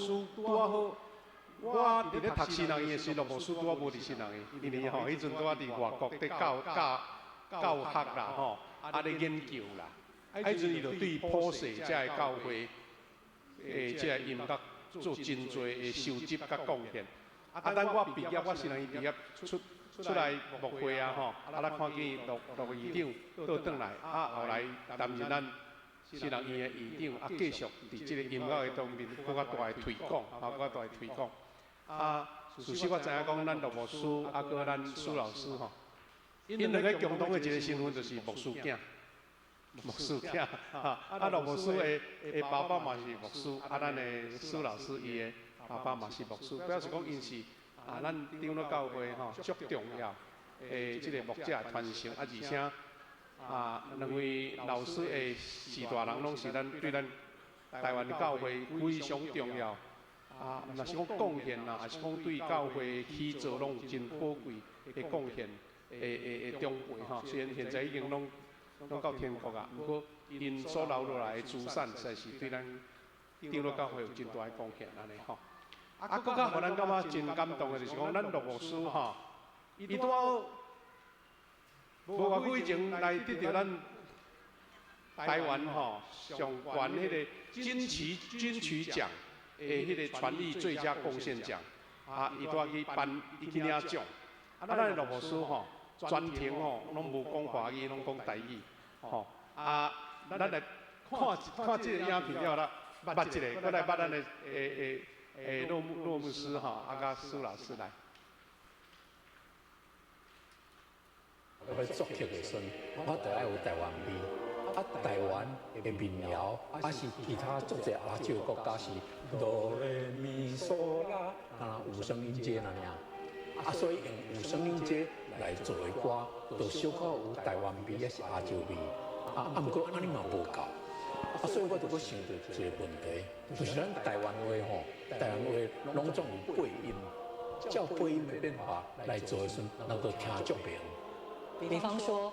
师拄啊好，我伫咧读西人医的时，罗牧师拄啊无伫西人医，因为吼，迄阵拄啊伫外国伫教学啦吼，啊咧研究啦，迄阵伊就对普世遮个教会遮个音乐做真侪的收集甲贡献。啊，等我毕业，我西人医毕业出来牧会啊吼，啊，咱看见陆议长倒转来，啊，后来担任咱西人医的院长，啊，继续伫即个音乐的方面更较大的推广，啊，更较大的推广。啊，事实我知影讲，咱陆牧师啊，搁咱苏老师吼，因两个共同的一个身份就是牧师囝，牧师囝，啊，陆牧师的爸爸嘛是牧师，啊，咱的苏老师伊的爸爸嘛是牧师，表示讲因是啊，咱长老教会吼足重要诶，即个牧者传承，啊，而且啊，两位老师的四大人拢是咱对咱台湾教会非常重要。啊，若是讲贡献啦，还是讲对教会起造拢有真宝贵的贡献的长辈吼。虽然现在已经拢到天国啊，不过因所留落来的资产，实在是对咱长老教会有真大的贡献安尼吼。啊，搁较互咱感觉真感动的就是讲，咱陆牧师吼，伊拄好无偌久以前来得到咱台湾吼上悬迄个金曲奖。迄个传艺最佳贡献奖，啊，伊拄去颁伊去领奖，啊，咱的陆牧师吼，全程吼拢无讲华语，拢讲台语，吼，啊，咱来看即个影片了啦，捌一个，搁来捌咱的骆牧师吼，啊，甲苏老师来。要作曲的时阵，我就爱有台湾味。啊，台湾的民谣，啊是其他足侪亚洲国家是哆来咪嗦啦，啊有声音阶那样，啊所以用有声音阶来做的歌，就小可有台湾味，也是亚洲味，啊毋过安尼嘛无够，啊所以我就搁想到一个问题，就是咱台湾话吼，台湾话拢总有配音，照配音的变化来做的时，那个听足明。比方说，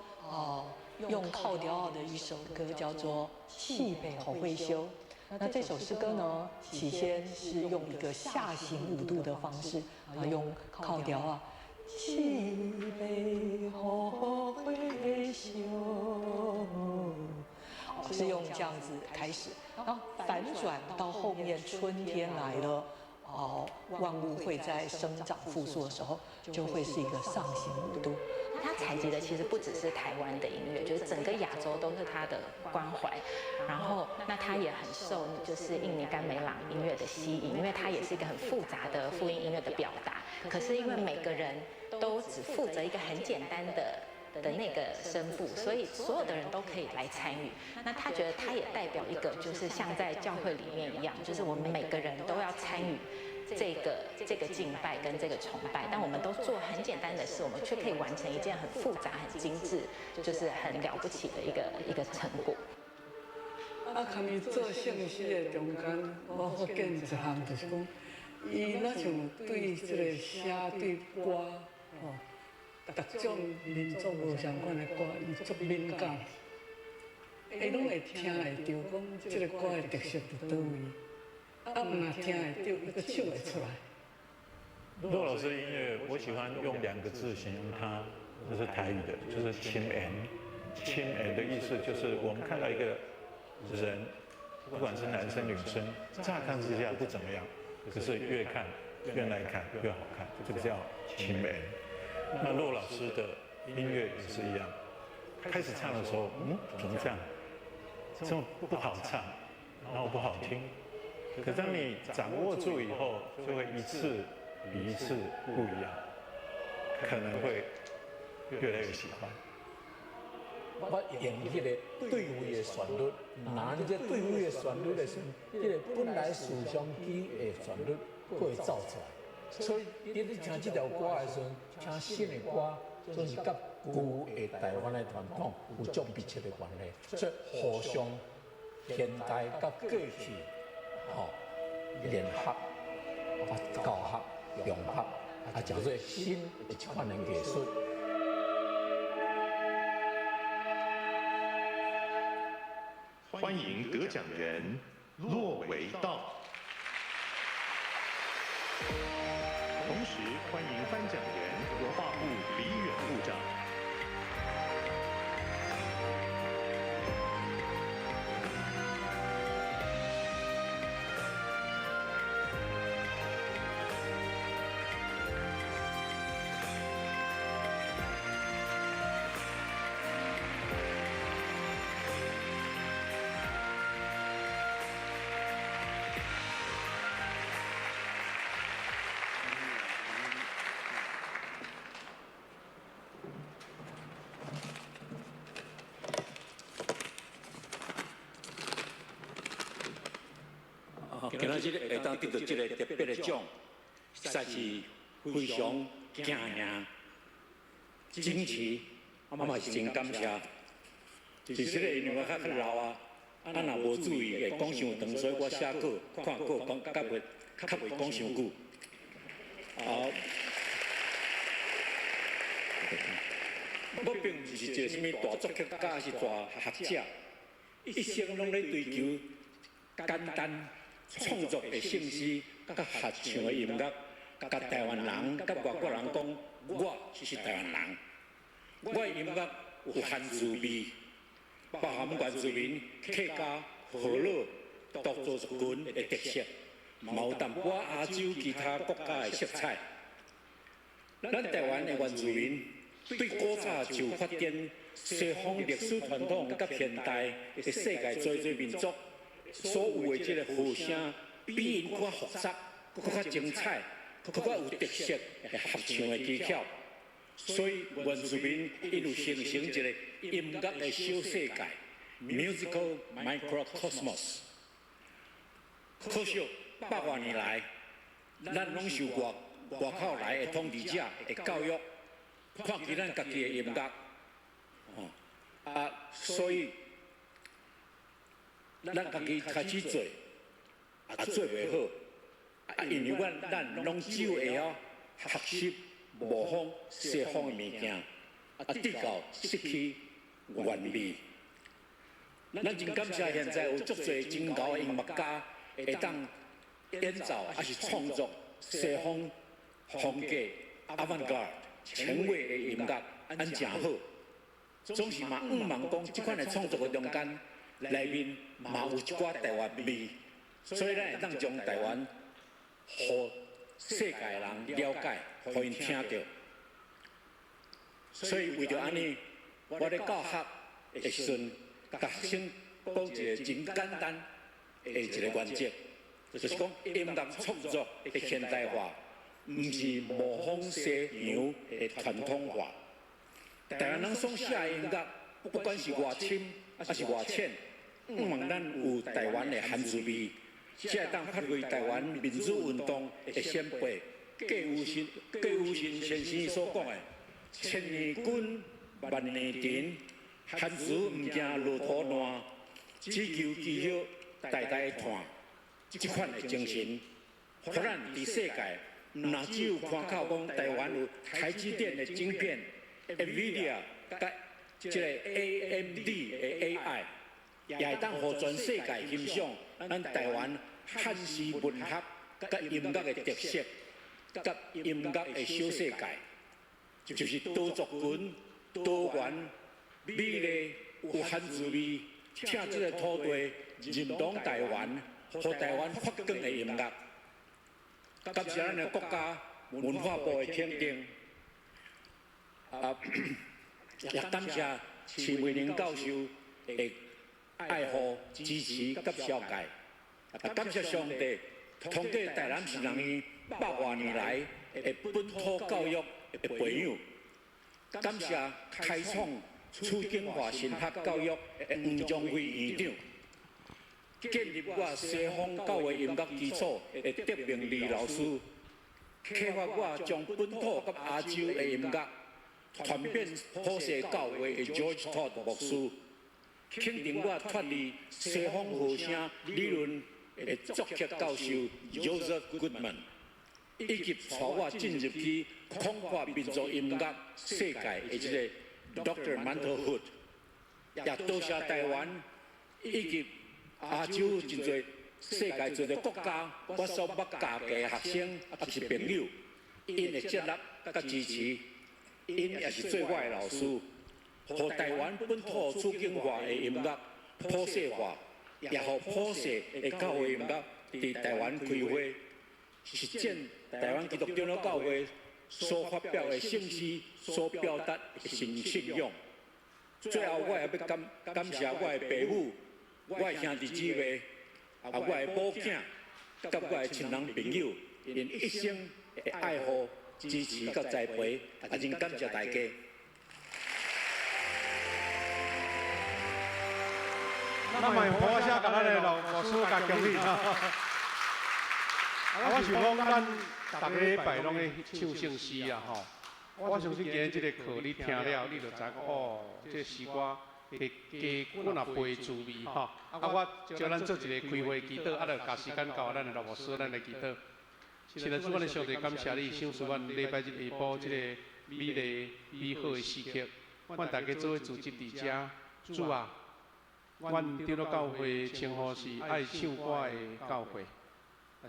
用靠调的一首歌叫做《气北好会修》。那这首诗歌呢，起先是用一个下行5度的方式，用靠调啊，气北好会修，是用这样子开始，然后反转到后面春天来了。万物会在生长复苏的时候，就会是一个上行5度。他采集的其实不只是台湾的音乐，就是整个亚洲都是他的关怀。然后，那他也很受就是印尼甘美朗音乐的吸引，因为它也是一个很复杂的复音音乐的表达。可是因为每个人都只负责一个很简单的那个声部，所以所有的人都可以来参与。那他觉得他也代表一个，就是像在教会里面一样，就是我们每个人都要参与这个敬拜跟这个崇拜，但我们都做很简单的事，我们却可以完成一件很复杂、很精致，就是很了不起的一个成果。啊，看伊做圣诗的中间，我发现一项就是讲，伊那像对这个写对歌，各种民族无相关的歌，伊足敏感，伊拢会听会到讲这个歌的特色伫倒位，啊，毋若听会到，伊阁唱会出来。骆老师的音乐，我喜欢用2个字形容它，这是台语的，就是亲缘。亲缘的意思就是我们看到一个人，不管是男生女生，乍看之下不怎么样，可是越看越耐看，越好看，这个叫亲缘。那骆老师的音乐也是一样，开始唱的时候，怎么这样？这么不好唱，然后不好听。可当你掌握住以后，就会一次比一次不一样，可能会越来越喜欢。我用迄个对位的旋律，拿你这对位的旋律的时候，迄个本来思想起的旋律会走出来。所以你听这条歌的时候，听新的歌，总是甲旧的台湾的传统有足密切的关系。所以互相现代甲过去，联合、教合、融合，叫做新的一款的艺术。欢迎得奖人骆维道。同时欢迎颁奖人文化部李远部长。今仔日会当得到这个特别的奖，实在是非常惊讶、惊奇，嘛是真感谢。就是这个因为我较老啊，若无注意会讲伤长，所以我写稿、看稿讲较袂讲伤久。我并不是一个什么大作曲家，是大学者，一生拢咧追求简单。创作的信息，甲合唱的音乐，甲台湾人、甲外国人讲，我是台湾人。我的音乐有汉字味，包含原住民、客家、河洛、独族群的特色，有淡薄亚洲其他国家的色彩。咱台湾的原住民对古早就发展西方历史传统甲现代的世界最民族。所有的这个和声比因较复杂、更较精彩、更较有特色的合唱的技巧，所以原住民一路形成一个音乐的小世界 （musical microcosmos）。可惜百多年来，咱拢受外口来的统治者的教育，放弃咱家己的音乐，所以。咱家己开始做，做袂好，因为咱拢只有会晓学习模仿西方的物件，直到失去原味。咱真感谢现在有足侪真高的音乐家会当演奏，是创作西方风格 avant-garde 前卫的音乐，真好。总是嘛，毋茫讲即款的创作的中间。内面嘛有一寡台湾味，所以咱会当将台湾，互世界的人了解，互因听到。所以为着安尼，我咧教学的时阵，甲学生讲一个真简单的一个原则，就是讲音乐创作的现代化，毋是模仿西洋的传统化。台湾人所写的音乐，不管是外深还是外浅。望咱有台湾的汉字味，才会当发挥台湾民主运动的先辈郭有新先生所讲的“千年滚，万年停，汉字毋惊落土烂，只求记晓代代传”这款的精神，互咱伫世界，若只有看靠讲台湾有台积电的晶片 ，NVIDIA 甲这个 AMD 的 AI。也会当互全世界欣赏咱台湾汉诗文学甲音乐的特色，甲音乐的小世界，就是多族群、多元、美丽、有汉字味，请这个土地认同台湾，互台湾发光的音乐。感谢咱的国家文化部的肯定，也感谢徐伟宁教授的。爱护、支持、甲了解，感谢上帝，通过台南市人院百多年来的本土教育的培养，感谢开创楚景华神学教育的黄宗辉院长，建立我西方教育音乐基础的德明利老师，启发我将本土甲亚洲的音乐传遍普世教育的 George Todd 牧师。肯定我脱离西方和声理论的作曲教授 Joseph Goodman， 以及带我进入去广阔民族音乐世界的这个 Dr. Mantle Hood， 也多谢台湾以及亚洲真侪世界全个国家，我所捌教嘅学生也是朋友，因的接纳甲支持，因也是做我的老师，互台湾本土处境化的音乐普世化，也互普世的教会音乐伫台湾开花，实践台湾基督教的教会所发表的信息所表达的新信仰。最后，我也要感谢我的父母、我的兄弟姊妹。我的母囝，甲我的亲人朋友，因一生的爱护、支持甲栽培，真感谢大家。那么好声，甲咱的老师甲恭喜哈。我想讲，咱逐个礼拜拢会唱圣诗啊吼。我相信今日这个课你听了，你就知讲哦，这诗歌。鸡骨也配滋味吼，我叫咱做一个开会祈祷，就甲时间到，咱的老牧师，咱来祈祷。现在主阮的上帝感谢你，赏赐阮礼拜日下晡这个美丽美好的时刻，阮大家做伙组织伫遮。主啊，阮对了教会称呼是爱唱歌的教会，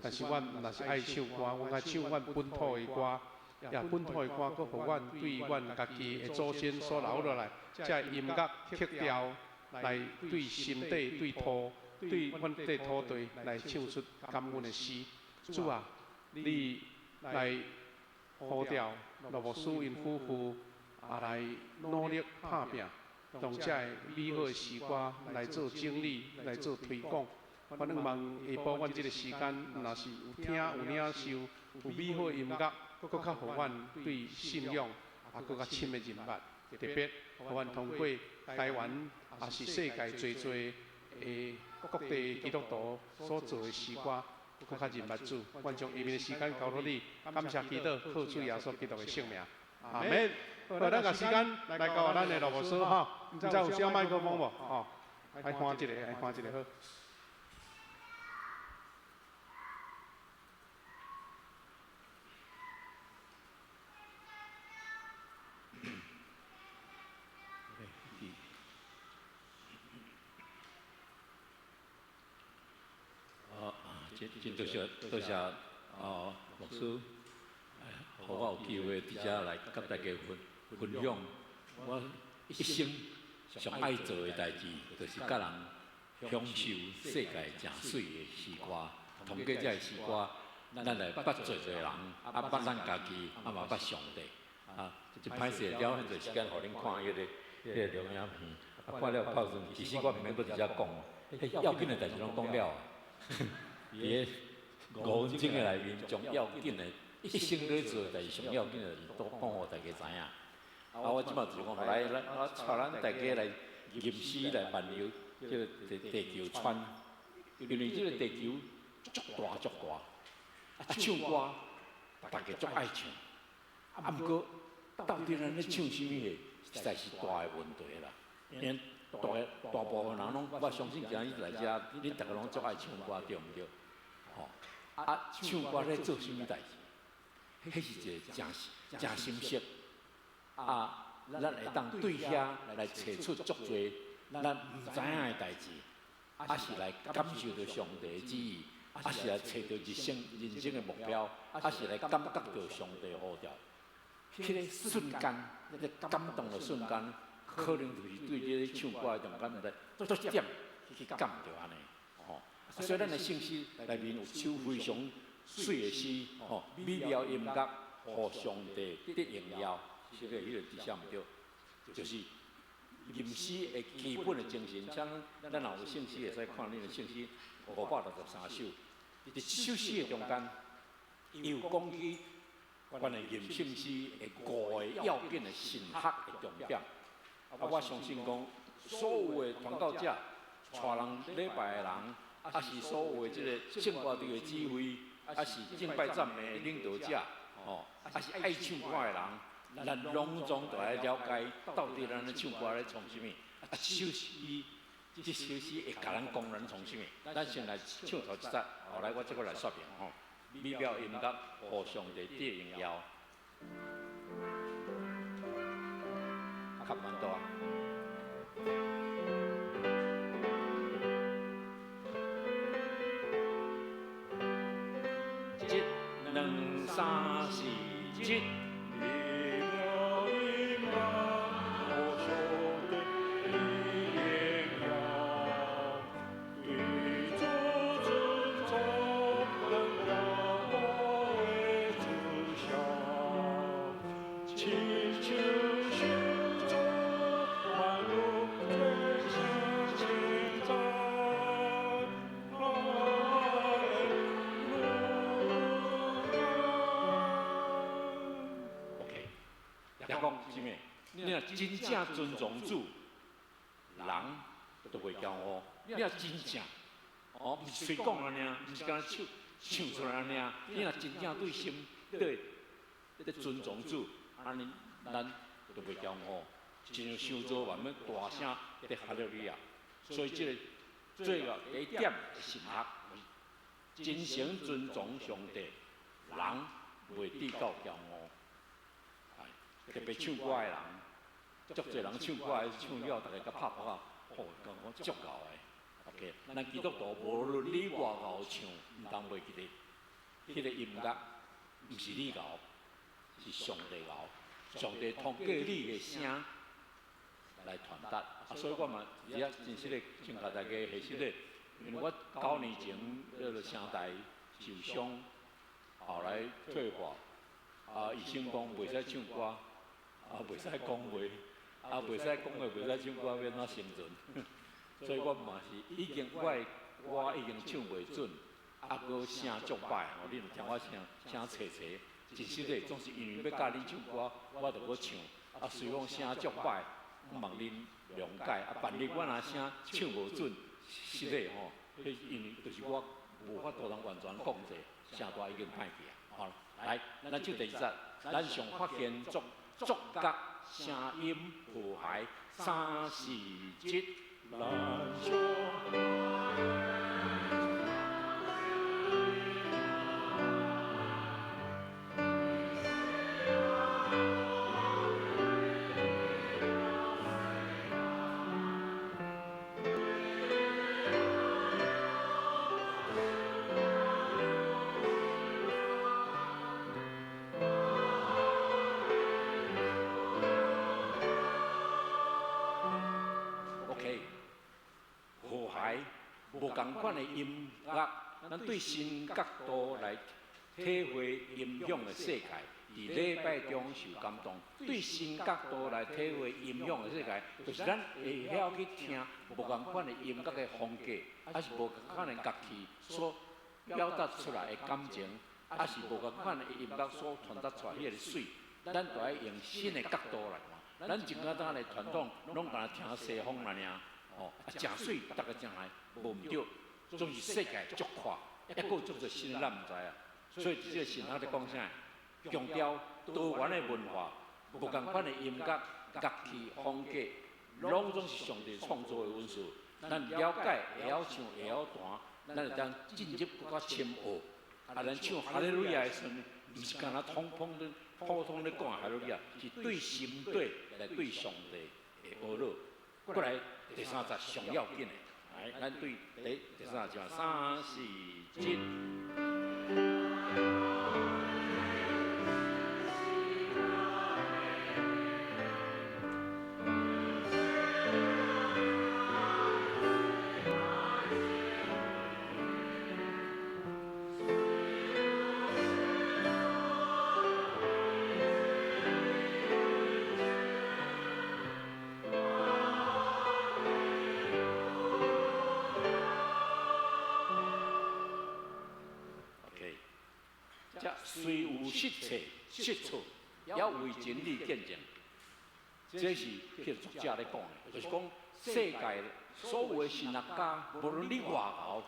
但是阮若是爱唱歌，阮爱唱阮本土的歌。也本土的歌，佫互阮对阮家己的祖先所留落来，这音乐曲调来对心底、对土、对阮这土地来唱出感恩的诗。主啊，你来呼召罗牧师因夫妇也来努力打拼，用这美好的诗歌来做整理、来做推广。我两望下晡阮这个时间，若是有听、有领受、有美好的音乐。佫较互阮对信仰也佫较深的认捌，特别互阮通过台湾也是世界最侪的各地基督徒所做的诗歌，佫较认捌主。阮将下面的时间交予你，感谢祈祷，靠主耶稣基督的圣名，阿免。好，咱甲时间来交咱的罗牧师吼，毋知有小麦克风无？吼，爱换一个，爱换一个好。真多谢牧师，互我有机会伫遮来甲大家分享。我一生上爱做的代志，就是甲人享受世界真水的诗歌。通过这诗歌，咱来捌做侪人，捌咱家己，嘛捌上帝。就歹势了，迄段时间，互恁看迄个录影片，看了泡阵，其实我毋免搁伫遮讲，迄要紧的代志拢讲了啊。伫个5分钟的内面，将要紧的一生在做的代志，上要紧的代志都讲互大家知影。我即马就是讲，来，我带咱大家来吟诗来漫游这个地球村，因为这个地球足大，唱歌大家足爱唱，毋过到底咱咧唱啥物个，实在是大的问题啦。因大部分人拢，我相信今日来遮，恁大家拢足爱唱歌，对毋对？唱歌咧做啥物代志？迄是一个真心色。咱会当对遐来找出足多咱毋知影的代志，是来感受到上帝的旨意，是来找到人生的目标，是来感觉到上帝的呼召。迄个瞬间，那个感动的瞬间，可能就是对这个唱歌的重感来做点去感着安尼。所以咱的圣诗内面有首非常水的诗，美妙音乐，互上帝得荣耀。这个迄个底下毋对，就是吟诗的基本的精神。像咱若有圣诗，会使看恁的圣诗563首。伫这首诗的中间，伊有讲起关于吟圣诗的5个要紧的神学的重点。我相信讲，所有的传道者、带人礼拜的人，是所有的这个圣歌队的指挥，是敬拜赞美的领导者，是爱唱歌的人。咱拢总都来了解，到底咱咧唱歌咧从啥物？首诗，这首诗会甲咱讲咱从啥物？咱先来唱头一节，后来我再过来说明吼。美妙音乐，互上帝得荣耀。较慢大。两三四七。你若真正尊重主，人都袂骄傲。你若真正，不是随讲安尼，不是干唱出来安尼。你若真正对心对尊重主，安尼咱都袂骄傲。真像上周慢慢大声在哈利路亚，所以这个最后第一点神学，真诚尊重上帝，人袂至到骄傲。特别唱歌的人。足侪人唱歌，唱了，大家甲拍拍啊，讲我足够的。OK， 咱基督徒无论你偌敖唱，毋当袂记得，迄个音乐毋是你敖，是上帝敖。上帝通过你的声来传达。所以我嘛，真实的请甲大家下实的，因为我9年前了声带受伤，后来退化，医生讲袂使唱歌，袂使讲话。袂使讲话，袂使唱歌，要怎生存？所以我嘛是已经我已经唱袂准，搁声足歹吼，你若听我声切，真实的总是因为要教你唱歌，我就搁唱。虽讲声足歹，我望恁谅解。万一我若声唱无准，实的吼，迄因为就是我无法度通完全控制，声带已经歹去啊。好，来，咱唱第2节，咱上发现作曲。声音和谐，3、4、7，蓝翔。无同款的音乐，咱对新角度来体会音响的世界，伫礼拜中受感动。对新角度来体会音响的世界，就是咱会晓去听无同款的音乐的风格，还是无同款的乐器所表达出来的感情，还是无同款的音乐所传达出来迄个水，咱就要用新的角度来看。咱前仔早的传统拢敢听西方啦尔。真水，大家真来无毋对，总是世界足快，还佫有足侪新的咱毋知啊。所以这个神学在讲啥？强调多元的文化，无同款的音乐、乐器、风格，拢总是上帝创造的元素。咱了解，会晓唱，会晓弹，咱就当进入更较深奥。咱唱哈利路亚的时阵，毋是干那普通咧讲哈利路亚，是对心对来对上帝的阿乐。过来。第3节上要紧的，来，咱对第3节3、4、7。虽有失处，也为真理见证。这是迄作者咧讲的，就是讲世界所有的神学家，无论你外敖，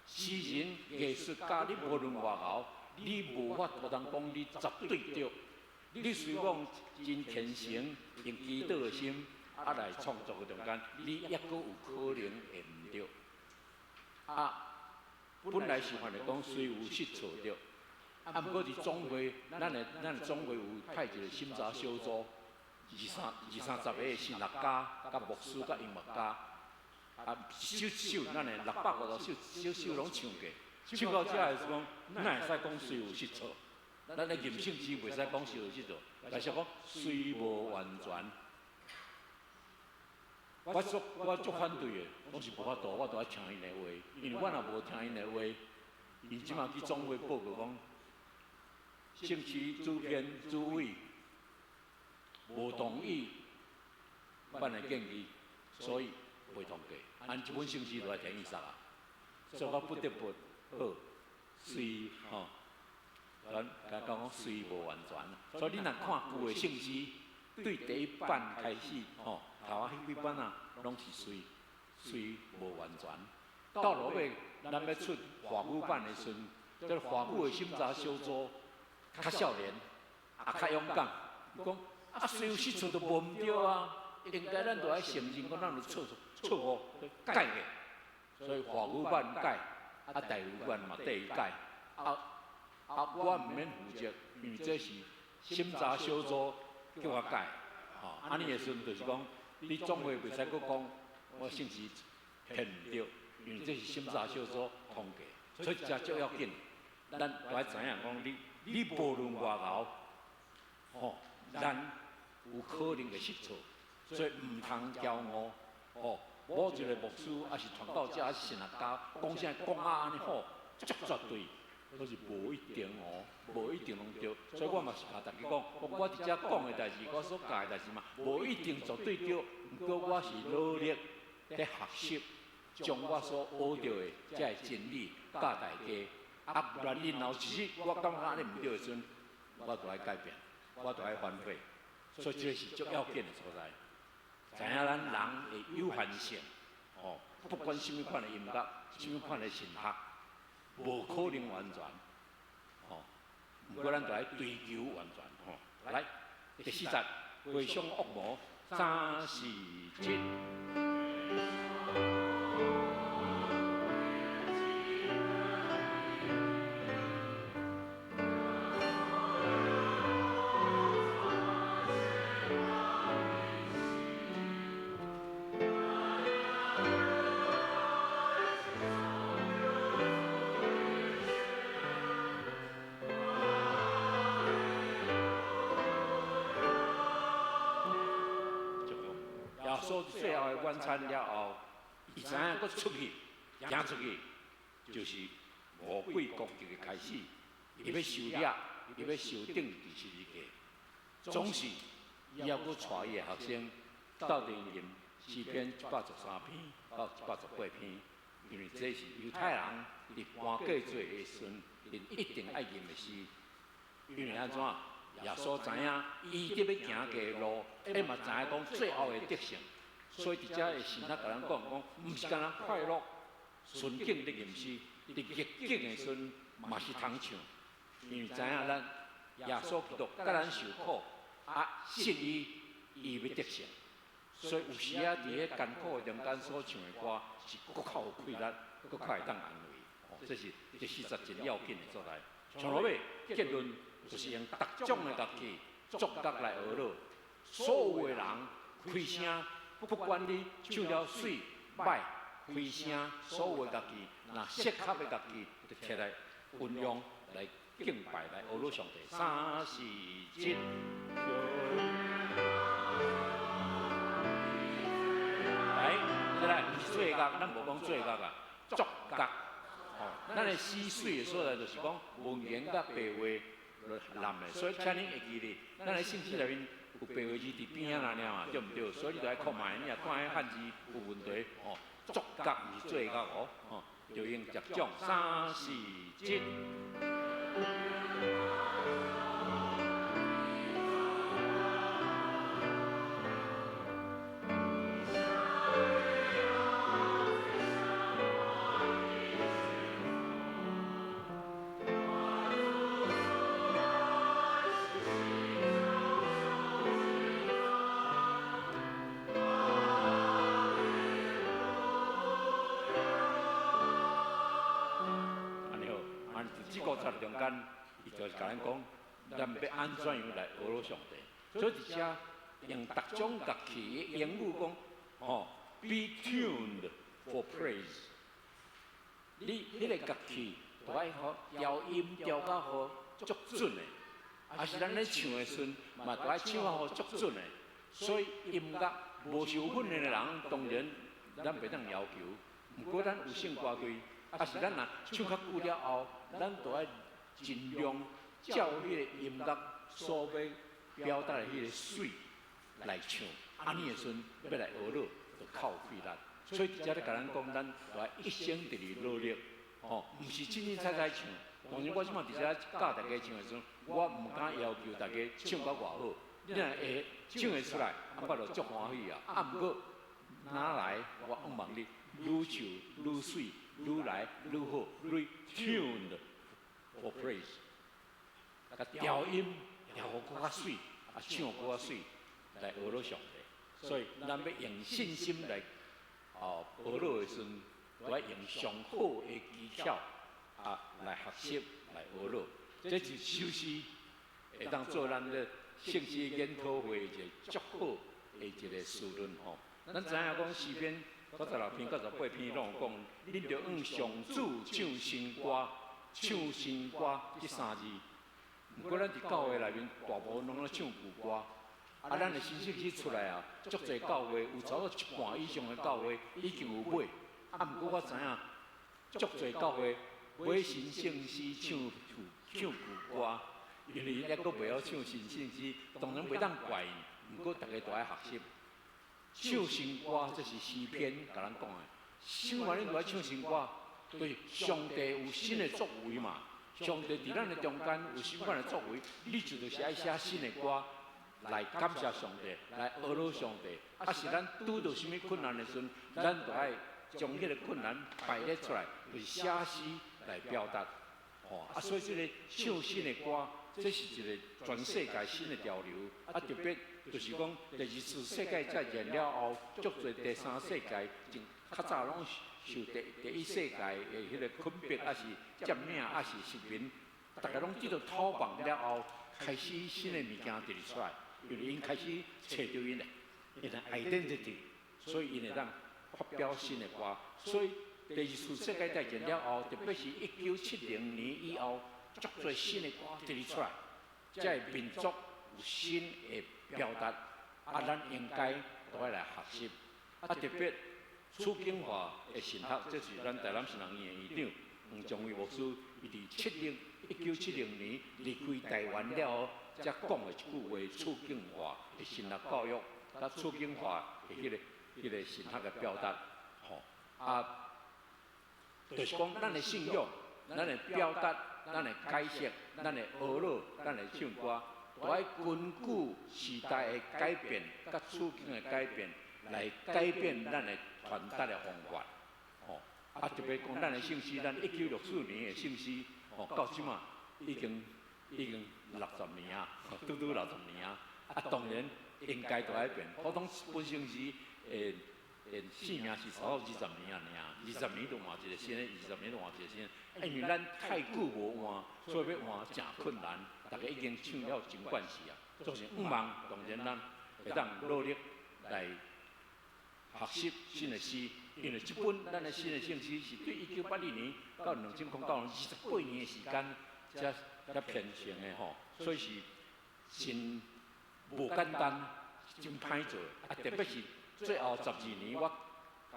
诗人、艺术家，你无论外敖，你无法度通讲你绝对对。你虽讲真虔诚，用祈祷的心来创作的中间，你抑阁有可能会毋对。本来是反来讲虽有失错对。毋过伫总会，咱的总会有派一个审查小组，20-30个神学家、甲牧师、甲音乐家，首咱的650首拢唱过。唱到遮的时候，哪会使讲虽有失错？咱的任性之袂使讲虽有失错，但是讲虽无完全。我足反对的，我是无法度，我都爱听因的话，因为我若无听因的话，伊即马去总会报告讲，姓徐主编主委无同意阮的建议，所以袂通过。按一本姓徐就来填伊杀啊，所以我不得不好虽吼，咱甲讲虽无完全，所以你若看旧的姓徐，对第一版开始吼。头啊，迄几版啊，拢是虽无完全。到落尾，咱要出华语版的时阵，这个华语的审查小组较少年，也较勇敢。讲啊，虽有失错都无毋对啊，应该咱就爱承认讲咱有错误，改的。所以华语版改，啊台语版嘛第一改。我毋免负责，因为这是审查小组叫我改。安尼的时阵就是讲。你总会袂使佫讲，我甚至骗唔对，因为这是审查小组通过，所以真足要紧。咱都爱知影讲，你无论外头，吼，咱有可能会失错，所以唔通骄傲。哦，我一个牧师，也是传道者，也是神学家，讲啥讲啊安尼好，足绝对。都是无一定哦，无一定拢对，所以我嘛是甲大家讲，我伫遮讲的代志，我所教的代志嘛，无一定绝对对，不过我是努力在学习，将我所学到的这个真理教大家。啊，不然然后其实我感觉安尼毋对的时阵，我就爱改变，我就爱反悔，所以这是足要紧的所在。知影咱人的有限性，哦，不管什么款的音乐，什么款的神学。无可能完全，吼。不过咱就爱追求完全，吼。来，第四节，回想恶魔3、4、7。最后的晚餐了后，伊知影佫出去，行出去，就是魔鬼攻击的开始。伊要受掠，伊要受定第12届，总是伊还佫带伊的学生斗阵吟诗篇113篇到118篇，因为这是犹太人伫搬过罪的时阵，一定爱吟的诗。因为安怎？耶稣知影，伊伫要行的路，伊嘛知影讲最后的得胜。所以伫遮的神学甲咱讲，毋是干那快乐、顺境的吟诗，伫逆境的时阵嘛是通唱，因为知影咱耶稣基督甲咱受苦，啊信伊要得胜，所以有时啊伫迄艰苦的中间所唱的歌，是佫较有气力，佫较会当安慰。哦，这是第40真要紧的所在。从落尾结论就是用各种的乐器、作乐来娱乐，所有的人开声。不管你唱了水、歹、开声，所有的乐器，那适合的乐器，就摕来运用来敬拜、来阿罗上帝。3、4、7。来，再来，不是做乐，咱无讲做乐啊，作乐。哦，咱的诗水的所在就是讲文言甲白话难的，所以请恁会记咧，咱的信息内面。有白话字伫边仔那嘛，对毋对？所以你就爱看卖，你若看迄汉字有问题，哦，作乐毋是做乐哦，哦，就用接种3、4、7。中间，伊就是甲咱讲，咱要安怎样来阿罗上帝。所以伫遮用各种乐器的言语讲，哦 ，be tuned for praise。你迄个乐器都爱好调音调到好足准的，啊是咱咧唱的时阵，嘛都爱唱啊好足准的。所以音乐无受训练的人，当然咱袂当要求。毋过咱有性歌队，啊是咱若唱较久了后，咱都爱尽量照迄个音乐所要表达的迄个水来唱。安尼的时阵，要来学乐，就靠开力。所以伫遮咧甲咱讲，咱就爱一生伫咧努力，吼，毋是凊凊彩彩唱。当然，我即马伫遮教大家唱的时阵，我毋敢要求大家唱到偌好，你若会唱会出来，啊，我就足欢喜啊。啊，毋过哪来，我望望你愈唱愈水，愈来愈好，retuned for praise。甲调音调搁较水，啊，唱搁较水，来学乐上帝。所以，咱要用信心来，学乐的时阵，都要用上好的技巧啊来学习来学乐。这是首诗会当做咱的圣诗研讨会一个足好的一个思论吼。咱知影讲诗篇96篇、98篇拢有讲，恁着向上主唱新歌，唱新歌这3字。毋过咱伫教会内面，大部分拢咧唱旧歌。啊，咱的新信息出来啊，足侪教会有超过一半以上的教会已经有买。啊，毋过我知影，足侪教会买新信息唱旧歌，因为抑阁袂晓唱新信息，当然袂当怪因。毋过大家都爱学习，唱新歌这是诗篇甲咱讲的。新话恁都爱唱新歌，对上帝有新的作为嘛。上帝伫咱的中间有新款的作为，你就是爱写新的歌。来感谢上帝，来学乐上帝。啊，是咱拄到什么困难的时阵，咱就爱将迄个困难摆列出来，就是写诗来表达。吼，啊，所以这个唱新的歌，这是一个全世界新的潮流。啊，特别就是讲，第二次世界大战了后，足侪第三世界，较早拢受第一世界的迄个困迫，啊是占领，啊是殖民，大家拢得到讨伐了后，开始新的物件伫咧出来。因为因开始找到因的 identity， 所以因会当发表新的歌。所以第二次世界大战了后，特别是1970年以后，足侪新的歌伫咧出来，才会民族有新的表达。啊，咱应该都要来学习。啊，特别楚景华的神学，这是咱台南神学院的院长黄宗伟牧师，伊伫1970年离开台湾了后。才讲的一句话，楚景华的神学教育，甲楚景华的迄个神学的表达，吼啊，就是讲咱的信仰、咱的表达、咱的解释、咱的学乐、咱的唱歌，都要根据时代的改变、甲处境的改变，来改变咱的传达的方法，吼啊，特别讲咱的圣诗，咱1964年的圣诗，吼到即马已经60年啊，拄60年啊，啊当然应该都爱变。普通本身是生命是超过20年啊，20年就换一个新的，20年就换一个新的。因为咱太久无换，所以要换真困难。大家已经唱了真惯势啊，做成望，当然咱会当努力来学习新的诗，因为这本咱的新的圣诗是对1982年到2009年28年的时间。才编成的吼，所以是真无简单，真歹做。啊，特别是最后12年我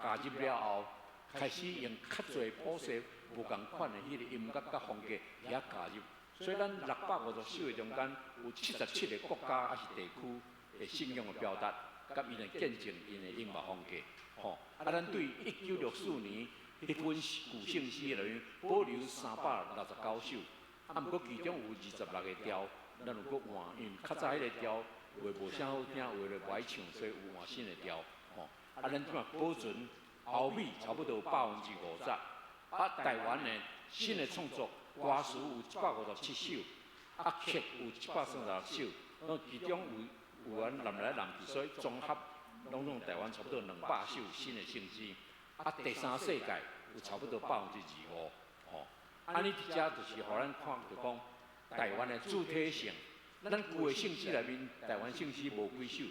加入了后，开始用较侪普世无共款的迄个音乐甲风格也加入。所以咱650首的中间有77个国家还是地区的信仰的表达，甲因的见证因的音乐风格。吼，啊，咱对1964年迄本古圣诗内面保留369首。啊，毋过其中有26个调，咱有搁换，因为较早迄个调话无啥好听，话就无爱唱，所以有换新的调。吼，啊，咱即马保存欧美差不多50%。啊，台湾的新的创作歌词有157首，啊，曲有136首，其中有咱南来南去，所以综合拢台湾差不多200首新的圣诗。啊，第三世界有差不多25%。吼。安尼伫遮就是互咱看，就讲台湾的主体性。咱旧的圣诗内面，台湾圣诗无几首，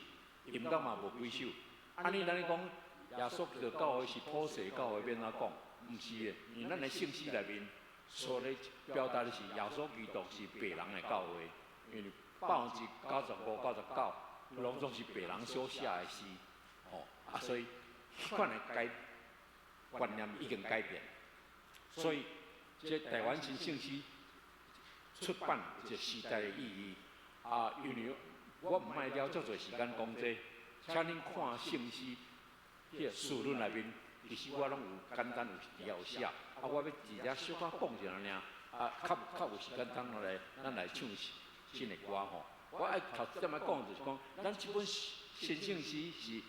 音乐嘛无几首。安尼咱咧讲，耶稣基督教会是普世教会，免怎讲？毋是的，因为咱的圣诗内面所咧表达的是耶稣基督是白人的教会，因为95%、99%拢总是白人所写的诗，所以迄款的观念已经改变，所以这台湾新圣诗出版有一个时代的意义因为我唔爱了足侪时间讲这，请恁看圣诗迄个序论内面，其实我拢有简单有写，我要直接小可讲一下尔，较有时间咱来唱新的歌吼。我爱头先仔讲就是讲，咱这本新圣诗是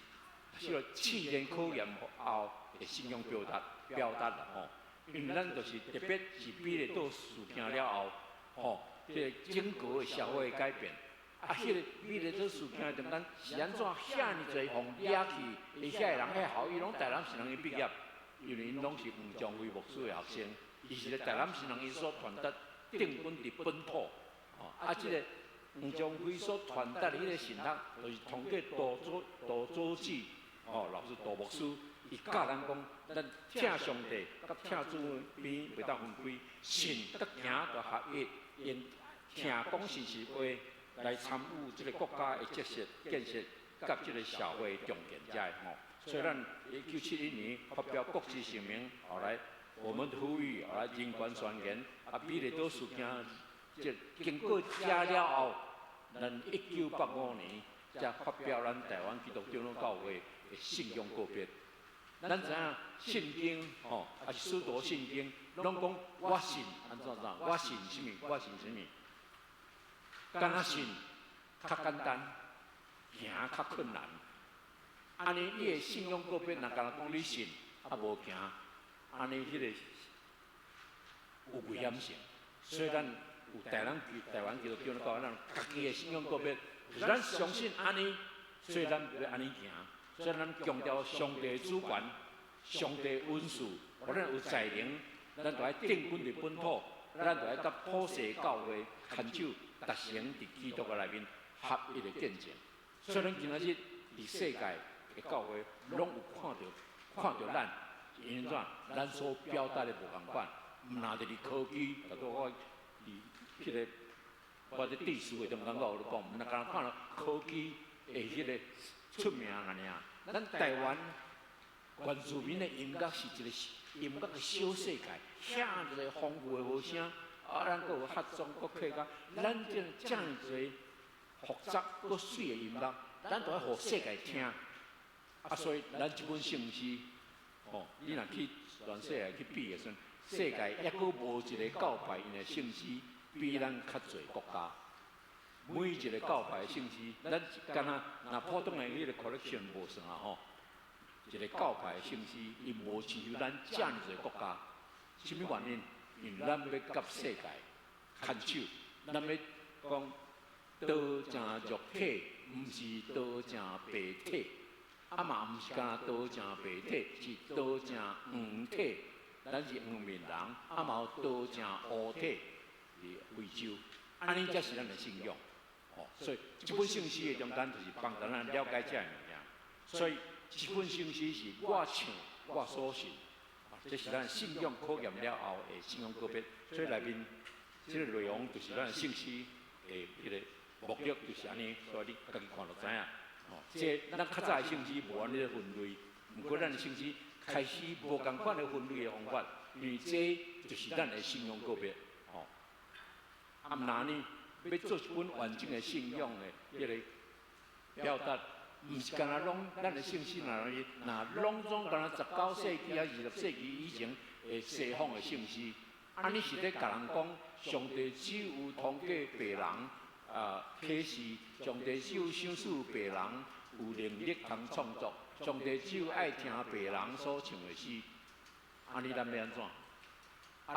迄个试验考验后的信仰表达啦吼。因为咱就是特别是比咧倒事件了后，迄个整个的社会改变。迄个比咧倒事件中间是安怎遐尼侪互掠去，遐个人遐校，伊拢台南新人伊毕业，因为因拢是黄将辉牧师的学生，伊是咧台南新人伊所传达定根伫本土，即个黄将辉所传达的迄个信仰，就是通过杜祖子，老师杜牧师，伊教咱讲，咱听上帝，甲听主边袂当分开，信甲行着合一，因听讲是实话。来参与这个国家的建设，甲这个社会重建者所以咱1971年发表国际声明，后来我们呼吁后来人权宣言，比咧倒事件，这经过写了后，咱1985年才发表咱台湾基督长老教会的信仰告别。咱知影圣经也是许多圣经，拢讲我信安怎，我信什么，我信什么。敢若信较简单，行较困难。安尼你的信仰告别，若敢若讲你信，无行，安尼迄个有危险性。所以咱有台湾基督教教咱家己的信仰告别，就是咱相信安尼，所以咱要安尼行。所以咱强调上帝的主权、上帝的恩赐，互咱有才能，咱就爱定根伫本土，咱就爱甲普世教会牵手。达成伫基督的内面合一的见证，所以咱今仔日伫世界的教会，拢有看到咱，因为怎？咱所表达的无共款，毋那就是科技，就到我伫迄个我伫历史的中间我有咧讲，毋那敢看到科技的迄个出名安尼啊。咱台湾原住民的音乐是一个音乐的小世界，遐一个丰富的和声。咱阁有合众阁客家，咱这遮尔侪复杂阁水的音乐，咱都要互世界听。所以咱这本圣诗，你若去全世界去比的时阵，世界还阁无一个教派因的圣诗比咱较侪国家。每一个教派的圣诗，咱敢若普通的迄个 collection 无算啊一个教派的圣诗，伊无亲像咱遮尔侪国家，什么原因？因为咱要甲世界牵手，咱要讲道正肉体，毋是道正白体，嘛毋是干道正白体，是道正黄体。咱是黄面人，嘛有道正乌体伫非洲，安尼才是咱的信仰。所以这本圣诗的中间就是帮助咱了解这样物件。所以这本圣诗是我唱，我所信。这是咱信仰考验了后的信仰告别，所以内面这个内容就是咱圣诗的迄个目的就是安尼，所以你家己看就知影。这咱较早的圣诗无安尼个分类，毋过咱的圣诗开始无共款的分类的方法，因为这就是咱的信仰告别。毋那呢，要做一本完整的信仰的迄个表达。毋是干那拢咱的圣诗若拢总干那19世纪啊20世纪以前的西方的圣诗，安尼是咧甲人讲，上帝只有通过白人启示，上帝只有赏赐白人有能力通创作，上帝只有爱听白人所唱的诗，安尼咱要安怎？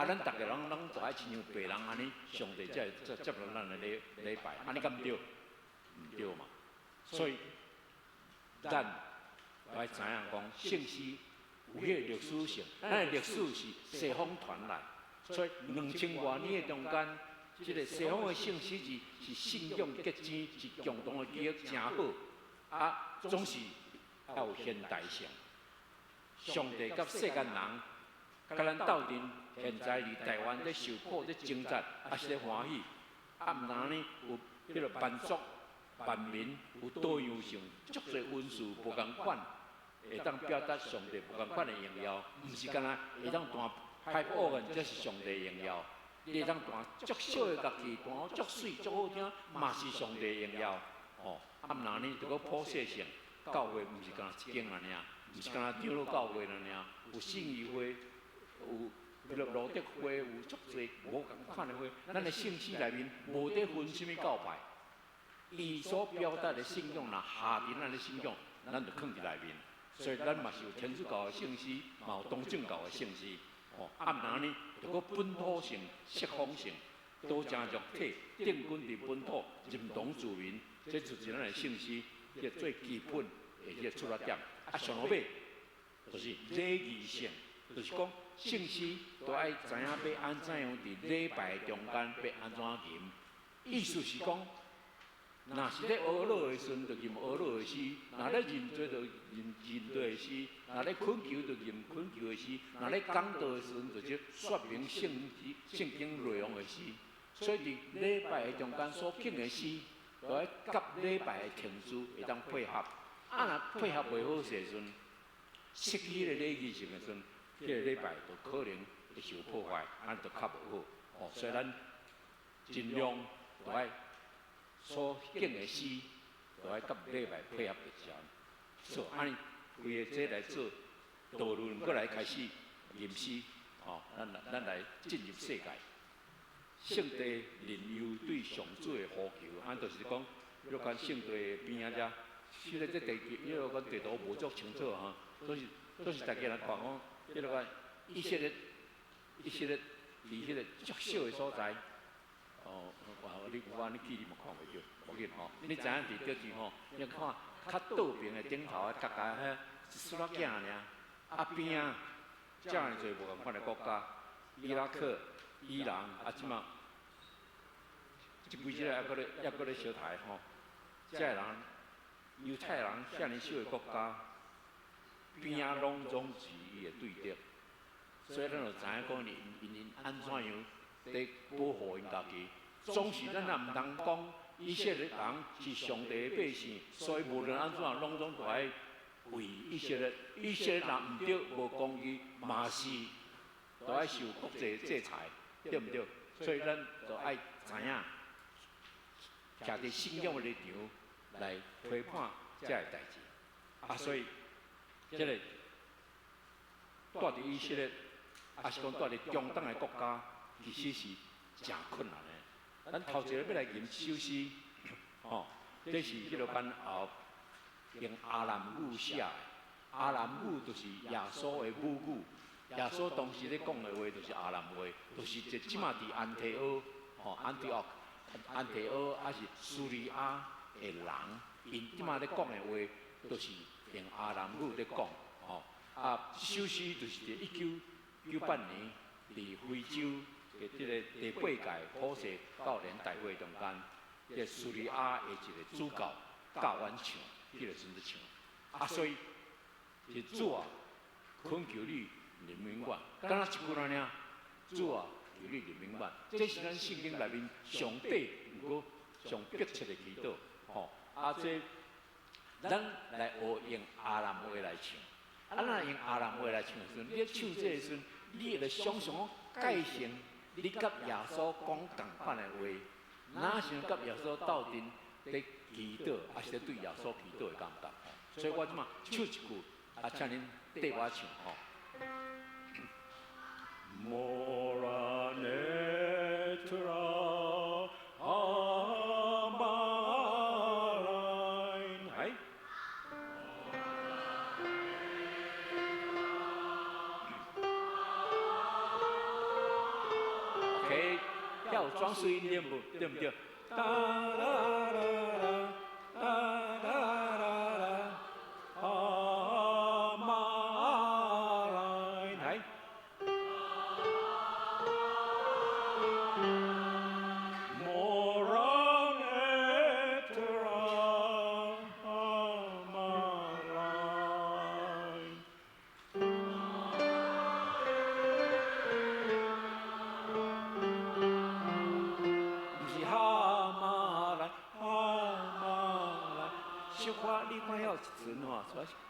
咱逐个人都爱亲像白人安尼，上帝才会接受咱的礼拜，安尼敢毋对？毋对嘛，所以。咱要知影讲，圣诗有迄个历史性，咱的历史是西方传来，所以2000多年的中间，这个西方的圣诗是信仰结晶，是共同的记忆，真好。总是要有现代性。上帝甲世间人甲咱斗阵，现在伫台湾咧受苦、咧挣扎，也是咧欢喜。啊，毋然呢，有迄个万族万民有多样性，足侪因素无共款，会当表达上帝无共款的荣耀，毋是干那会当弹歹恶人，这是上帝的荣耀。你会当弹足小的乐器，弹足水、足好听，嘛是上帝的荣耀。哦，啊，毋然呢，着个普世性，教会毋是干那一间安尼啊，毋是干那长老教会安尼啊，有信义会，有。迄个罗德会有足侪无共款的会，咱的圣诗内面无得分什么教派，伊所表达的信仰，若下伫咱的信仰，咱就放伫内面。所以咱嘛是有天主教的圣诗，嘛有东正教的圣诗。哦，啊，毋然呢，着个本土性、适方性，多正肉体，定根伫本土，认同自民，这就是咱的圣诗，迄个最基本的迄个出发点。啊，上落尾就是礼仪性，就是讲。圣诗都爱知影要安怎样伫礼拜中间要安怎吟，意思是讲，若是咧学老的时阵，就吟学老的诗；若咧认罪，就吟认罪的诗；若咧困求，就吟困求的诗；若咧讲道的时阵，就说明圣经内容的诗。所以伫礼拜的中间所敬的诗，都爱甲礼拜的停止会当配合。啊，若配合袂好势时阵，失去了礼仪性的时阵。迄个礼拜就可能会受破坏，咱就较无好。哦，所以咱尽量就爱所敬的诗，就爱甲礼拜配合一下。所以安尼规个这来做道路，过来开始吟诗。哦，咱来进入世界。圣地灵佑对上主的呼求，安就是讲，若干圣地边仔遮，现在这地，因为讲地图无足清楚哈，都是大家来看讲。迄落个以色列离迄个足小的所在，哦，你有啊？你去你嘛看袂着，无紧吼。你知影伫倒去吼？你看较倒边的顶头的角角遐一撮仔囝尔，啊边啊，遮尔侪无共款的国家，伊拉克、伊朗啊，即嘛，即规只还搁咧小台吼，遮人犹太人遐尼小的国家。边啊拢总是伊的对敌，所以咱就知影讲因安怎样在保护因家己。总是咱也毋通讲以色列人是上帝的百姓，所以无论安怎拢总就爱为以色列。以色列人毋对无公义，嘛是就爱受国际制裁，对毋对？所以咱就爱知影，徛伫信仰的立场来批判遮个代志。啊，所以。即个住伫以色列，也是讲住伫中东的国家，其实是真困难的。咱头一个要来吟首诗，吼，这是迄落班后用阿兰语写的。阿兰语就是耶稣的母语，耶稣当时咧讲的话就是阿兰话，就是即马伫安提阿，吼，安提阿还是叙利亚的人，因即马咧讲的话都是。用阿兰语咧讲，吼，啊，首诗就是伫1998年伫非洲的即个第8届普世教联大会中间，即个叙利亚的一个主教教完唱，迄个时阵唱，啊，所以是主啊，恳求你人民愿，敢若一句安尼，主啊，求你人民愿，这是咱圣经内面上短，毋过上迫切的祈祷，吼，啊，这。咱来学用阿兰话来唱，啊，咱用阿兰话来唱时阵，你咧唱这个时阵，你会想象讲，介成你甲耶稣讲同款的话，哪像甲耶稣斗阵咧祈祷，还是咧对耶稣祈祷的感觉？所以我即马唱一句，啊，请恁缀我唱吼。装水音对不对？哒啦啦啦，哒啦啦啦，阿妈来，莫让爱特拉阿妈来。小可你看遐有一阵吼，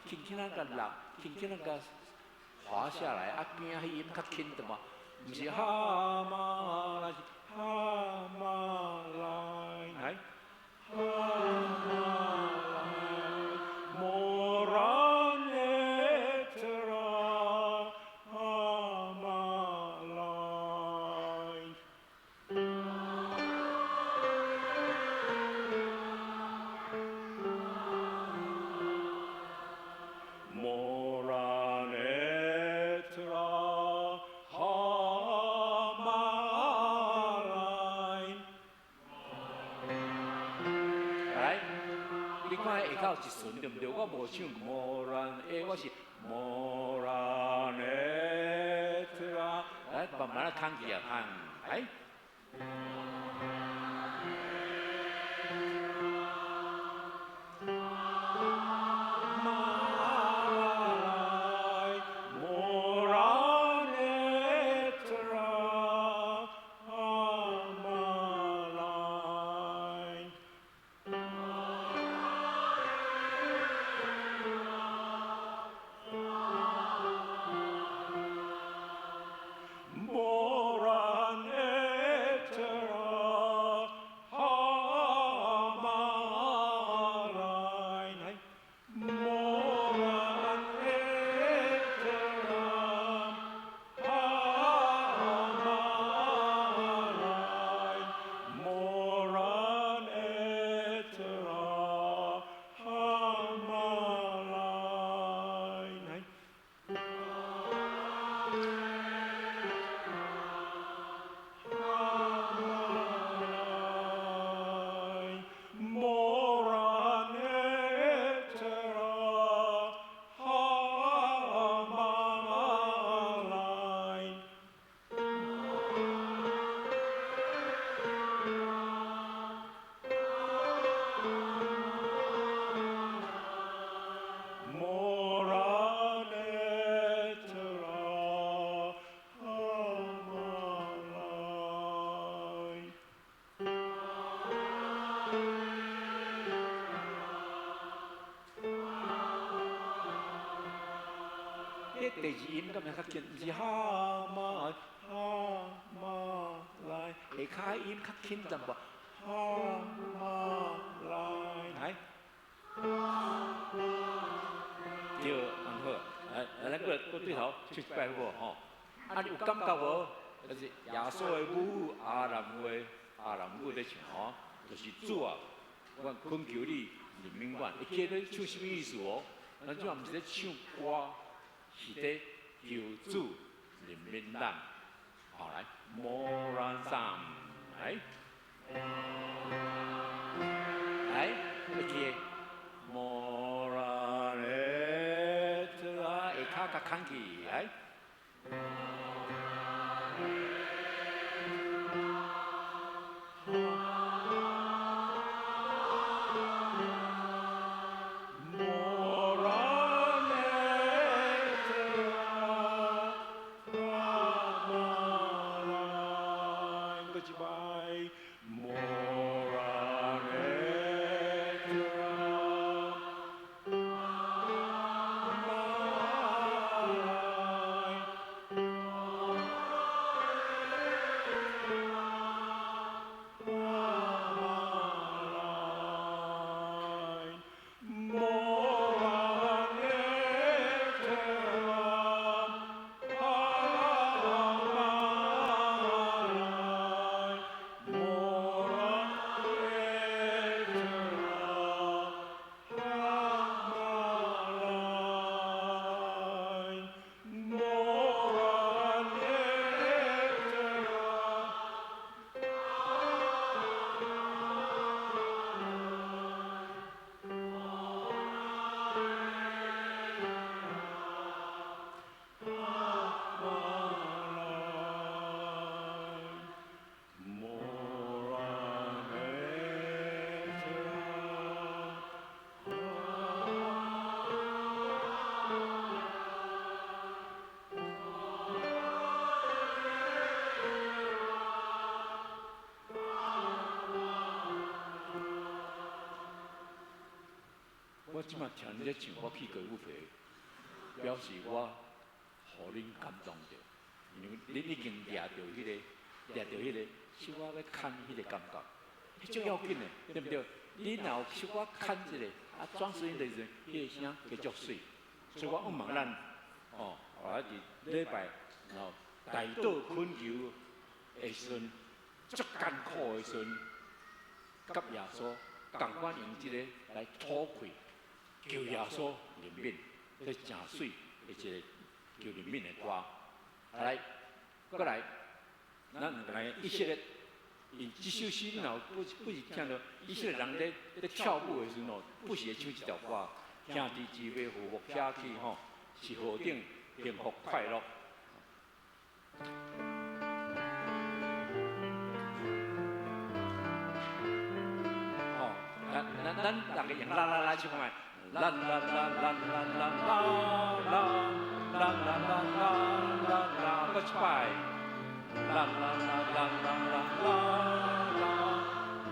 轻轻仔甲落，轻轻仔甲滑下来，啊边仔迄音较轻的嘛，毋是哈马来，是哈马来，哈马来，莫然耶特拉，哈马来。到一顺对不对？我无唱莫然诶，我是莫然诶，来慢慢啊扛起啊扛，来。第二音敢若较轻，毋是哈马来，下骹音较轻淡薄，哈马来，对，很好，咱搁对头唱一摆好无吼？啊，你有感觉无？就是耶稣的母阿兰母咧唱吼，就是主啊，我恳求你人民管，会记咧唱什么意思无？咱即嘛毋是咧唱歌。是的，救主人民党，好来，莫然上来，来，一记，莫然的特拉，下骹甲扛起来。我即马听恁咧唱，我起歌舞皮，表示我互恁感动着，因为恁已经掠着迄个小可要牵迄个感觉，迄足要紧的，对不对？你若有小可牵一个，转身的时阵，迄个声加足水，所以我毋望咱后来伫礼拜，然后大岛困球的时阵，足艰苦的时阵，甲耶稣共款用即个来吐气，求耶稣怜悯，这真水的一个求怜悯的歌。来，过来，咱来以色列，因即首诗你若不是听到以色列人咧跳舞的时候，不是会唱即条歌，兄弟姊妹和睦家去吼，是何等幸福快乐。哦，咱大家用啦啦啦唱卖，啦啦啦啦啦啦啦啦啦啦啦啦啦，搁一摆，啦啦啦啦啦啦啦啦啦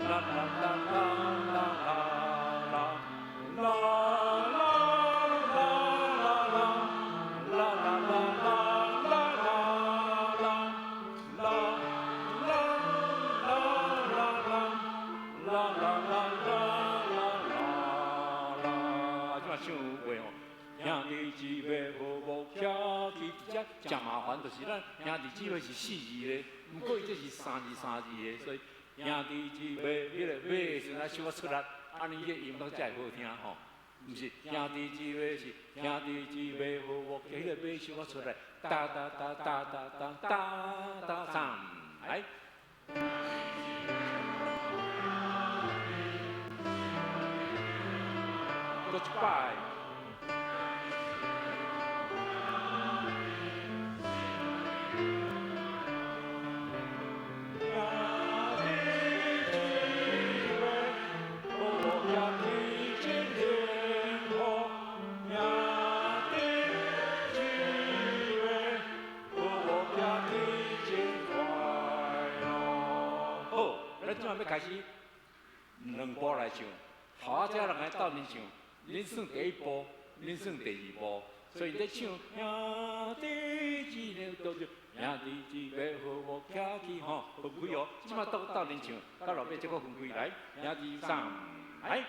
啦啦啦啦。真麻烦，就是咱兄弟姊妹是4字的，不过伊这是3字的，所以兄弟姊妹迄个尾的时阵爱小可出力，安尼迄个音乐才会好听吼。毋是兄弟姊妹是兄弟姊妹和睦，迄个尾小可出来，哒哒哒哒哒哒哒哒上来。搁一摆。要开始2步来唱，后仔人来斗阵唱，恁算第1步，恁算第2步，所以咧唱兄弟姊妹都就兄弟姊妹和睦家去吼，分开哦，即马斗阵唱，到后尾再搁分开来，兄弟上来。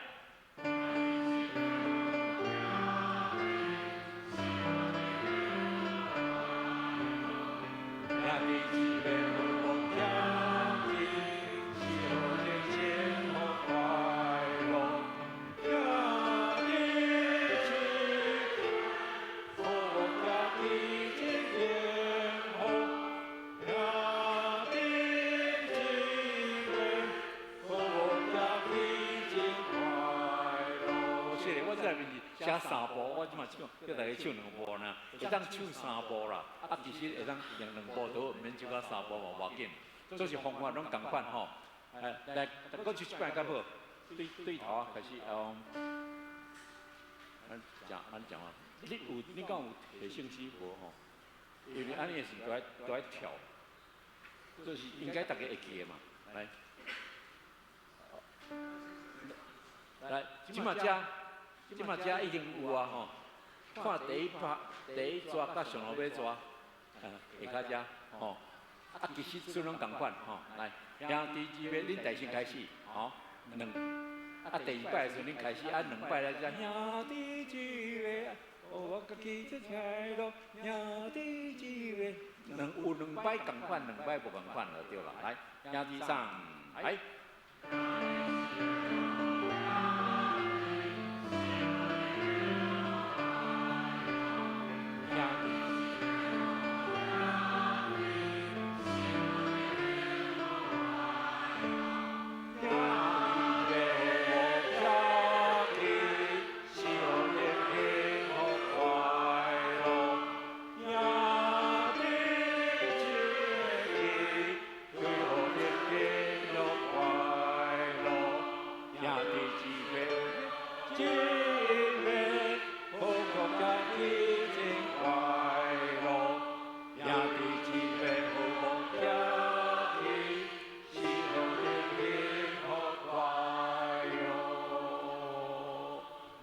兄弟姊妹和睦家去。写3步，我即马唱，叫大家唱2步呢，会当唱3步啦。其实会当用2步都免唱到3步嘛，无要紧。做是方法拢共款吼。来，搁唱一摆较好，对头啊，开始咱讲啊，你敢有提信息无吼？因为安尼是都爱跳，就是应该大家会记的嘛。来，即马遮已经有啊吼，看第一抓甲上路尾抓，下骹遮吼，其实阵拢共款吼，来，兄弟姊妹，恁大声开始，吼，2，第2摆的时阵恁开始2摆来遮，兄弟姊妹，我家己这快乐，兄弟姊妹，有2摆共款，2摆无共款就对啦，来，兄弟上来。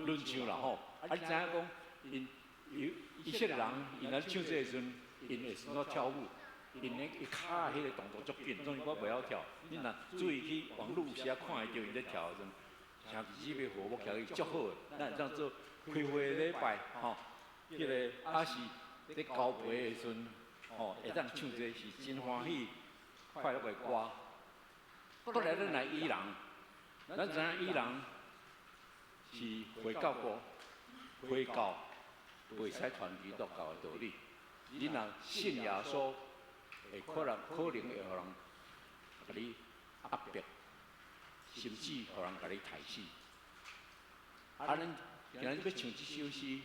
轮唱啦吼。啊，你知影讲，以色列人，因来唱这个时阵，因会怎跳舞？因咧伊骹迄个动作足紧，总之我袂晓跳。你若注意去网络有时啊看会到伊咧跳的时阵，像日要和睦跳伊足好诶。咱会当做开会礼拜吼，迄个啊是咧交陪的时阵，吼会当唱这是真欢喜快乐的歌。后来咱来伊朗，咱知影伊朗是回教国，回教袂使传基督教的道理。你若信耶稣，会可能会互人甲你压迫，甚至互人甲你杀死。啊，咱今日要唱这首诗，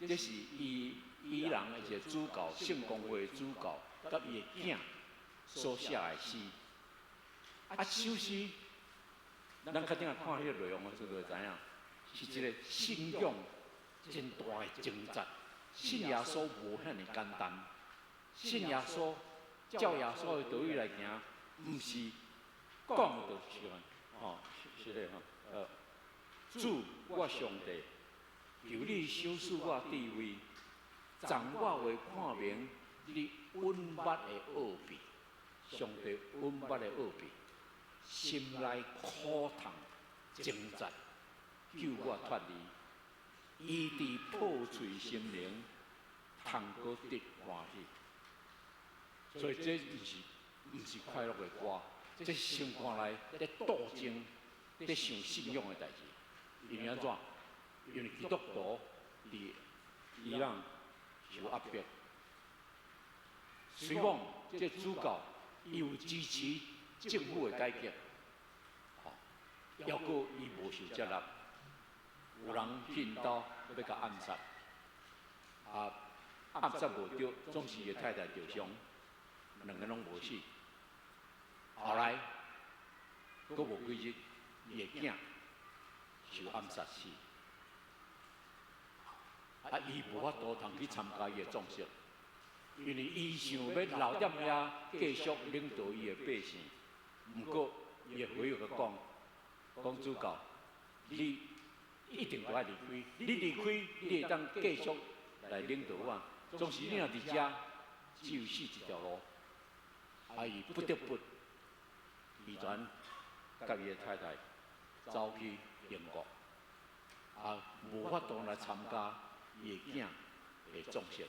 这是伊朗的一个主教圣公会的主教，甲伊的囝所写的诗。啊，这首诗，咱较顶下看迄个内容的时候就知影，是一个信仰真大的挣扎。信耶稣无遐尼简单，信耶稣。照耶稣的道理来行，毋是讲就是安，吼，是咧吼，主我上帝，求你小赐我智慧，掌我话看明你稳捌的奥秘，上帝稳捌的奥秘，心内苦痛挣扎，救我脱离，医治破碎心灵，通过得欢喜。所以这毋是快乐的歌，这是心肝内在斗争、在想信仰的代志。因为安怎？因为基督徒伫伊朗受压迫，虽讲这主教伊有支持政府的改革，吼，抑过伊无受接纳，有人去因兜要甲暗杀，啊，暗杀无着，总是伊太太受伤。两个拢无死，后来佫无几日，伊的囝受暗杀死，啊，伊无法度通去参加伊的葬式，因为伊想要留踮遐继续领导伊的百姓。毋过伊的回应佮讲主教，你一定都爱离开，你离开，你会当继续来领导我。总是你若伫遮，只有死一条路。啊，伊不得不毅然甲伊的太太走去英国，啊，无法度来参加伊的囝的葬式。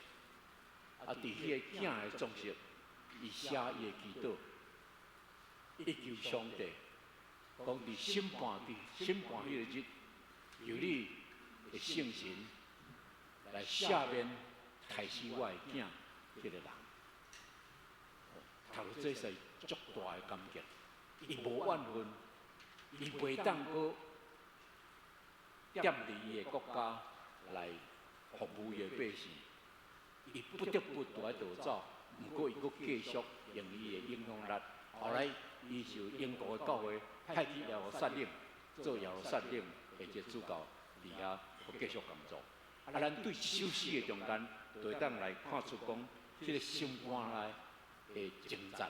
啊，伫迄个囝的葬式，伊写伊的祈祷，一求上帝，讲伫审判迄个日，由你的圣神来赦免害死我的囝迄个人。读这是足大的感激，伊无怨恨，伊袂当搁踮伫伊的国家来服务伊的百姓，伊不得不在逃走，毋过伊搁继续用伊的影响力。后来伊受英国的教会派去耶路撒冷做耶路撒冷的一个主教，伫遐搁继续工作。啊，咱对这首诗的中间，就会当来看出讲，即个心肝内的挣扎，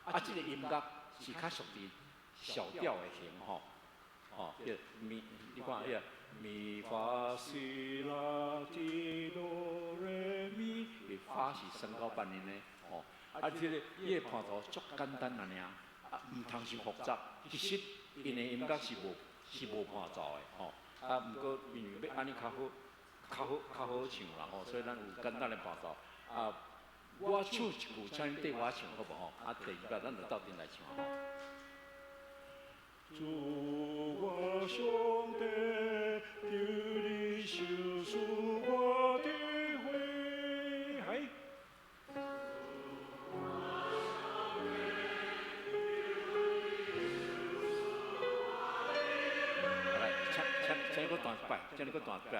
啊，这个音乐是较属于小调的型吼，吼，迄咪，你看迄个咪发西拉提哆来咪，伊发是升高半音的，吼，啊，这个伊的伴奏足简单啊尔，啊，毋通伤复杂，其实因的音乐是无伴奏的，吼，啊，毋过因为要安尼较好唱啦，吼，所以咱有简单的伴奏，啊。我唱一句，请恁缀我唱好不好？啊，第二个咱就斗阵来唱吼。主我上帝，求你收赐我的悔，嗨。来，请你个弹一摆，请你个弹一摆。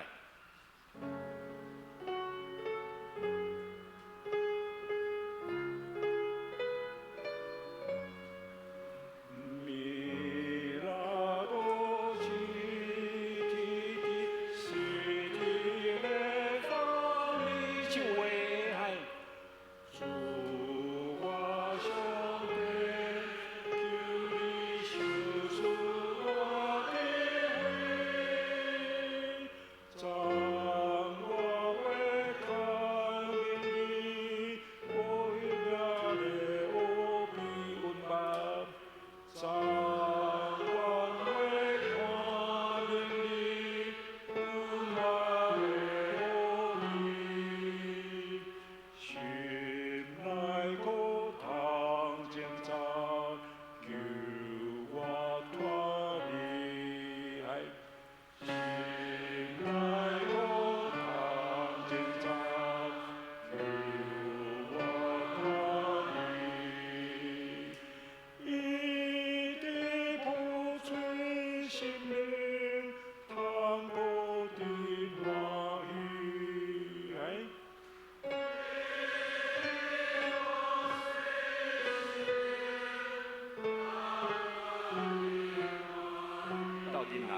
进来，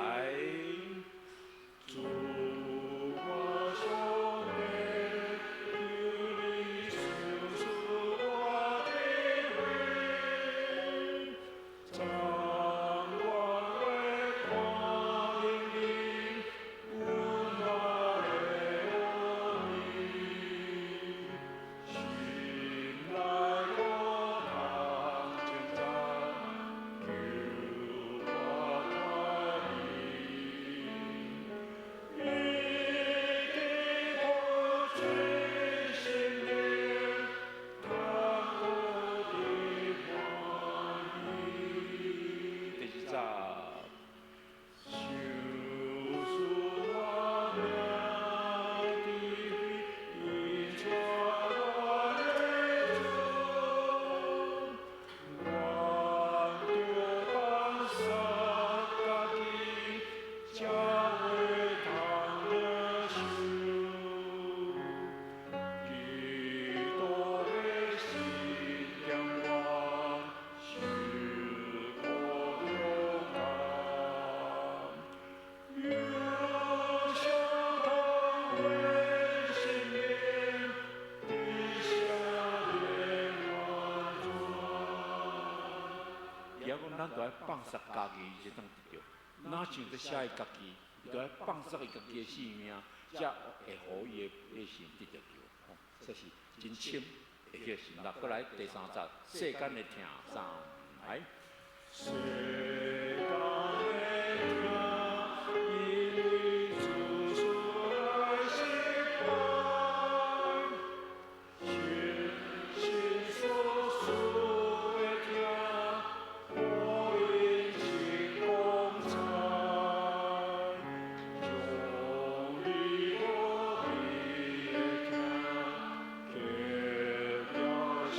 主我兄弟，求你救赎我的魂，掌管为光阴里温暖的你，醒来我堂前站，求我团圆，你的我最心灵，他我的欢喜。第二站。救赎我命的一切我的主，我着放下家己，教会他的手，基督的心阳光，是可勇敢。有相同为心灵，地下的满足。也讲咱都要放下家己，才当得着。哪像在写伊家己，伊都要放下伊家己的性命，才会互伊的心得着。这是真深的迄个心力。过来第三节，世间的听上来。世间的听，因为主所来释放，全心所属的听，我殷勤共产，用力我的听，贴表心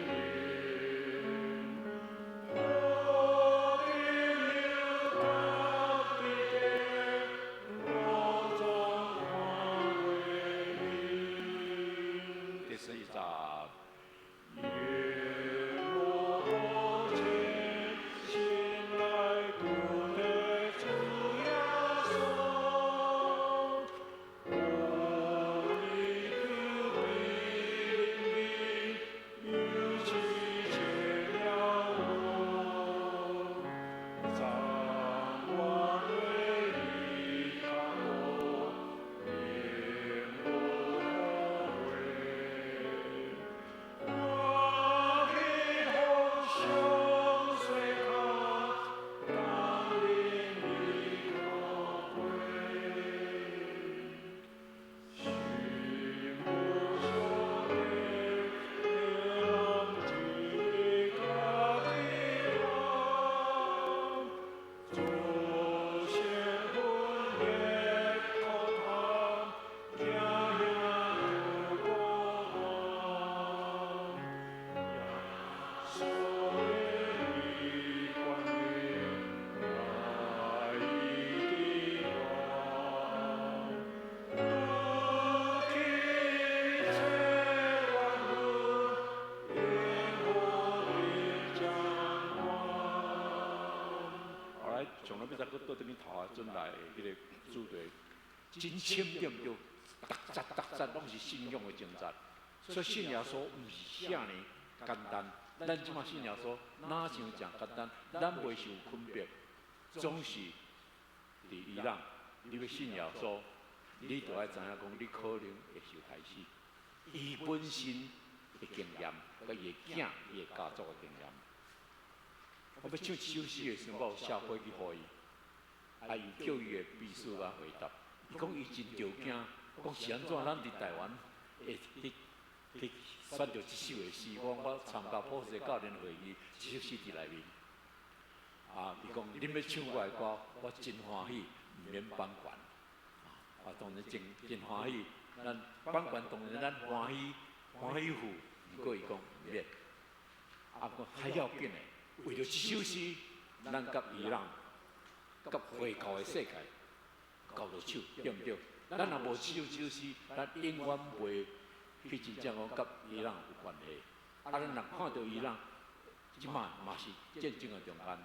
灵。我的流淌的电，我中化为灵。第11章。夜幕空间，醒来不得主耶稣，我的救兵又去见了我，掌管为你看我，免我后悔。我的红袖随他，当领你可归。心不说的，别浪迹他的浪，祖先魂也可他，家呀有光芒。所谓的光明，爱的光，路去千万路，烟火的将光。后来从来要再搁倒转去头啊，转来迄个主题，真深点着，逐节拢是信仰的征战。所以信耶稣毋是遐尼简单。咱即马信耶稣哪像讲简单？咱袂受分别，总是伫伊朗，你要信耶稣，你就要知影讲，你可能会受害死。伊本身的经验，甲伊的囝、伊的家族的经验。我要唱一首诗的时候，我写回去互伊，伊叫伊的秘书啊回答，伊讲伊真着惊，讲是安怎咱伫台湾会去选到即首的诗，我参加普世教练会议，即首诗伫内面。伊讲恁要唱我的歌，我真欢喜，毋免版权。当然真欢喜，咱版权当然咱欢喜付，毋过伊讲毋免。讲还要紧的，为着即首诗，咱甲伊朗、甲回教的世界交着手，对毋对？咱若无即首诗，咱永远袂去真正讲甲伊朗有关系。咱若看到伊朗，即马嘛是战争的中间，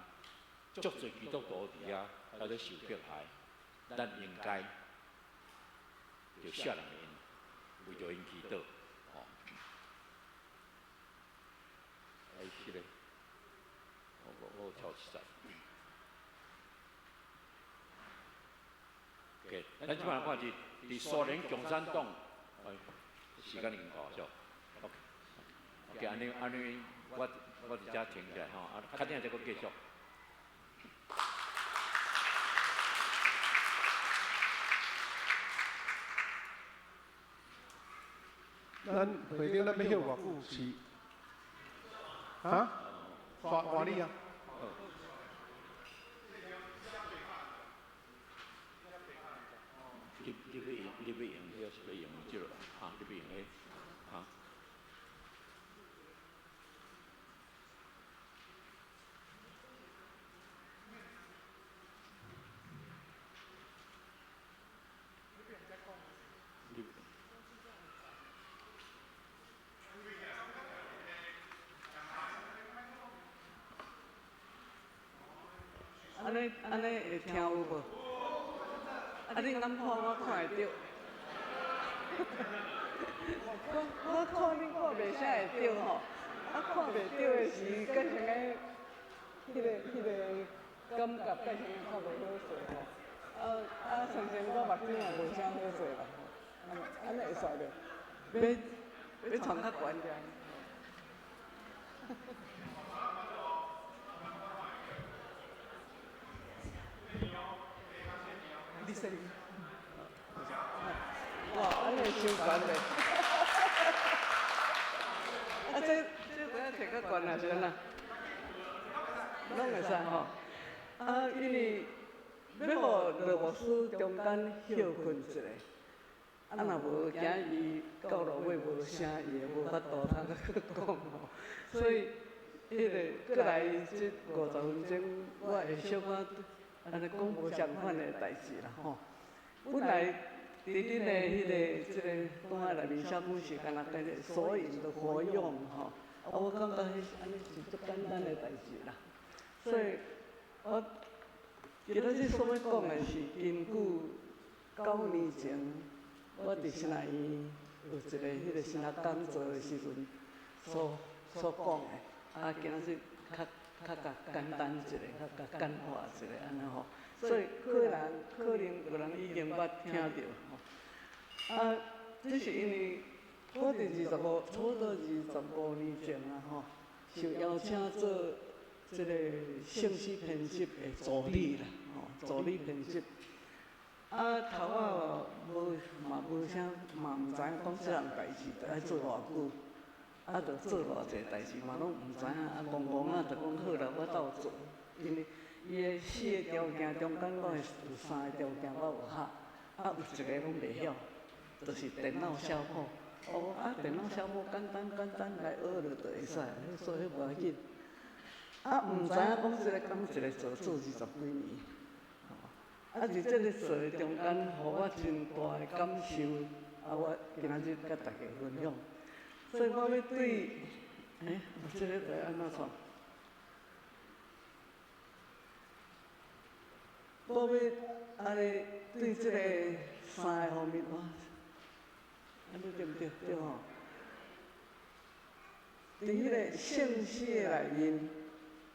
足侪基督徒伫遐在咧受迫害，咱应该就赦免因，为着因祈祷，哦，哎，是咧，我有跳一下。OK， 咱即摆来看是伫苏联共产党，哎，时间已经到咗。OK， 安尼，我伫遮停起来吼，啊，较等下再搁继续。咱会场咱要休偌久是？啊？换你啊？你要用迄个是要用即个啊？你要用迄啊？安尼会听有无？啊，你敢看我看会着？我看你看袂啥会着吼，啊看袂着的时，敢像个迄个感觉，敢像个较袂好势吼。常常我目睭也无啥好势啦吼，安尼会使着？要传较悬点。你说，哇，安尼伤悬嘞！啊，这不要摕较悬啊，是安那？拢会使吼。啊，因为要互罗伯斯中间休困一下，啊，若无惊伊到落尾无声，伊会无法度通去讲吼。所以，过来这50分钟，我会小可安尼讲无相反的代志啦吼。本来伫恁的即个档案内面写本是干那跟着所有的活用吼，我感觉迄安尼是足简单的代志啦。所以，我今仔日所要讲的是根据9年前我伫新来院有一个迄个新学讲座的时阵所讲的，啊，今仔日较简单一个，较简化一个安尼吼。所以可能有人已经捌听到吼。啊，这是因为我伫差不多25年前啊吼，受邀请做这个信息编辑的助理啦，吼，助理编辑。啊，头仔哦，无啥，嘛毋知影讲这项代志着爱做偌久，啊，着做偌济代志嘛，拢毋知影，啊，戆戆啊，着讲好啦，我斗做，因为伊的4个条件中间，我有3个条件我有合，啊，有一个拢袂晓，就是电脑小谱。哦，啊，电脑小谱简单来学了就会使，所以无要紧。啊，毋知影讲这个工一个做20几年。啊，伫这个做的中间，互我真大的感受，啊，我今仔日甲大家分享。所以我要对，这个在安怎创？我要安尼对这个3个方面，安尼对毋对？对吼。伫迄个姓氏内面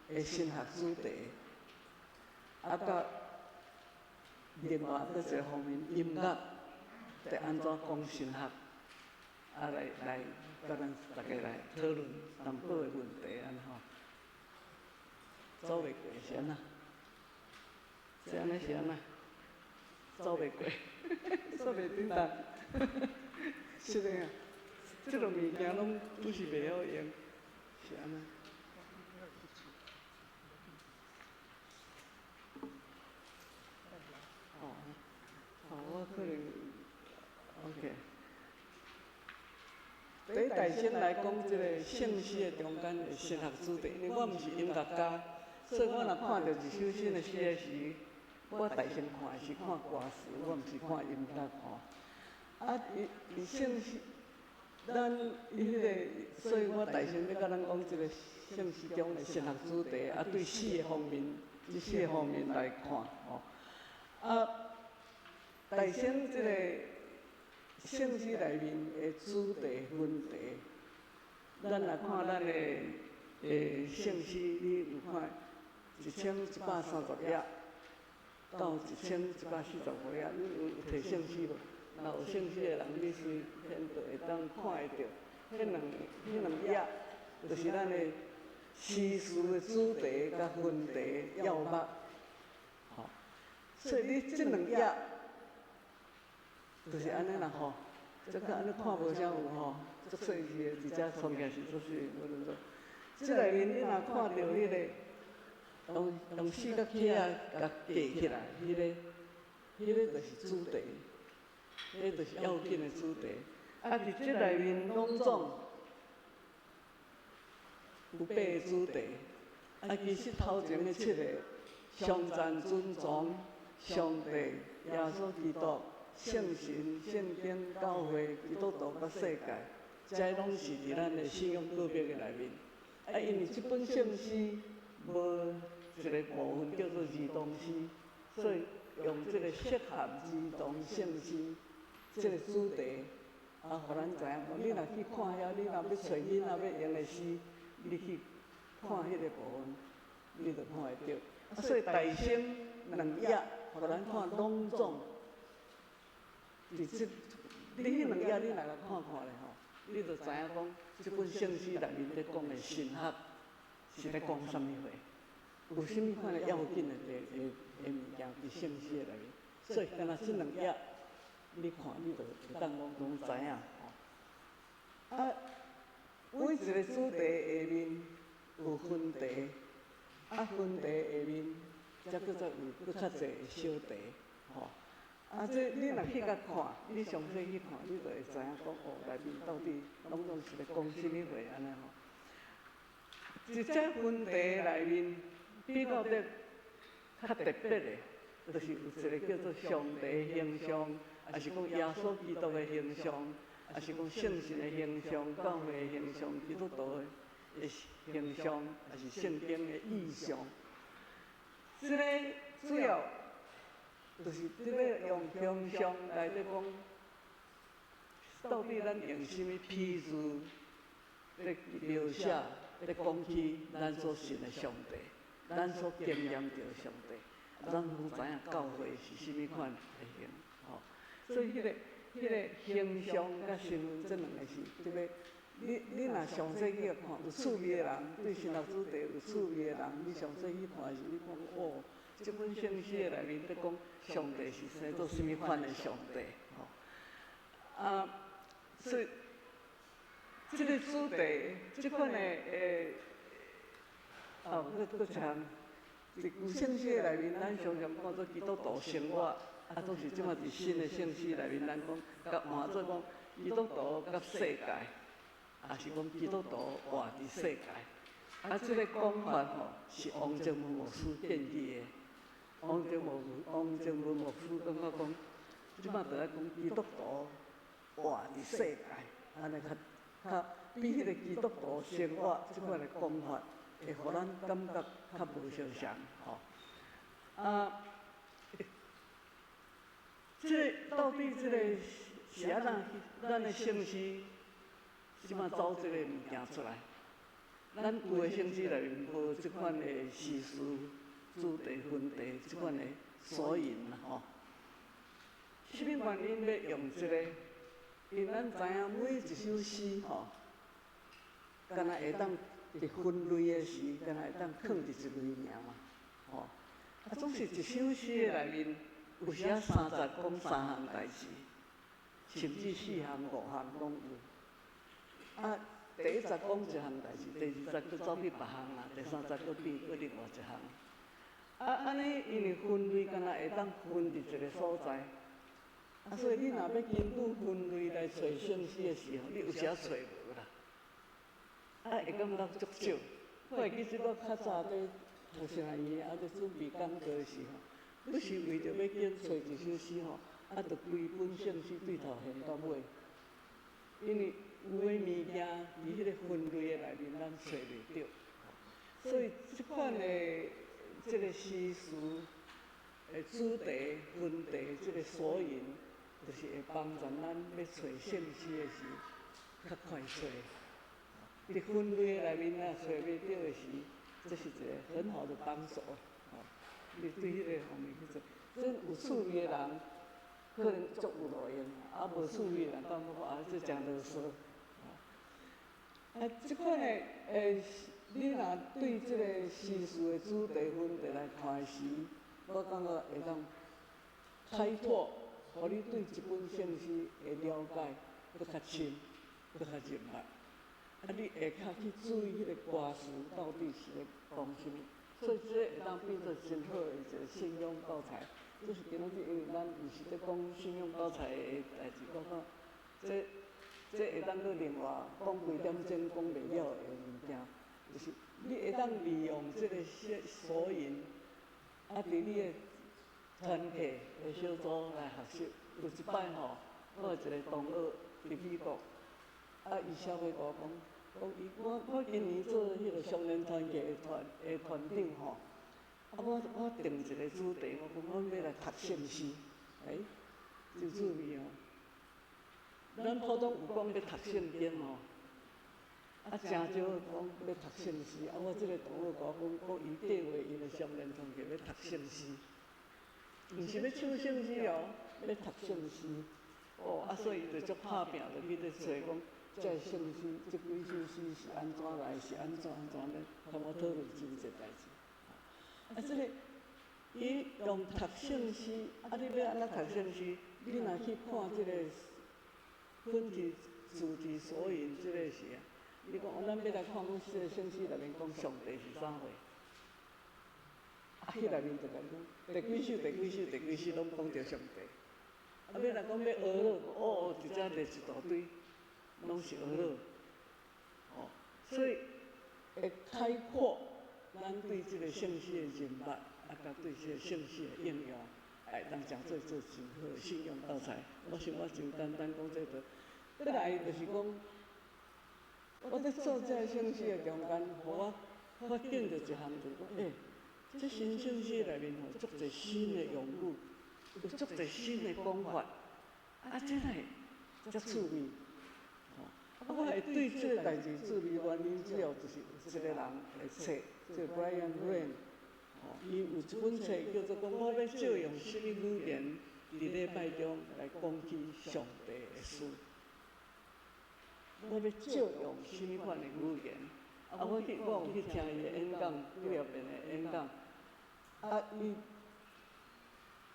的神学主题，啊，甲另外搁一个方面，音乐得安怎讲神学，啊来甲咱大家来讨论淡薄的问题安吼，走袂过是安那？是安尼是安那？走袂过，说袂准当，是的啊，这种物件拢都是袂晓用，是安那？我可能 OK。第一大先来讲这个姓氏的中间的神学主题，因为我毋是音乐家，所以我若看到一首新的诗的时，我大先看的是看歌词，我毋是看音乐吼。啊，伊姓氏，咱迄个，所以我大先要甲咱讲这个姓氏中的神学主题，啊对4个方面这些方面来看吼。啊，大仙这个圣诗内面的主题分题，咱来看咱的圣诗，你有看1130页到1145页，你有摕圣诗无？若有圣诗的人，你随便就会当看会到。迄两页，就是咱的诗词的主题甲分题要目。吼，所以你这两页，就是安尼啦吼。这个安尼看无啥有吼，足细致的，直接创起来是足细无论说。这内面你若看到迄个用四角体啊甲架起来，迄个就是主题，迄就是要紧的主题。啊，伫这内面拢总有8个主题。啊，其实头前的7个，上赞尊崇上帝、耶稣基督、圣神、圣经、教会、基督徒甲世界，这拢是伫咱的信仰个别的内面。啊，因为这本圣诗无一个部分叫做儿童诗，所以用这个适合儿童圣诗这个主题。啊，互咱知影讲，你若去看遐，你若要找囡仔要用的诗，你去看迄个部分，你就看会到。啊，所以大圣2页，互咱看拢总，伫这，你迄2页你来甲看看咧吼，你就知影讲，这本圣诗内面咧讲的神学是咧讲啥物货，有啥物款的要紧的物件伫圣诗的内面。所以，干那这2页。你看，你就会当拢知影吼。啊，每一个主题下面有分题，啊分题下面才叫做有搁较侪小题吼。啊，这你若去甲看，你详细去看，你就会知影讲哦，内面到底拢是咧讲啥物话安尼吼。一只分题内面比较较特别的，就是有一个叫做上帝形象。也是讲耶稣基督的形象，也是讲圣神的形象、教会的形象、基督徒的形象，也是圣经的意象。这个主要就是这个用形象来咧讲，到底咱用什么譬喻来描写、来讲起咱所信的上帝，咱所经验到的上帝，咱拢知影教会是什么款类型，吼。所以，迄个形象甲身份这两个是这个，你若详细去看，有趣味的人对神学主题有趣味的人，你详细去看是你讲哦，这本圣诗的内面在讲上帝是生做什么款的上帝，吼。啊，所以这个主题，这款的搁一项，有圣诗的内面，咱常常看做基督徒生活。啊，都是即马伫新的圣诗内面，咱讲甲换做讲基督徒甲世界，也是讲基督徒活伫世界。啊，这个讲法吼是王正文牧师建议的。王正文牧师感觉讲，即马就来讲基督徒活伫世界，安尼较比迄个基督徒生活即款的讲法，会互咱感觉较无相像吼。啊。到底这个是啊咱的圣诗，即马走这个物件出来，咱有的圣诗内面无即款的诗词、主题、分题即款的索引啦吼。什么原因要用这个？因为咱知影每一首诗吼，敢若会当伫分类的时，敢若会当放伫一类尔嘛，吼。啊，总是一首诗的内面。有时啊3节讲3项代志，甚至4项、5项拢有。啊，第1节讲1项代志，第2节佫走去别项啦，第3节佫变佫另外1项。啊，安尼因为分类敢若会当分伫一个所在。啊，所以你若要根据分类来找圣诗的时候，你有时啊找无啦。啊，会感觉足少。我会记即我较早在学啥伊啊，在准备讲课的时候。你是为着要紧找一首诗吼，啊，着规本圣诗对头现到尾，因为有诶物件伫迄个分类诶内面，咱找袂着，所以即款诶这个诗词的主题、分题，这个索引，就是会帮助咱要找圣诗的时较快找。伫分类内面啊，找袂到的时，这是一个很好的帮手。吼，你对迄个方面去做，所以有趣味的人可能足有路用，啊无趣味的人感觉啊这真啰嗦。啊，即款的你若对即个诗词的主题分题来看时，我感觉会当开拓，互你对一本圣诗的了解搁较深，搁较入脉。啊，你会较去注意迄个歌词到底是咧讲啥物，所以这会当变做真好的一个信用教材。这是今仔日，因为咱毋是咧讲信用教材的代志，我讲这会当搁另外讲几点钟讲袂了的物件，就是你会当利用这个索引，啊，伫你的团契的小组来学习。有一摆吼，我有一个同学伫美国。啊，伊写给我讲伊我今年做迄个双人团契的团长吼，啊我定一个主题，我讲我要来读圣诗，真趣味哦。咱普通有讲要读圣经吼，啊真少讲要读圣诗，啊我即个同学甲我讲伊计划伊的双人团契要读圣诗，毋是要唱圣诗哦，要读圣诗。哦，啊所以伊就足拍拼，就去咧找讲。这圣诗，这几首诗是安怎来，是安怎咧，和我讨论真侪代志。啊，这个伊用读圣诗，啊，你要安怎读圣诗？你若去看这个分题主题索引这个时啊，你讲咱要来看讲这个圣诗内面讲上帝是啥货？啊，迄内面就来讲，第几首拢讲着上帝。啊，要来讲要学了，哦，直接列一大堆。拢是学了，哦，所以会开阔咱对即个圣诗的认识，啊，甲对即个圣诗的应用，会当诚做真好的信用教材。我想我真简单讲这个，再来就是讲，我在做这个圣诗的中间，互我发现着一项，就是讲，这新圣诗内面吼，足侪新的用语，有足侪新的讲法，啊，这个足趣味。我会对这个代志注意原因，主要就是一个人的册，叫 Brian Greene， 伊有一本册叫做讲我要借用什么语言伫礼拜中来讲起上帝的事。我要借用什么款的语言？啊，我有去听伊的演讲，几条遍的演讲。啊，伊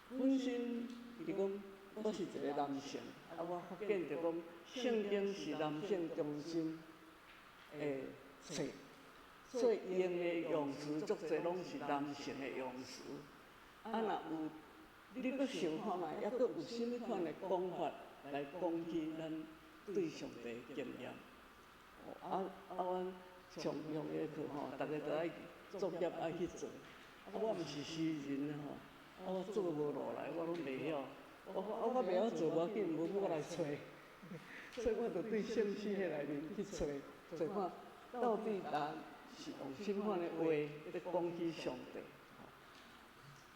本身伊讲我是一个男性。啊，我发现着讲，圣经是男性中心的册，所以用的用词足侪拢是男性的用词。啊，若有你搁想看觅，抑搁有甚物款的讲法来讲起咱对上帝的经验。阮上用的课吼，逐个都爱作业爱去做。啊，我毋是诗人吼，我做无落来，我拢袂晓。我袂晓做，无要紧，无我来找，所以我就对圣诗迄内面去找看，到底人是用什么款的话在讲起上帝。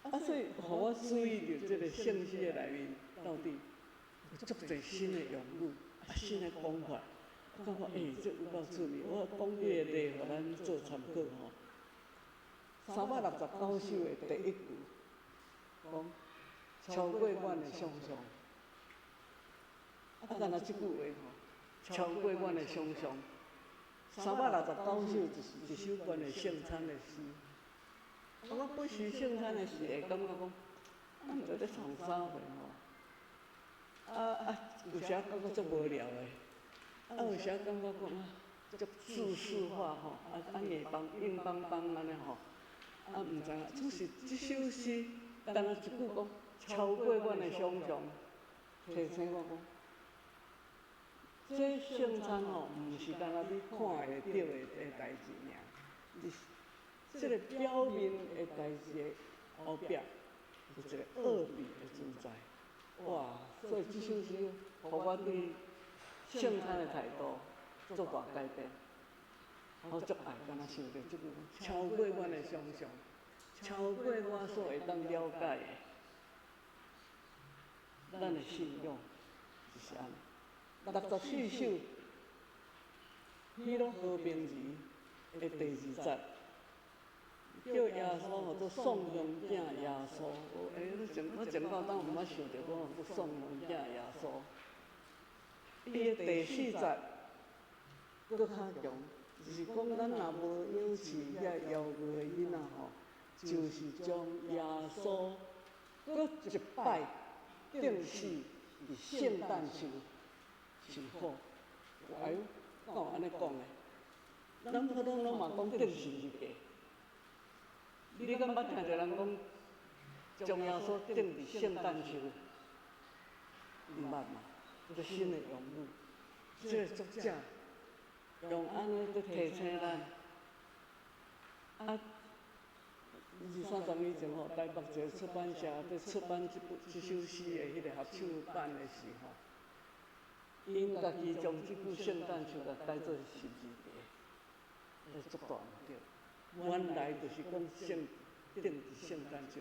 啊，所以，互我注意到这个圣诗的内面，到底有足侪新的用语，啊，新的讲法，我感觉这有够趣味。我讲几个例，互咱做参考吼。369首的第一句，讲。超过阮的想象，啊，干那即句话吼，超过阮的想象。369首就是一首关于圣餐的诗。啊，我本时圣餐的诗会感觉讲，啊，毋知咧创啥货吼。有时感觉足无聊的，有时感觉讲足自式化吼，硬邦邦安尼吼，毋知影，总是即首诗，干那一句讲。超过阮的想象，提醒我讲，这圣餐吼，毋是干那你看会到的代志尔，这个表面的代志的后壁，有一个奥秘的存在。哇！所以这首诗，互我对圣餐的态度做大改变。我足爱干那想着即句，超过阮的想象。超过我所会当了解的，咱的信仰就是安尼。64首彼拢和平字的第2节，叫耶稣或做颂扬囝耶稣。我前到当毋捌想着我做颂扬囝耶稣。伊的第4节搁较强，就是讲咱若无养饲遐妖怪的囡仔吼，就是将耶稣搁一摆定死伫圣诞树受苦。哎呦，敢有安尼讲的？咱普通拢嘛讲定死日假。你敢捌听着人讲将耶稣定伫圣诞树？毋捌嘛？这新的用语，这个作者用安尼在提醒咱。20-30年前吼，台北一个出版社在出版这首诗的迄个合唱版的时候，因家己将这句圣诞树甲改做十字架，这足大毋对。原来就是讲定伫圣诞树。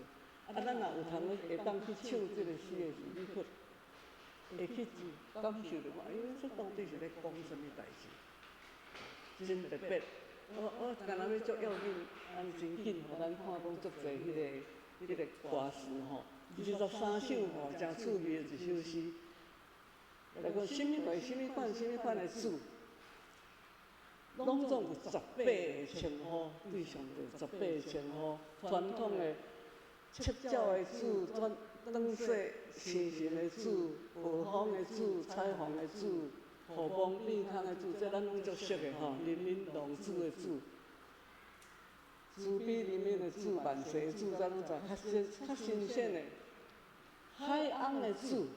咱若有通会当去唱这个诗的时，你去会去感受着看，这到底是咧讲什么代志？真特别。我干那要足要紧，真紧，互咱看讲足侪迄个歌词吼，23首吼，真趣味的一首诗。来讲什么类、什么款的主，拢总有18个称呼，对上着18个称呼。传统的切鸟的主，转色星星的主，暴风的主，彩虹的主。雨崩变空的主，这咱拢足熟的吼，林林浪子的主，慈悲里面的主，万世的主，咱拢知。较新鲜的，海洋的主，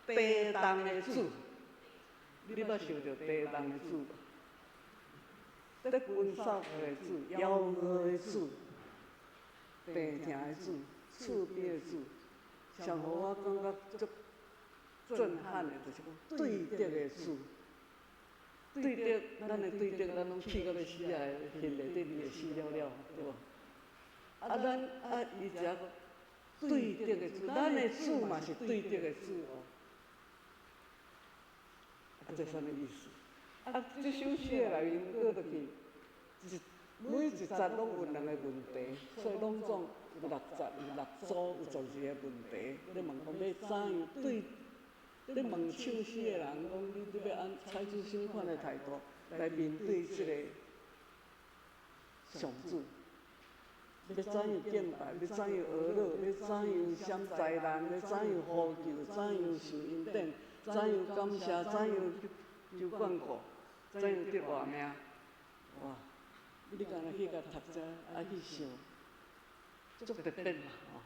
地动的主，你捌想着地动的主无？咧焚烧的主，妖恶的主，病痛的主，厝边的主，上互我感觉足震撼的，就是讲对德的主，对德，咱的对德，咱拢去到要死啊，现在对你会死了了，对无？伊一个对德的主，咱的主嘛是对德的主哦。这啥物意思？这首诗的内面搁落去，每一节拢有2个问题，所以拢总有6节，有6组，有12个问题。你问讲要怎样对？你问唱诗的人讲，你要采取什么款的态度来面对这个上主？要怎样敬拜？要怎样学乐？要怎样闪灾难？要怎样呼救？怎样受恩典？怎样感谢？怎样求眷顾？怎样得活命？哇！你干那去甲读者，去想，足特别嘛吼！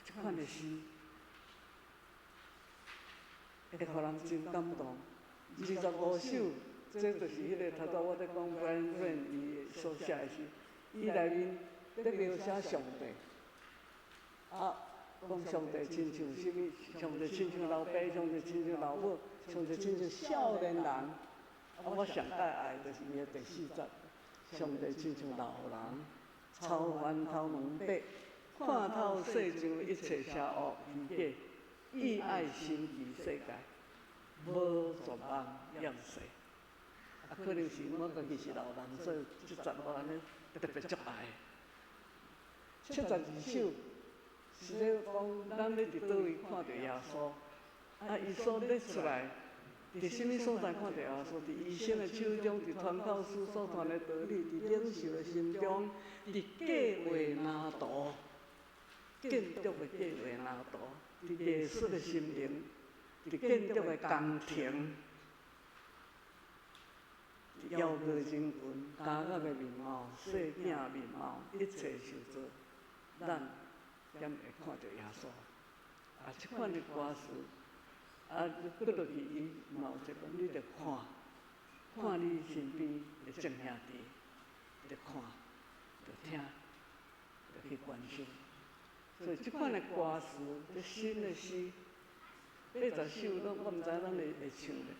这款的诗。会互人真感动。25首，这就是迄个头早我在讲 Brian Greene 伊所写的诗，伊内面在描写上帝，讲上帝亲像什么？上帝亲像老爸，上帝亲像老母，上帝亲像少年人。我上界爱就是伊的第4节，上帝亲像老人，超凡头毛白，看透世上一切邪恶虚假。意爱心奇世界，无绝望厌世。可能是我家己是老人，所以这节我安尼特别足爱。72首是咧讲咱要伫倒位看到耶稣，伊所列出来，伫什么所在看到耶稣？伫医生的手中，伫传教士所传的道理，伫领袖的心中，伫计划难度，建筑的计划难度。伫艺术的心灵，伫建筑的工程，妖怪人群、家乐的面貌、细囝面貌，一切受造，咱点会看到耶稣？这款的歌词，搁落去伊嘛有一个，你着看你身边的正兄弟，着看，着听，着去关心。所以这款的歌词，这新的诗，80首我毋知咱会唱的。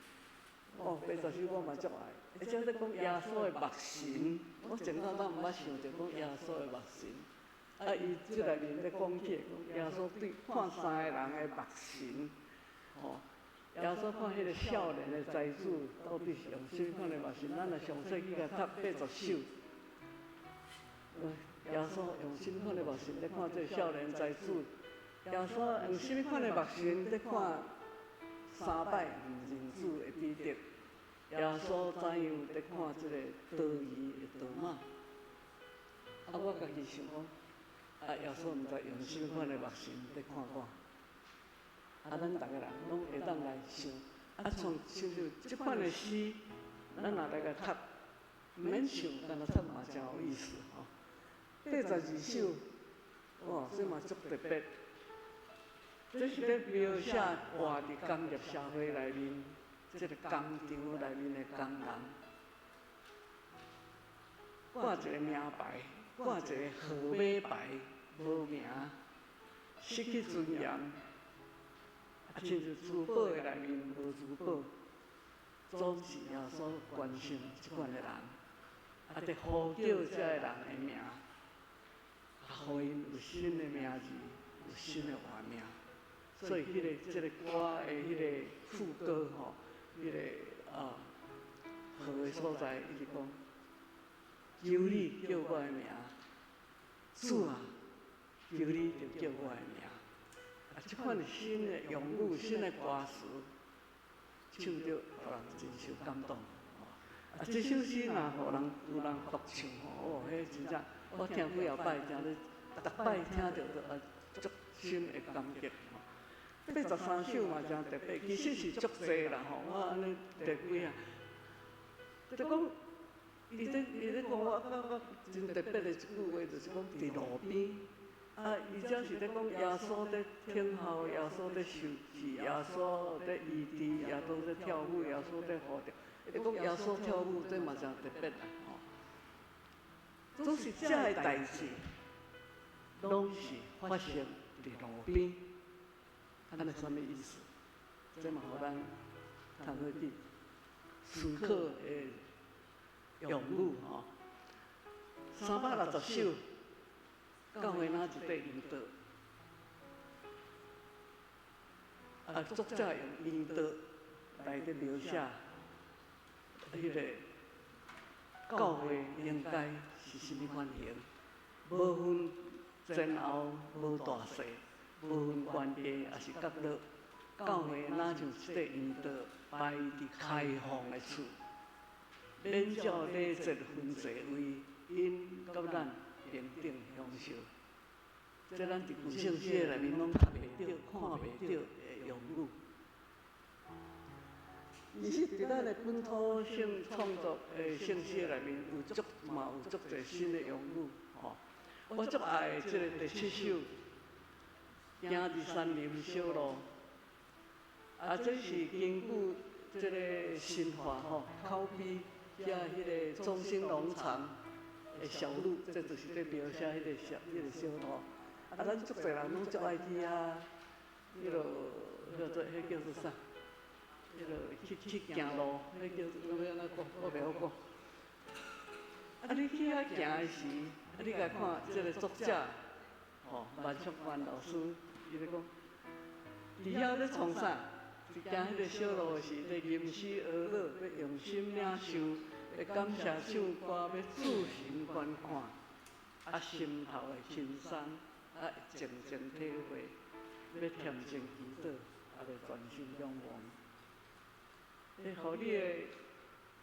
80首我嘛足爱。而且咧讲耶稣的目神，我前头毋捌想着讲耶稣的目神。啊，伊即内面咧讲起讲耶稣对看三个人的目神，吼、耶稣看迄个少年的财主到底是用什么款的目神？咱若详细去甲读80首，耶稣用什么款的目神咧看这个少年财主？耶稣用什么款的目神咧看3摆人子的彼得？耶稣怎样咧看即个道义的多马？啊，我家己想讲。啊，耶稣毋知用什么款的目神在看我，啊，咱逐个人拢会当来想，啊，像即款的诗，咱若来甲读，毋免想，干那读嘛真有意思吼。82首，哇，这嘛足特别，这是咧描写活伫工业社会内面，即个工厂内面的工人，挂一个名牌。挂一个号码牌，无名，失去尊严，啊，亲像珠宝的内面无珠宝，总是耶稣关心即款的人，啊，得呼叫遮个人的名，啊，互因有新的名字，有新的活命。所以即个歌的迄个副歌吼，迄个好的所在，伊是讲。求你叫我的名，主啊，求你就叫我的名。啊，即款新的用语、新的歌词，唱着互人真受感动。啊，这首诗若互人有人独唱吼，迄真正我听几后摆，听咧，逐摆听着就足深的感觉。83首嘛真特别，其实是足济啦吼，我安尼第几啊？就讲。伊咧讲我真特别的一句话，就是讲伫路边，啊，伊只是咧讲耶稣咧听候，耶稣咧受洗，耶稣咧医治，耶稣咧跳舞，耶稣咧呼叫。伊讲耶稣跳舞，这嘛真特别啦，吼。总是遮个代志，拢是发生伫路边，安尼什么意思？这嘛互咱通去思考的。用语吼，360首，教会哪一块引导？啊，作者用引导来咧描写，迄个教会应该是甚物款型？无分前后，无大细，无分关系，也是角落。教会哪像一块引导，摆伫开放的处。免照礼节分座位，因甲咱平等享受。这咱伫古圣诗内面拢读袂到、看袂到的用语。其实伫咱的本土性创作的圣诗内面，有足侪新的用语吼。我足爱即个第7首，行伫山林小路。啊，这是根据即个神话吼，口碑。遐迄个中兴农场的小路，这就是咧描写迄个小路。啊，咱足侪人拢足爱去啊，迄落叫做啥？迄落去行路，迄叫做要安怎讲？我袂晓讲。啊，你去遐行的时，啊，你来看即个作者，吼，万淑万老师，伊咧讲，伫遐咧创啥？是行迄个小路的时，咧吟诗而乐，要用心领受，要感谢唱歌，要仔细观看，啊，心头的轻松，啊，静静体会，要恬静祈祷，啊，要专心仰望。互你的，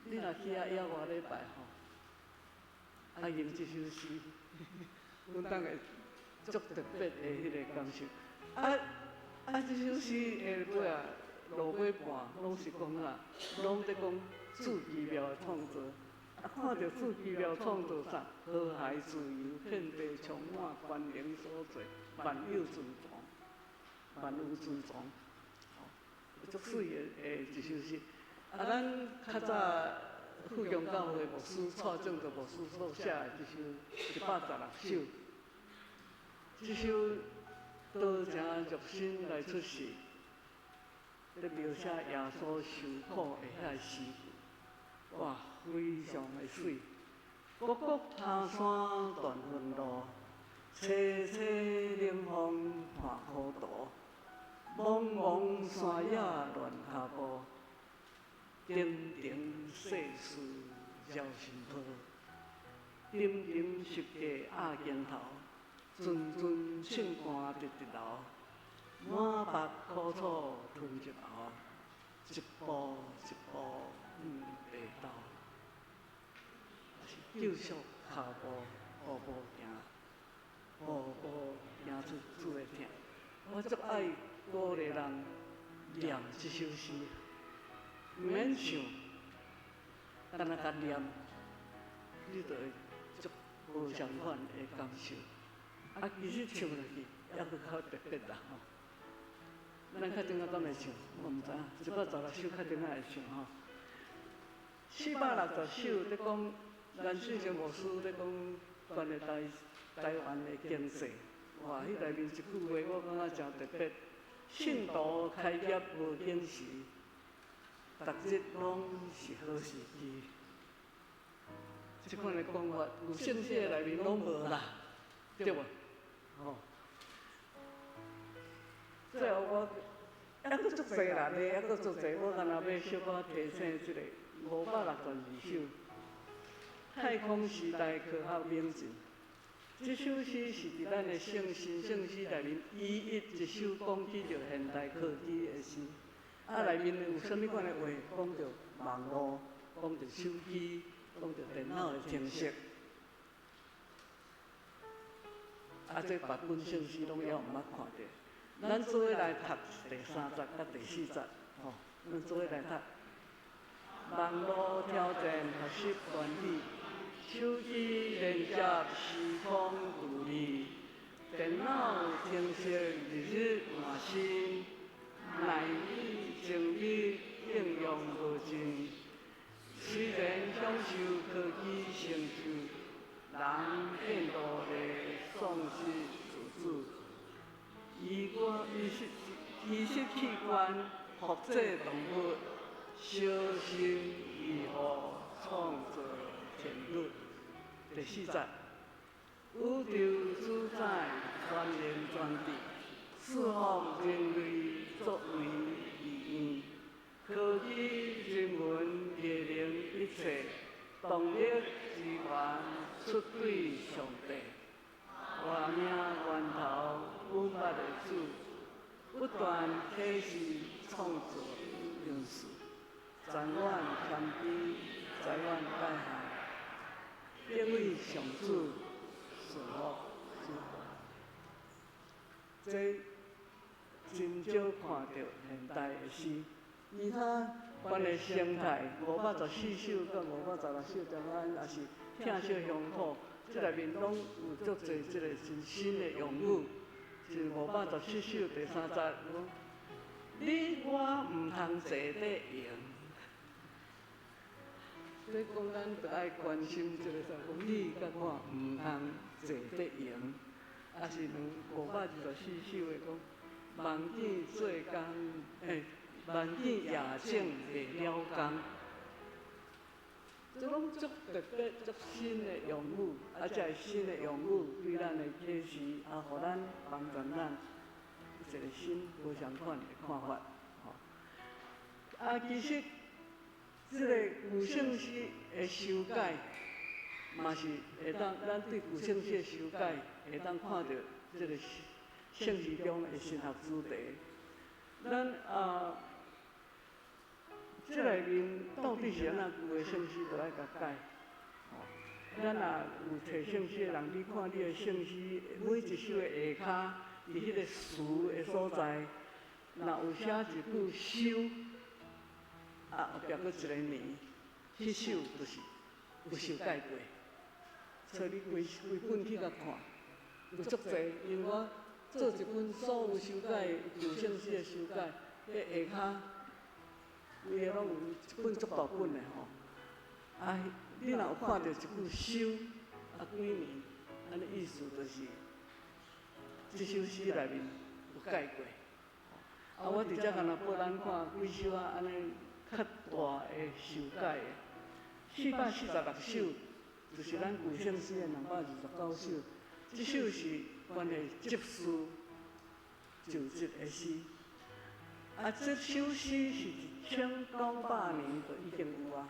你若去遐野外礼拜吼，啊，吟这首诗，阮当会足特别的迄个感受。这首诗下尾啊。落尾半拢是讲啥？拢在讲主奇妙的创造。啊，看到主奇妙创造啥？和谐自由，遍地充满关联所在，万有尊重，万物尊重。足水的一首诗。啊，咱较早富强教会牧师蔡正的牧师所写的这首116首，这首都诚入心来出世。咧描写耶稣受苦的遐时句，哇，非常的水。国国他山断分路，凄凄冷风看苦途。茫茫山野乱脚步，点点细事绕心波。点点十架压肩头，阵阵唱歌直直流。满腹苦楚吞一喉，一步一步白斗。继续脚步步步行，步步行出主的疼。我足爱鼓励人念这首诗，毋免唱，干那甲念，你就会足无相款的感受。啊，其实唱落去还佫较特别啦吼。咱较顶仔敢会唱，我毋知影。116首较顶仔会唱吼。460首咧讲，咱信心牧师咧讲关于台湾的经济。哇，迄内面一句话我感觉真特别。信徒开业无定时，逐日拢是好时机。即款的讲法，有圣经的内面拢无啦，对无？吼。最后我还佫足侪啦，例还佫足侪，我干那要小可提醒即个562首。太空时代科学冷静。这首诗是伫咱的圣诗内面唯一一首讲起着现代科技的诗。啊，内面有啥物款的话？讲着网络，讲着手机，讲着电脑的程式。啊，这别本圣诗拢还毋捌看着。咱做伙来读第3节甲第4节，吼，咱做伙来读。网络挑战学习原理。手机连接时空距离，电脑程式日日换新，耐力精密应用无尽。虽然享受科技成就，人变多地丧失自主。医师器官复制动物，小心翼翼创造天律。第4节，宇宙主宰全能专制，赐福人类作为意义。科技、人文、艺能一切，动力资源出对上帝。活命源头本捌的主，不断启示创造样式，暂远谦卑，再远改行。因为上主是我之福，这真少看到现代的诗。其他关于生态514首到516首中间，也是听小乡土，这内面拢有足侪即个真新的用语。是517首第3节讲，你我毋通坐底用。所以讲，咱着爱关心即个啥，讲你甲我毋通坐底用，也是524首的讲，望见做工，望见夜景袂了工，这拢足特别、足新的用语，啊，这新的用语对咱的启示，啊，互咱帮助咱一个新无相款的看法，吼。啊，其实。这个古圣诗的修改，嘛是会当咱对古圣诗的修改，会当看到这个圣诗中的神学主题。咱这内面到底是安怎旧的圣诗，就爱甲改。咱若有摕圣诗的人，你看你的圣诗每一首的下骹，伫迄个词的所在，若有写一句修。啊，后壁佫一个年，迄首就是有修改过，所以你规本去甲看，有足侪。因为我做一本所有修改旧圣诗的修改，迄下骹规个拢有一本足大本的吼。啊，你若有看到一句修，啊几年，安尼意思就是，这首诗内面有改过。啊，我伫遮干那拨咱看几首啊，安尼。较大的修改的， 446首，就是咱古圣诗的229首。这首是关于集思就职的诗。这首诗是1900年就已经有啊，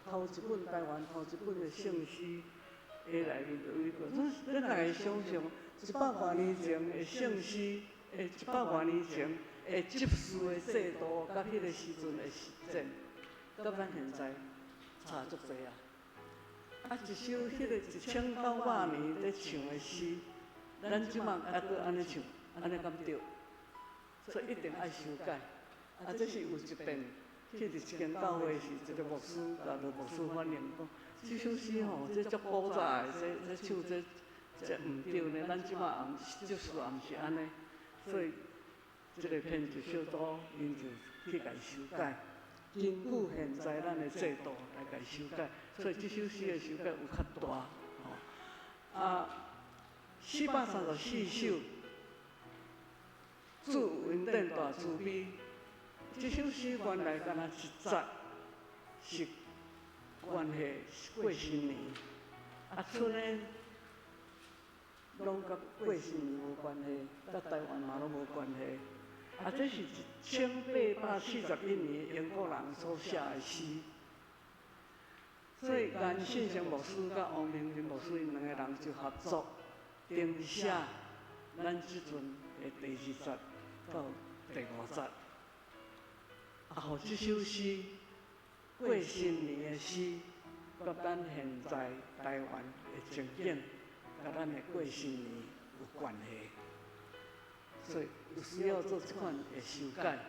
头一本台湾头一本的圣诗的内面就有过。咱大家想象，100多年前的圣诗，100多年前的集思的制度，甲迄个时阵的实践，甲咱现在差足侪啊！一首迄个1900年咧唱的诗，咱即马还搁安尼唱，安尼敢对？所以一定爱修改。这是有一遍去一间教会是一个牧师，甲着牧师反映讲，这首诗吼，这足古早的，这唱这毋对呢。咱即马也就是也毋是安尼，所以这个编辑小组因就去甲伊修改，根据现在咱的制度来甲伊修改，所以这首诗的修改有较大。434首，主文典大慈悲。这首诗原来敢若一节是关系过新年，剩的拢甲过新年无关系，甲台湾嘛拢无关系。这是1841年英国人所写的诗，所以颜信成牧师甲王明群牧师因2个人就合作订写咱即阵的第2节到第5节。互这首诗过新年的诗，甲咱现在台湾的情景，甲咱的过新年有关系，所以有需要做这款的修改。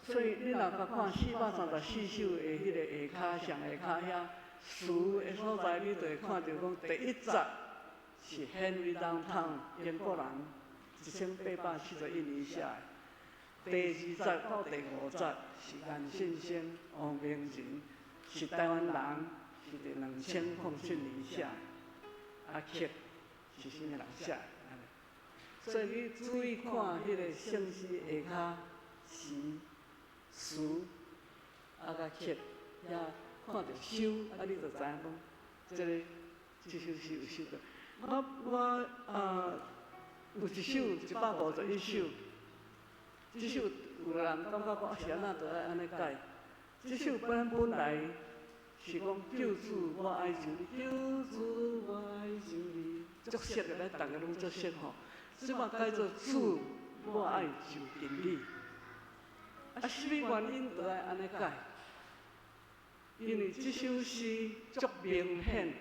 所以你若甲看434首的迄个下骹上下骹遐词的所在，你就会看到讲第1节是 Henry Downtown 英国人1841年写的。第2节到第5节是颜信生、王明群，是台湾人，是伫2007年写的。曲是啥物人写的？所以你注意看迄个圣诗下骹词，甲曲，遐看到修，你就知影讲，这首诗有修过。我有一首151首。这首有人感觉讲是安怎着爱安尼改？这首本来是讲救主我爱上你，救主我爱上你，足熟的，咱大家拢足熟吼。即马改做主我爱就近你。什么原因着爱安尼改？因为这首诗足明显，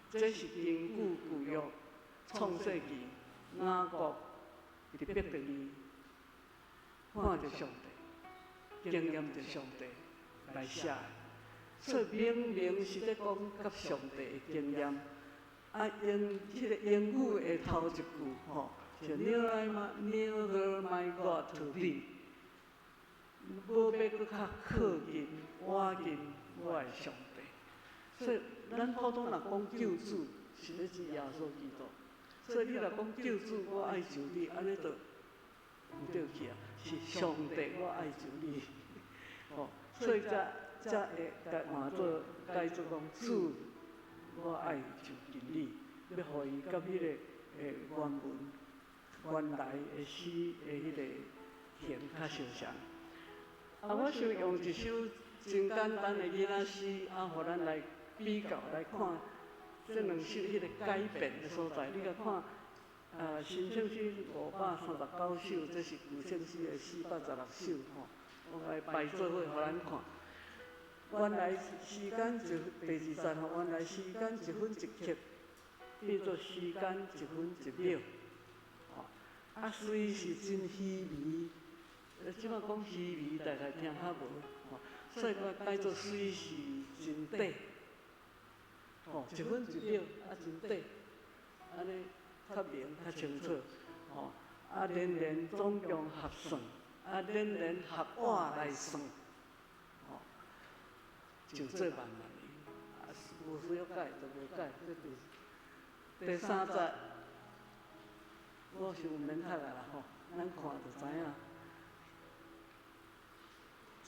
这是根据旧约创世纪雅各伫伯特利。看着上帝，经验着上帝来写的，所以明明是咧讲甲上帝的经验。用迄个英语的头一句吼，就 Nearer my God to thee， 无要搁较靠近、倚近我的上帝。所以咱普通人讲救主是咧指耶稣基督，所以你若讲救主我爱就你，安尼就毋对去啊。是上帝，我爱就你，所以才会换做改做讲主，我爱就近你，要互伊甲迄个原来的诗的迄个形较相像。我想用一首真简单的囡仔诗，互咱来比较来看这2首迄个改变的所在。你甲看。新圣诗539首，这是旧圣诗的416首吼。我来排做伙，互咱看。原来时间就第2节吼，原来时间1分1刻，变做时间1分1秒。水是真稀微，即马讲稀微，大概听较无。所以我改做水是真短，1分1秒真短，安尼。较明较清楚，连总共合算，连合活来算，就做万年，无需要改就无改，这第3节，我想免读啊啦吼，咱看就知影。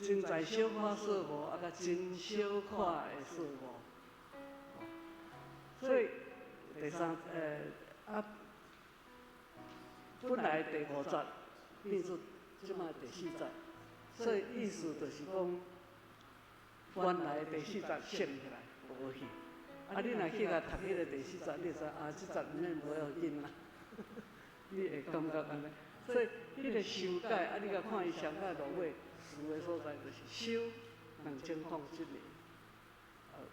真在小可说无，啊，甲真小可会说无。所以第三本来第5节变做即摆第4节，所以意思就是讲，原来第4节省起来无去。啊，你若去甲读迄个第4节，你会知啊，即节毋免无要紧啦。你会感觉安尼，所以迄个修改啊，你甲看伊上海落尾词的所在，就是修2007年，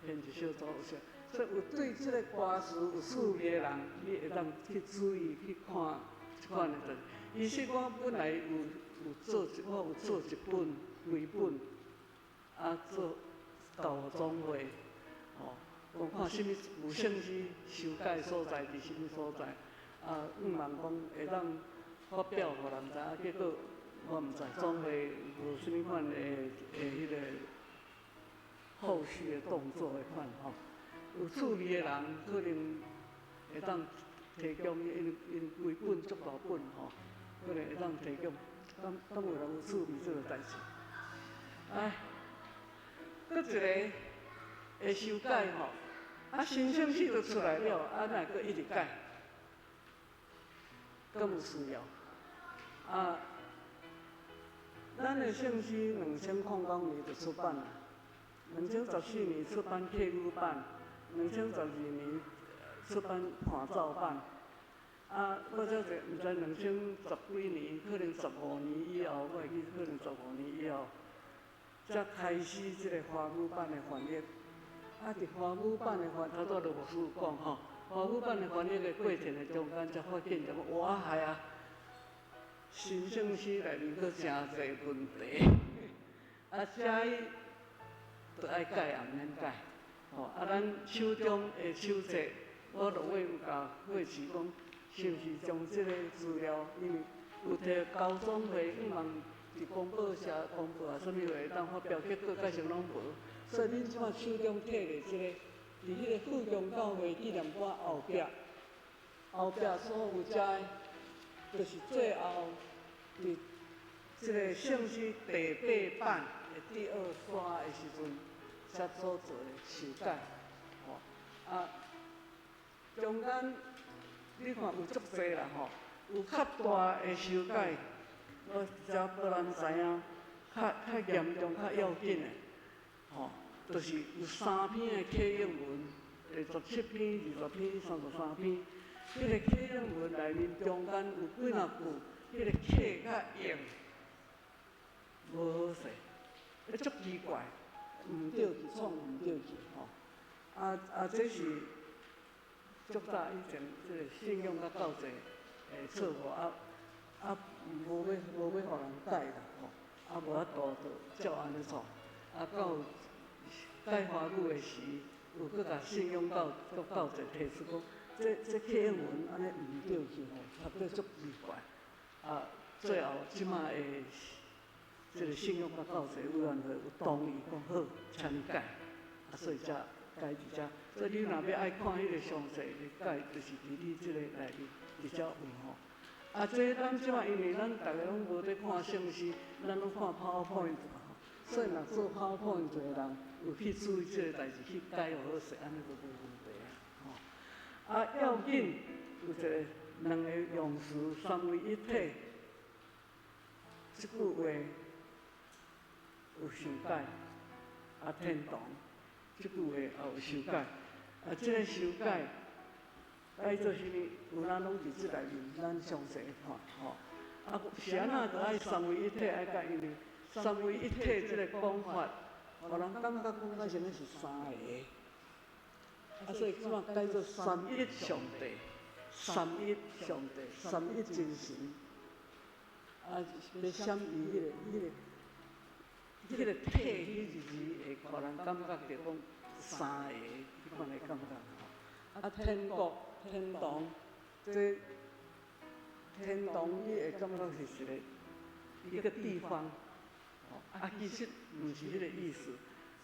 编一小组有写，所以有对即个歌词有趣味的人，你会当去注意去看即款的东西。伊说我本来有做一本规本，啊做导总会，讲看什么有甚物修改所在伫什么所在。望讲会当发表，互人知影。结果我毋知，总会无什物款的迄个后续的动作的款吼。有趣味的人可能会当提供因规本足大本吼，可能会当提供。敢有人有趣味这个代志？搁一个会修改吼，新生史就出来了，哪会搁一直改？更有需要。咱的圣诗2009年就出版啦，2014年出版客语版，2012年出版伴奏版。我则是毋知2010几年，可能15年以后，我会记可能15年以后，才开始即个华语版的翻译。伫华语版的头拄就无事讲吼。华语版的翻译的过程的中间，才发现着哇害啊！新圣诗内面佫真侪问题，写伊着爱改也毋免改。咱手中的手册，我落尾有甲惠市讲，是毋是将即个资料，因为有摕高总会，望伫公报社、公报啊，啥物会当发表，结果改成拢无。所以恁即摆手中摕的即个。伫迄个富强教会纪念馆后壁所有遮的，就是最后伫即个圣诗第8版的第2刷的时阵，才所做的修改。中间你看有足侪啦有较大的修改，我则无人知影，较严重、较要紧的，就是有3篇的客英文，第17篇、20篇、33篇。迄个客英文内面中间有几若句，迄个客较硬，无好势，足奇怪，毋对去，创毋对去这是足早以前即个信用甲教济的错误无要互人改啦无法度就照安尼做，到改华语的时，有搁甲信用教济提出讲，这客英文安尼毋对去读得足奇怪。最后即摆的即个信用甲教济委员会有同意讲好，请你改，所以才改伫遮。所以你若要爱看迄个详细的改，就是伫你即个内面伫遮有这咱即摆因为咱逐个拢无在看圣诗，咱拢看 PowerPoint 所以若做 PowerPoint 的人有去注意即个代志，去改就好势，安尼就无问题要紧有一个2个用词3位一体，即句话有修改，天堂即句话也有修改，即个修改爱做啥物，有咱拢伫即内面，咱详细看是安怎着爱3位一体爱改，因为3位一体即个讲法，互人感觉讲到像是3个，所以即摆改做三一上帝，三一上帝，三一真神，要闪伊迄个体迄字会互人感觉着讲3个迄款的感觉天国、天堂，这天堂你会感觉是一个地方。其实毋是迄个意思，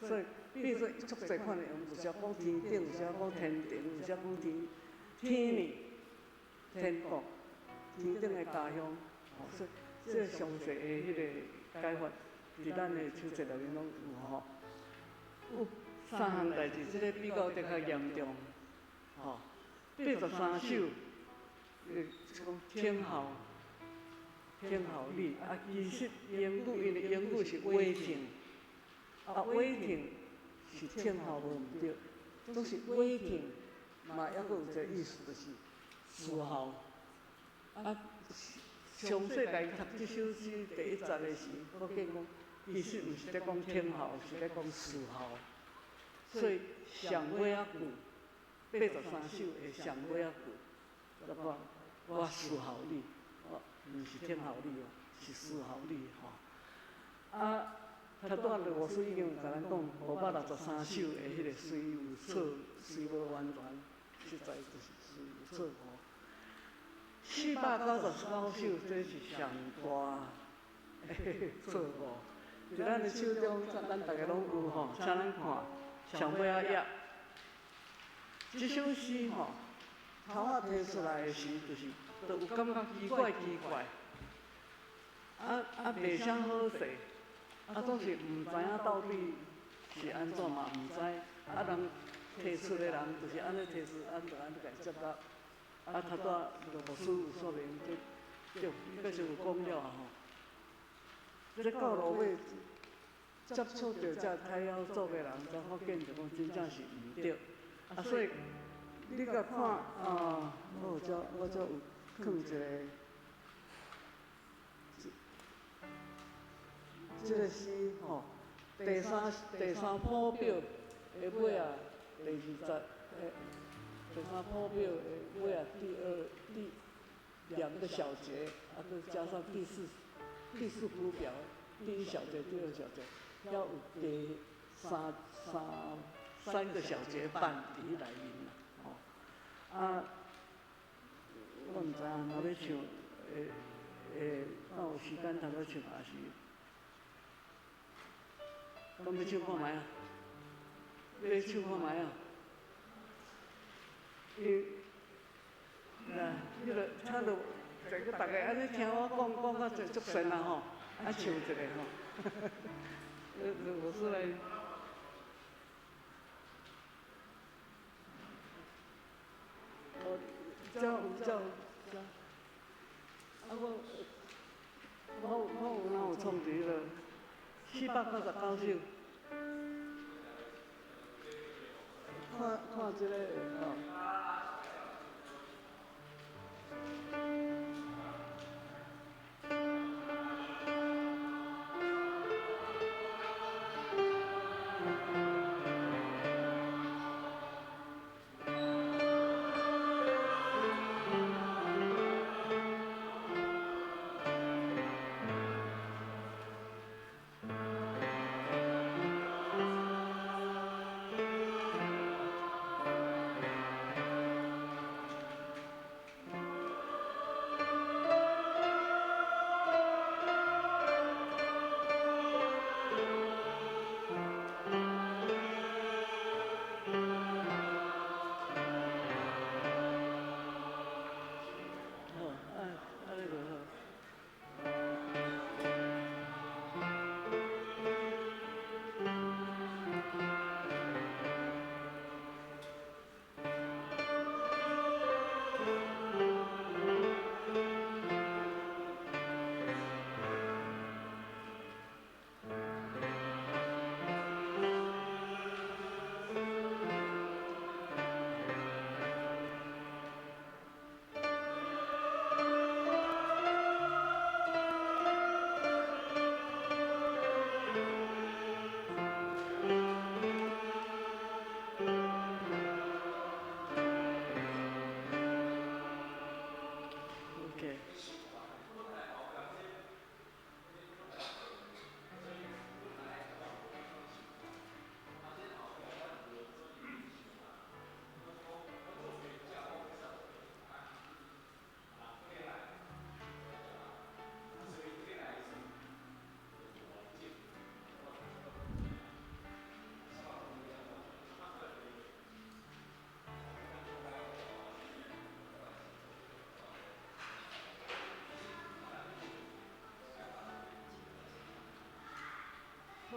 所以变做足侪款的用，有时讲天顶，有时讲天庭，有时讲天里、天国、天顶的家乡，所以这个详细的迄个解法，伫咱的手册内面拢有吼。有3项代志，即个比较得较严重，吼。83首，是讲天候里，啊，其实英语因为英语是 waiting， 啊 waiting 是天候无毋对，都是 waiting， 嘛，抑佫有一个意思就是思候。啊，详细来读这首诗第1节的时，我见讲，其实毋是咧讲天候，是咧讲思候。所以上尾仔句，83首的上尾仔句，就讲我思候你，毋是天候你哦，是思候你吼。啊，头拄仔罗斯已经有甲咱讲，563首的迄个水有错，水无完全，实在就是水有错误。499首，这是上大错误。伫咱的手中，咱大家拢有吼，请咱看上尾仔页。这首诗吼，头仔提出来的时，就有感觉奇怪。袂啥好势，总是毋知影到底是安怎嘛，毋知。人提出的人就是安尼提出，就安尼甲伊接答。头拄仔罗斯有说明，对，伊阁是有讲了吼。这到落尾接触到这太妖族的人，才发现就讲真正是毋对。所以你甲看我这有放一个，这个诗吼，第三谱表的尾啊，第2节第3谱表的尾啊，第2个小节，佮加上第四谱表第1小节、第2小节，要有第3个小节半伫内面啦，吼。我毋知影，若要唱，若有时间通要唱，也是，敢要唱看卖啊？要唱看卖啊？迄个请着，就大家安尼听我讲到足神啊吼，唱一个吼，罗斯来。有，我有创一个499首，看这个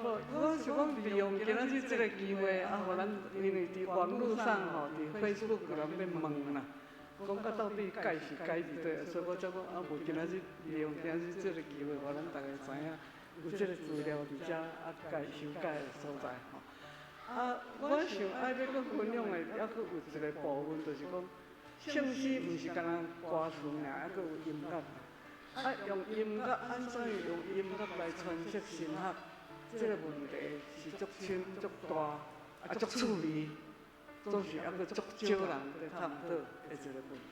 好，我想讲利用今仔日这个机会，互咱因为伫网络上吼，伫 Facebook 有人咧问啦，讲到底解是解伫对，所以我才讲无今仔日利用今仔日这个机会，互咱大家知影有这个资料伫遮解修改的所在吼。我想爱要搁分享的，还搁有一个部分，就是讲圣诗毋是干那歌词尔，还搁有音乐。用音乐安怎用音乐来诠释神学？这个问题是足深足大，足趣味，总是还阁足少人在探讨的一个问题。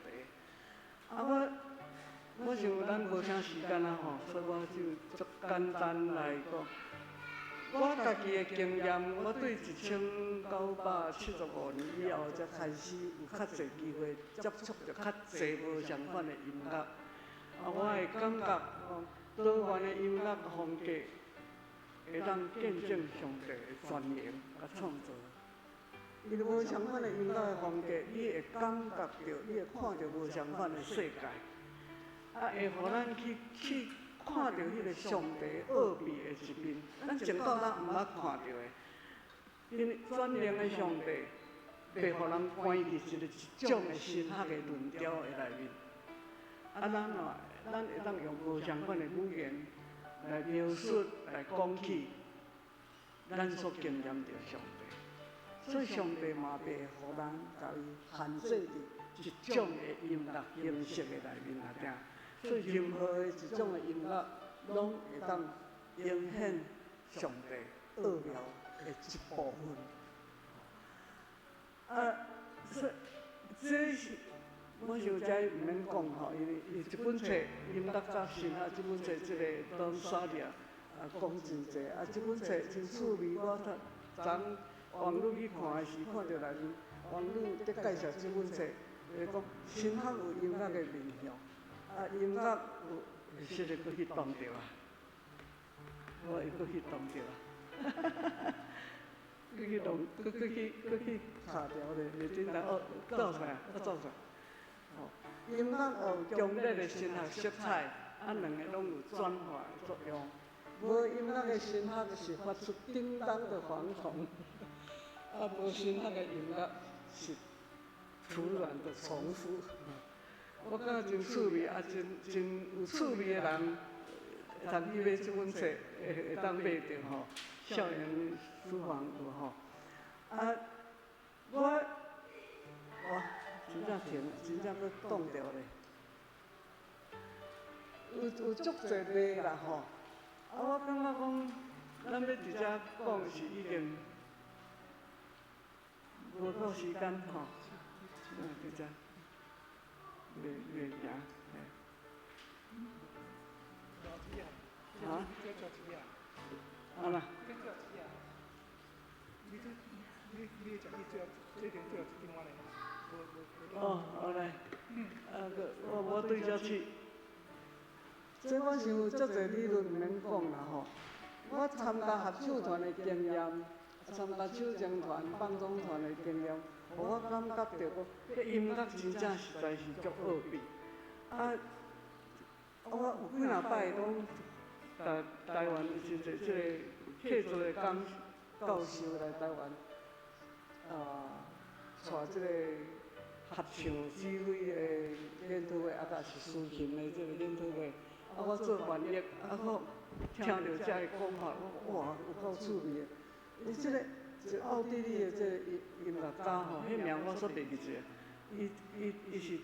我想咱无啥时间啊吼，所以我就足简单来讲。我家己的经验，我对1975年以后才开始有较侪机会接触到较侪无相款的音乐。我会感觉讲，多元的音乐风格会当见证上帝的全能甲创造。因为无相款的音乐的风格，你会感觉到，你会看到无相款的世界，会互咱去看到迄个上帝奥秘的一面，咱前到咱毋捌看到的。因为全能的上帝，会互人关入一种的神学的论调的内面。咱会当用无相款的语言来描述、来讲起咱所经验到上帝。所以上帝嘛袂互人甲伊限制伫一种的音乐形式的内面来听。所以任何的一种的音乐，拢会当呈现上帝奥妙的一部分。这是。我想这毋免讲吼，因为一本册《音乐甲神学》这本册，这个当沙粒讲真济，这本册真趣味。我昨网络去看的时，看到内面网络在介绍这本册，就是讲神学有音乐的面向，音乐有实在佫去动着啊，我会佫去动着啊，佫去动，佫去卡条咧，袂简单哦，走出来，我走出来。音乐有强烈的神学色彩，两个拢有转化的作用。无音乐的神学是发出叮当的蝗虫，无神学的音乐是突然的重复。我感觉真趣味，真有趣味的人，通去买这本册，会当买着吼。校园书房有吼。我。真正停，真正佫冻着咧。有足侪个啦吼，我感觉讲，咱要直接讲是已经无够时间吼，直接袂行。啊？啊啦。好来，我对遮去。这我想有足侪理论毋免讲啦吼。我参加合唱团的经验，参加手情团、放纵团的经验，互我感觉到讲，迄音乐真正实在是足奥秘。我有几若摆拢台湾真侪即个客座的教授来台湾，带即个合唱指挥的演出会，甲是抒情的即个演出会，我做翻译，我听到遮个讲法，哇，有够趣味的。伊即个一奥地利的即个音乐家吼，迄名我煞袂记住。伊是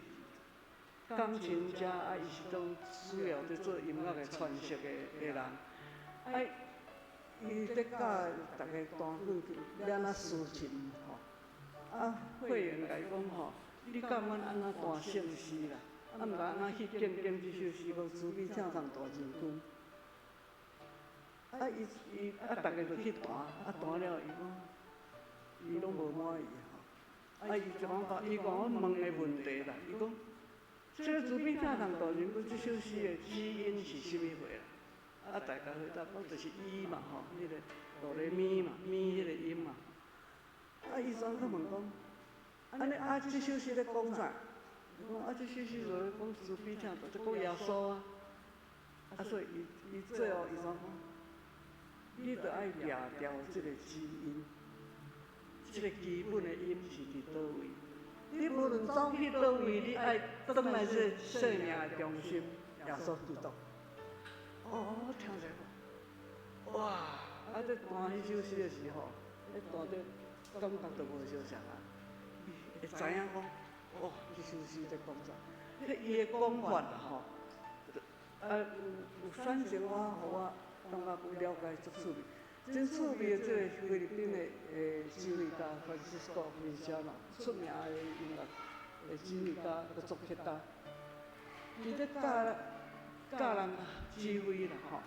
钢琴家，伊是种主要在做音乐的传承的人。伊在教大家弹曲，要安怎抒情吼。会员来讲吼。你教阮安怎弹圣诗啦？毋知安怎去见这首诗，无朱笔正上大真久。伊大家就去弹，弹了伊讲，伊拢无满意吼。伊就讲我问个问题啦，伊讲，这个朱笔正上大真久，这首诗的起因是啥物货啦？大家回答讲就是伊嘛吼，迄个哆来咪嘛，咪迄个音嘛。伊转去问讲。这首诗咧讲啥？讲这首诗就咧讲慈悲听，就讲耶稣啊。所以伊最后伊怎讲？你着爱抓调即个基因，即个基本的音是伫倒位。你无论走去倒位，你爱转来即个生命的中心，耶稣基督。哦，听者，哇！啊，在弹迄首诗的时候，咧弹着感觉着无相像啊。会知影讲，哇，迄首诗在讲啥？迄伊的讲法啦吼，有产生我感觉有了解足趣味。真趣味的即个菲律宾的指挥家 Francisco Misiano， 出名的音乐的指挥家、个作曲家，伊咧教人指挥啦吼。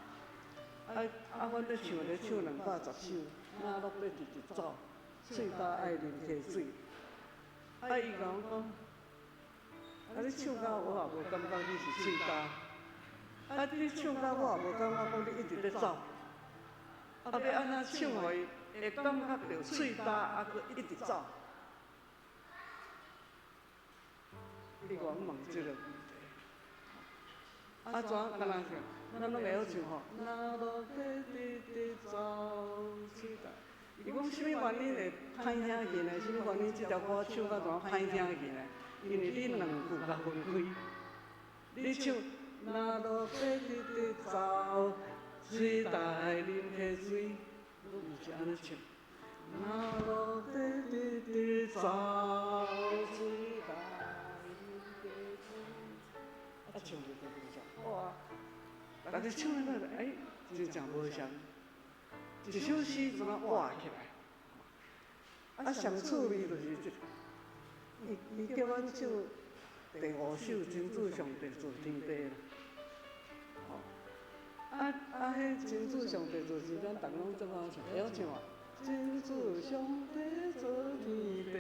阮咧唱210首，哪落要直直走，喙焦爱啉溪水。伊甲我讲，你唱到我也无感觉你是喙焦，你唱到我也无感觉讲你一直咧走。要安怎唱互伊会感觉到喙焦，佫一直走？你甲我问即个问题，怎敢若唱？咱拢会晓唱吼。那落地直直走，喙焦。伊讲什么原因会歹听去呢？什么原因即条歌唱到怎歹听去呢？因为你两句甲分开，你唱那落地直直走。水大啉溪水，我毋是安尼唱。那落地直直走，水大啉溪水。唱着就无像，哇！但是唱起来，真正无像。一首诗怎啊活起来？上趣味就是伊叫阮唱第5首《真主上帝造天地》啦。迄真主上帝就是咱逐拢这么唱，会晓唱啊？真主上帝造天地，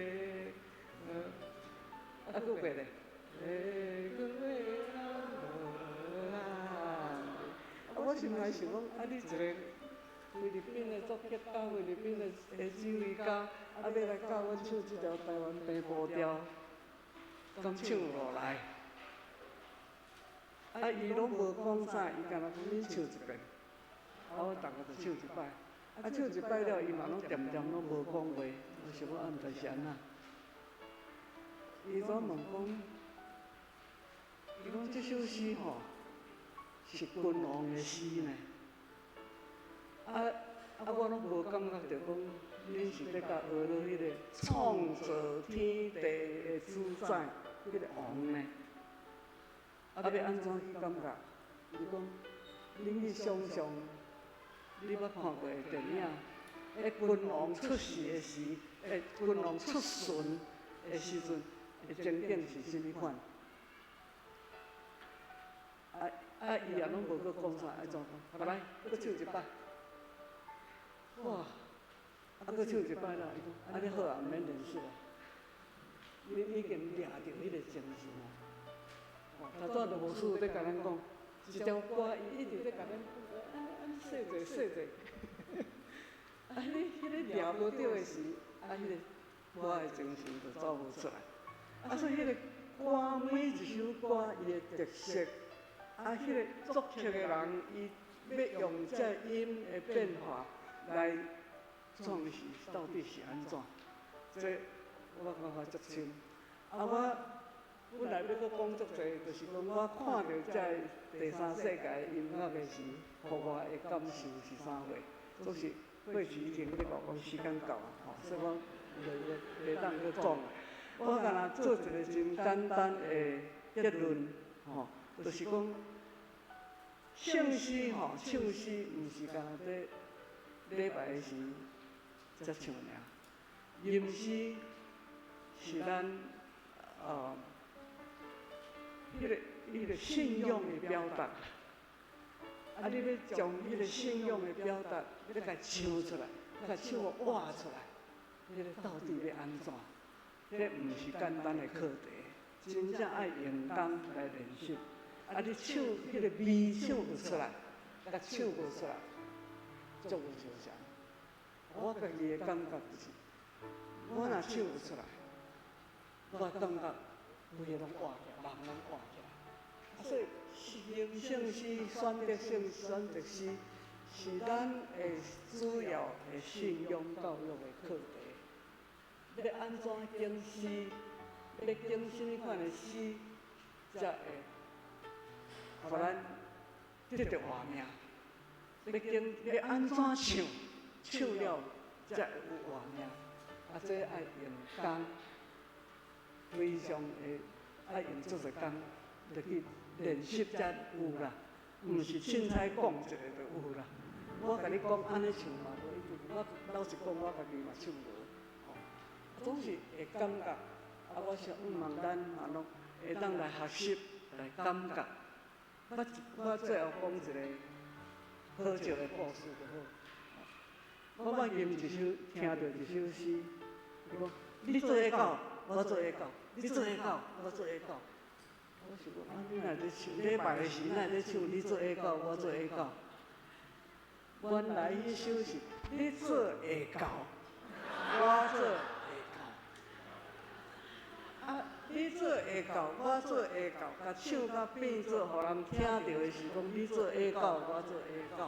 佫过咧。我心内想讲，你一个菲律宾的作曲家、菲律宾的指挥家，要来教阮唱这条台湾平步调，敢唱落来？伊拢无讲啥，伊干那讲你唱一遍，我逐个就唱一摆。唱一摆了，伊嘛拢点拢无讲话，我想讲毋知是安怎。伊怎问讲？伊讲这首诗吼是君王的诗呢。我拢无感觉着讲，恁是咧甲学了迄个创造天地的主宰，迄个王呢？要安怎去感觉？伊讲，恁去想象，你捌看过的电影，君王出世的时，君王出巡的时阵，情景是甚物款？伊也拢无搁讲啥，怎讲？来，搁唱一摆。哇！搁唱一摆啦，伊讲，安尼好啊，毋免练习啊。你已经抓着迄个精神啊。头早就无事咧，甲咱讲，一条歌伊一直咧甲咱说者。你迄个抓无着的时，迄个歌的精神就走无出来。所以迄个歌每一首歌伊的特色，迄个作曲的人伊要用这音的变化来创诗，到底是安怎？这我感觉足深。我本来要搁讲足济，就是讲我看到这第三世界音乐的时，互我的感受是啥货？就是过去已经咧讲时间到啊，所以我袂当搁讲。我干那做一个真简单的结论，就是讲，唱诗唱诗毋是干那在礼拜的时才唱尔，吟诗是咱迄个信仰的表达。你要将迄个信仰的表达，要甲唱出来，甲唱活出来，迄个到底要安怎？迄毋是简单的课题，真正爱用功来练习。你唱迄个味唱不出来，甲唱无出来，足无相像。我家己的感觉就是，我若唱不出来，我感觉规个拢活起来，人拢活起来。所以吟圣诗、选择诗是咱的主要的信仰教育的课题。要安怎经诗？要经什么款的诗，才会互咱得到活命？要安怎唱？唱了才会有活命。这爱用功，非常的爱用足侪工，就去练习才有啦。毋是凊彩讲一个就有啦。我甲你讲安尼唱嘛无一定，我老实讲，我家己嘛唱无，总是会感觉。我想希望咱嘛拢会当来学习，来感觉。我最后讲一个好笑的故事就好。我捌吟一首，听到一首诗，伊讲：你做下狗，我做下狗；你做下狗，我做下狗。我想讲，你若咧唱礼拜的时，哪会咧唱你做下狗，我做下狗？原来迄首是你做下狗，我做下狗。你做下狗，我做下狗，甲唱甲变做，互人听到的是讲你做下狗，我做下狗。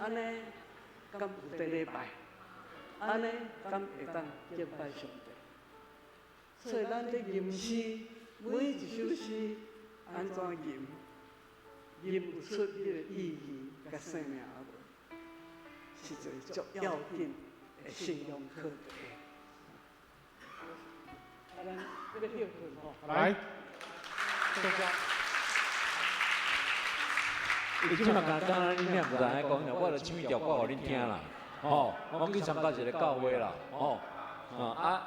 安尼。敢有第礼拜？安尼敢会当敬拜上帝？所以咱咧吟诗，每一首诗安怎吟，吟不出迄个意义甲生命啊无，是一个足要紧的信仰课题。咱要休困吼。来，大家。伊即马简单，恁念不知影讲，我著唱一条歌互恁听啦。吼，我去参加一个教会啦。吼，遐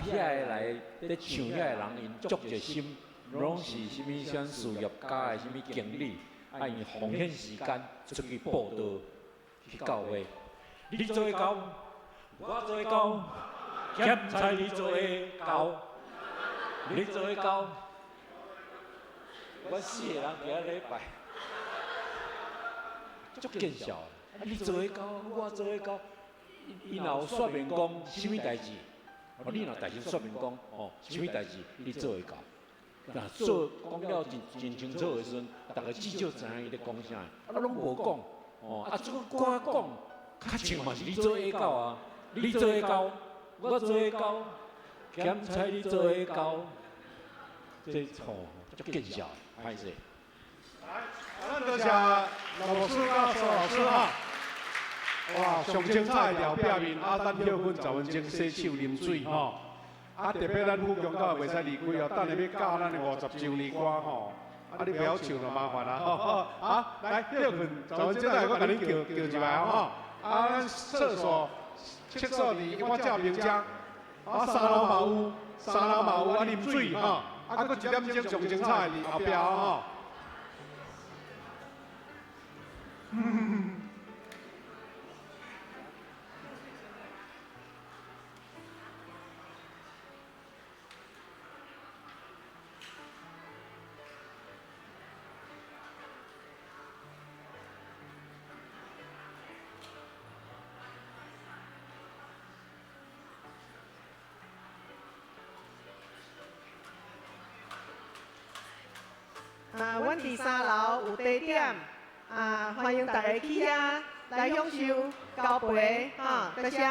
个来咧唱遐个人，因足热心，拢是啥物啥事业家的啥物经理，因奉献时间出去报道去教会。你做下狗，我做下狗，咸菜你做下狗，你做下狗，我四个人伫遐礼拜。足见效，你做下狗，我做下狗，伊若有说明讲什么代志，你若大声说明讲，什么代志你做下狗，那做讲了真清楚的时阵，大家至少知影伊咧讲啥，拢无讲，这个我讲，较像嘛是你做下狗啊，你做下狗，我做下狗，咸菜你做下狗，这足见效，歹势。咱多谢罗牧师甲苏老师哈。哇，上精彩的条表面，咱休困10分钟洗手啉水吼。特别咱府强教袂使离开哦，等下要教咱的50周年歌吼。你不要唱了，麻烦啦吼。好，来休困10分钟内，我甲恁叫入来吼。咱厕所我照明章，三楼嘛有，啉水吼。搁1点钟上精彩的后壁吼。阮伫3楼有地点，欢迎大家去遐来享受交陪，多谢。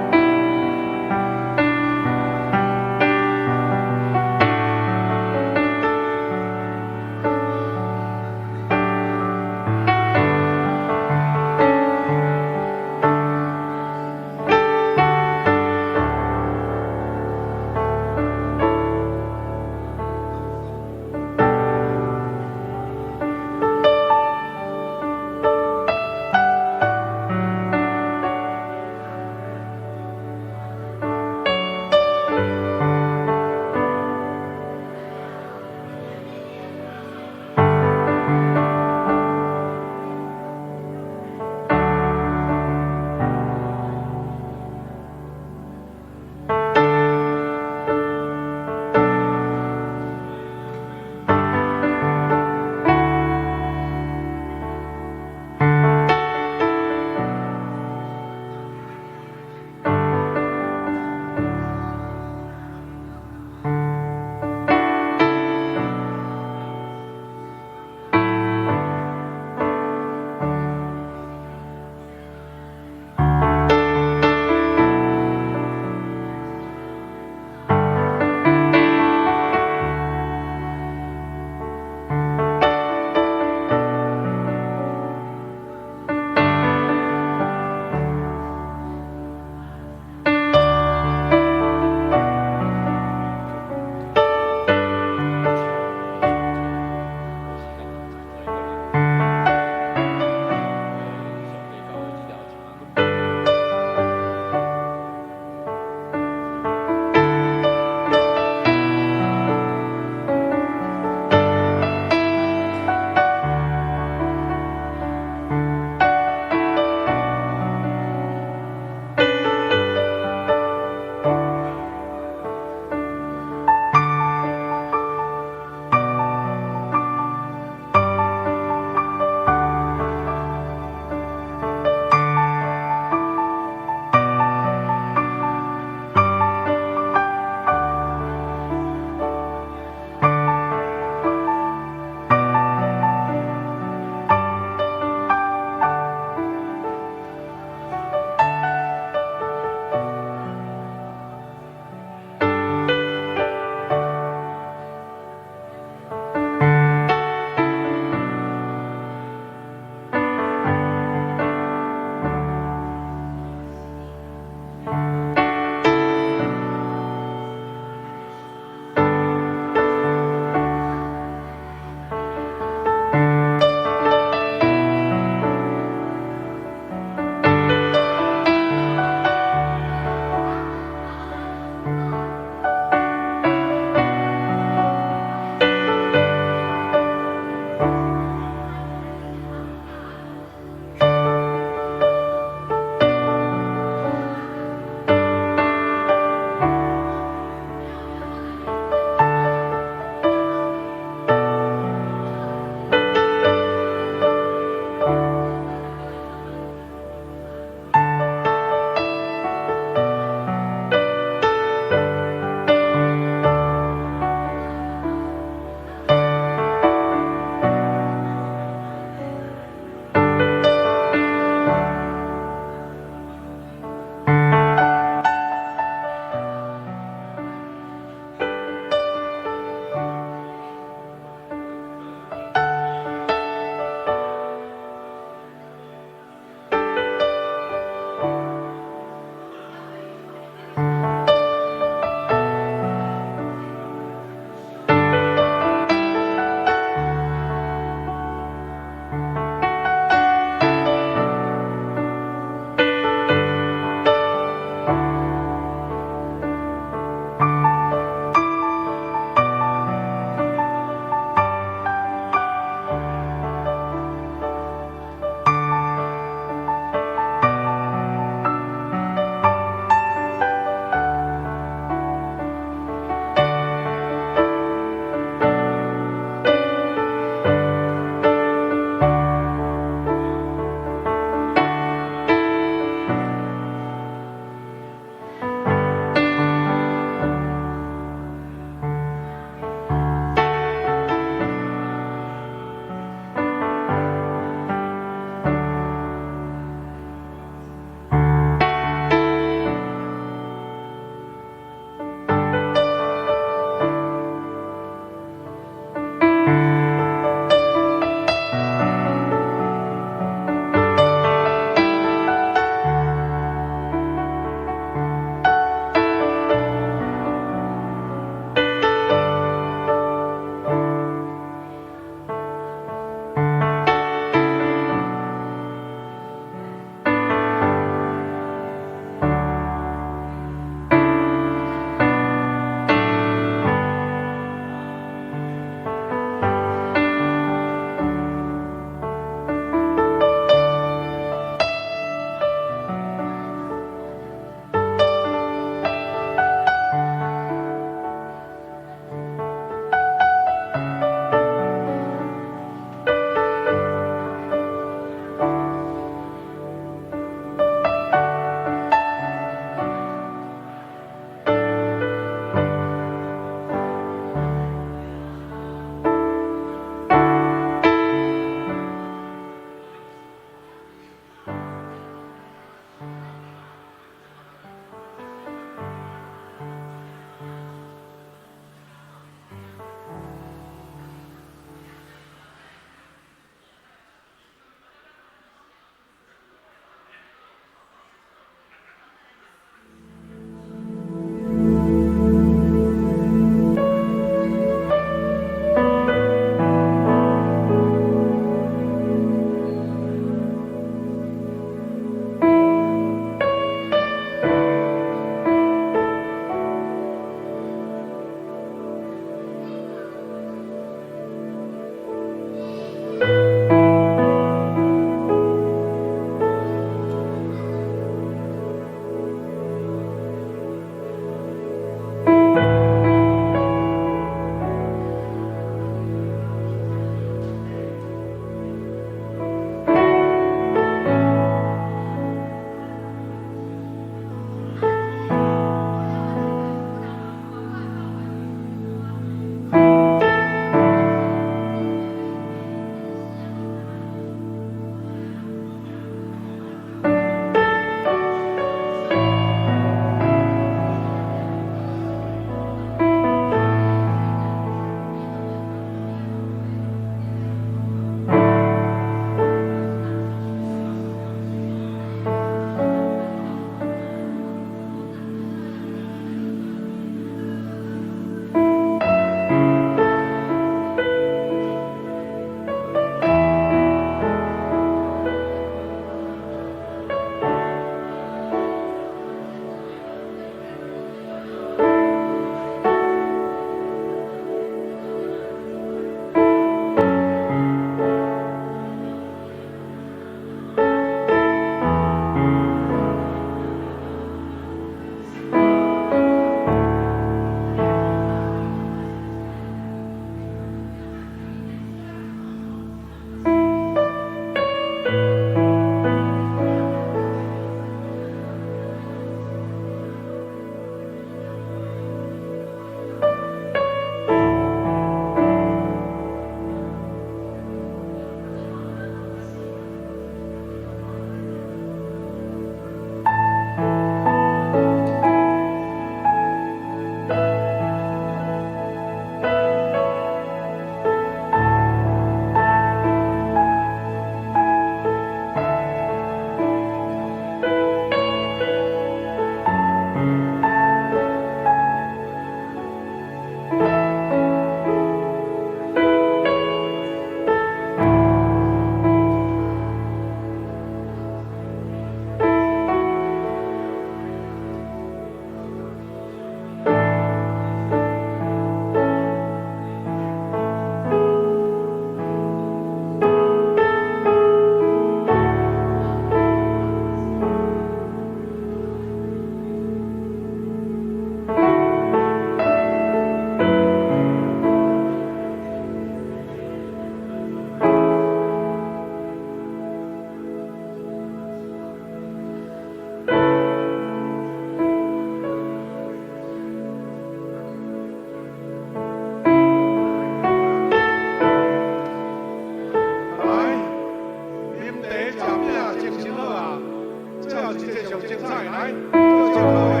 派来，各就各位，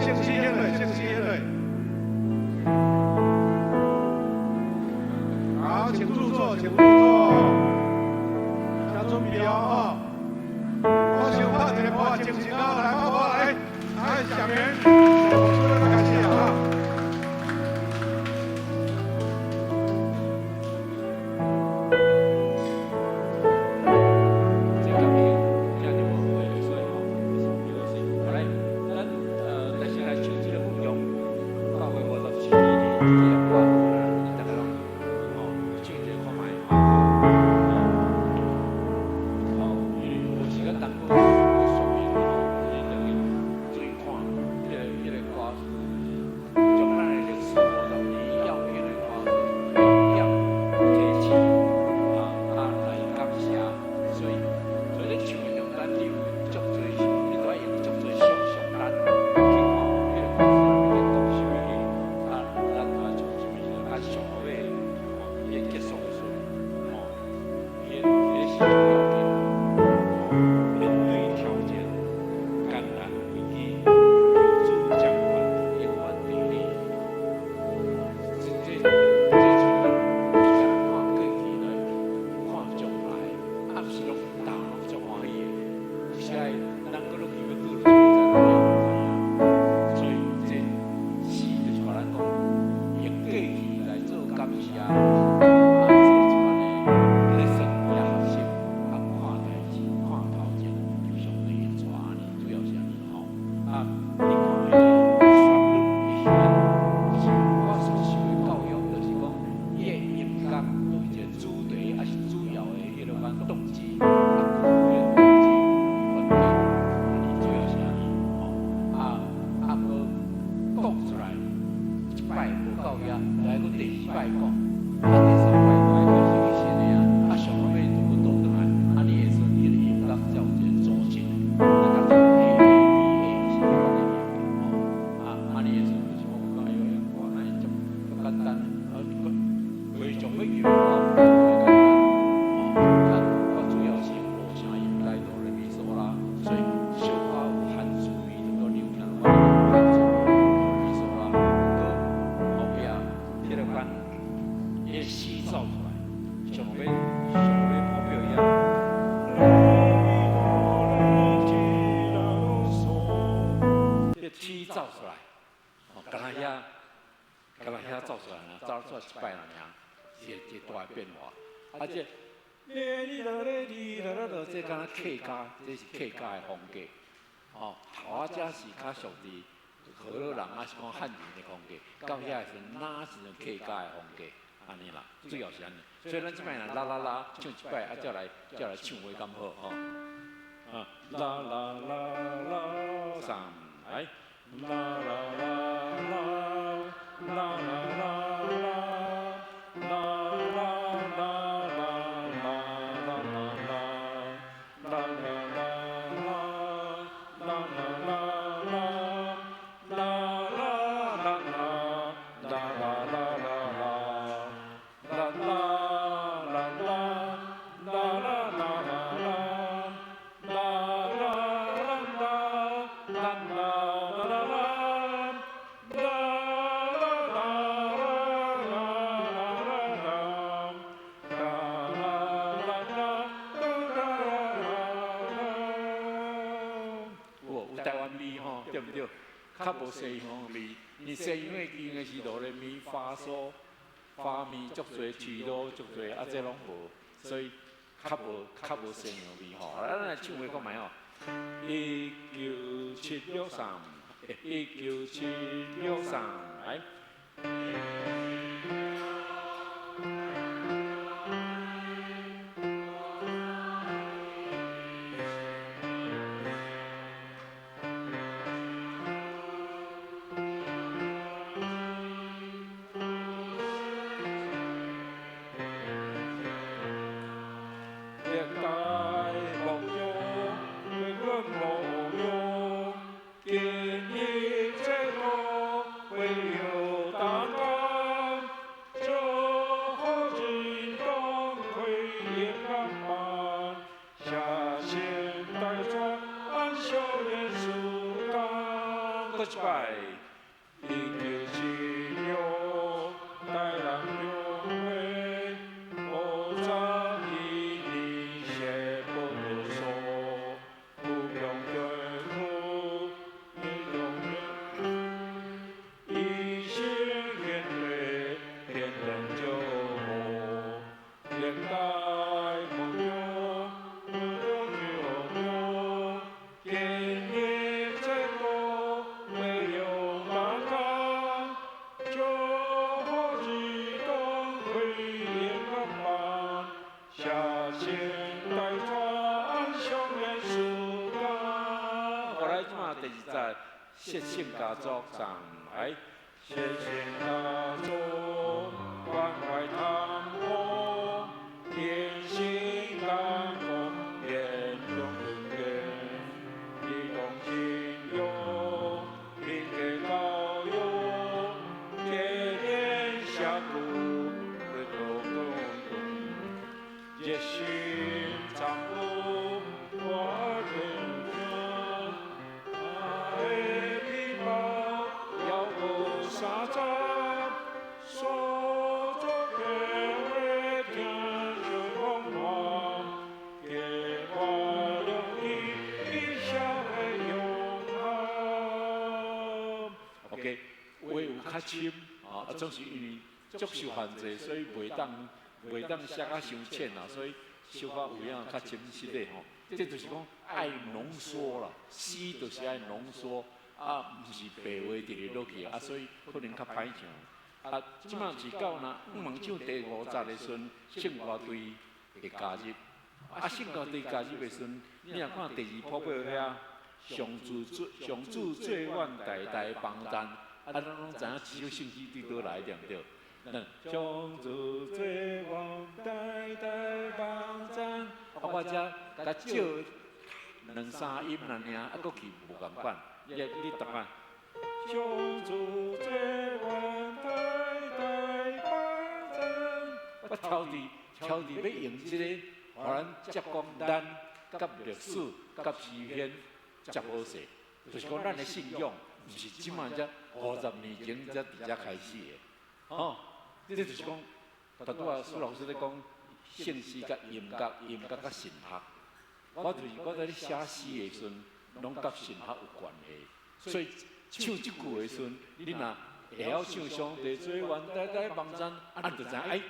先吸烟嘞，先吸烟嘞。好，请入座，请入座。先准备哦，我先拍一个拍精神啊，来，拍拍来，来，下面，我说的感谢啊。这敢客家，这是客家的风格。哦，头啊，这是较属于河洛人啊，是讲汉人的风格。到遐时阵，哪是客家的风格？安尼啦，主要是安尼。所以咱即摆若啦啦啦唱一摆，啊，再来唱话咁好吼。啊，啦啦啦啦，上来，啦啦啦啦，啦啦啦啦，啦。较无西方味，你西洋的应该是哆来咪发嗦，发咪足侪，曲哆足侪，啊这拢无，所以较无西洋味吼。咱来唱话看卖吼，1973，来。为有大爱。过一摆，已经是了台南六会，五十一年写不所，不用对付，你永远一心面对，天人就好，连带朋友，朋友，天也在多，没有大家，就好几东回眼光板，下线带传上面暑假。我来嘛第二节，谢谢家族上来，谢谢家族关怀探访，贴心感动，眼中人。一同亲友，并给高友，天天下苦，回头共热心长路，我人生，爱的包要有三站，所做的会听水风浪，给我留意下的永恒。OK， 话有较深总是因为足受限制，所以袂当写甲伤浅啦，所以小可有影较真实的吼。这就是讲爱浓缩啦，诗就是爱浓缩，毋是白话直直落去所以可能较歹听。即马是到5万唱第50的时阵，圣歌队会加入。圣歌队加入的时阵，你若看第二谱尾遐，上主最愿代代帮赞，咱拢知影只有圣旨对倒来对毋对？上主最愿代代帮赞，我遮甲少2、3音啦尔，搁去无共款。你读啊，上主最愿代代帮赞。我挑伫要用即个，互咱接讲咱甲历史、甲诗篇接好势，就是讲咱的信仰，毋是即马才50年前才伫遮开始的，这就是讲，拄啊苏老师咧讲圣诗甲音乐、甲神学，我在咧写诗的时阵，拢甲神学有关系，所以唱即句的时阵，你若会晓唱上帝最愿代代帮赞，你就知影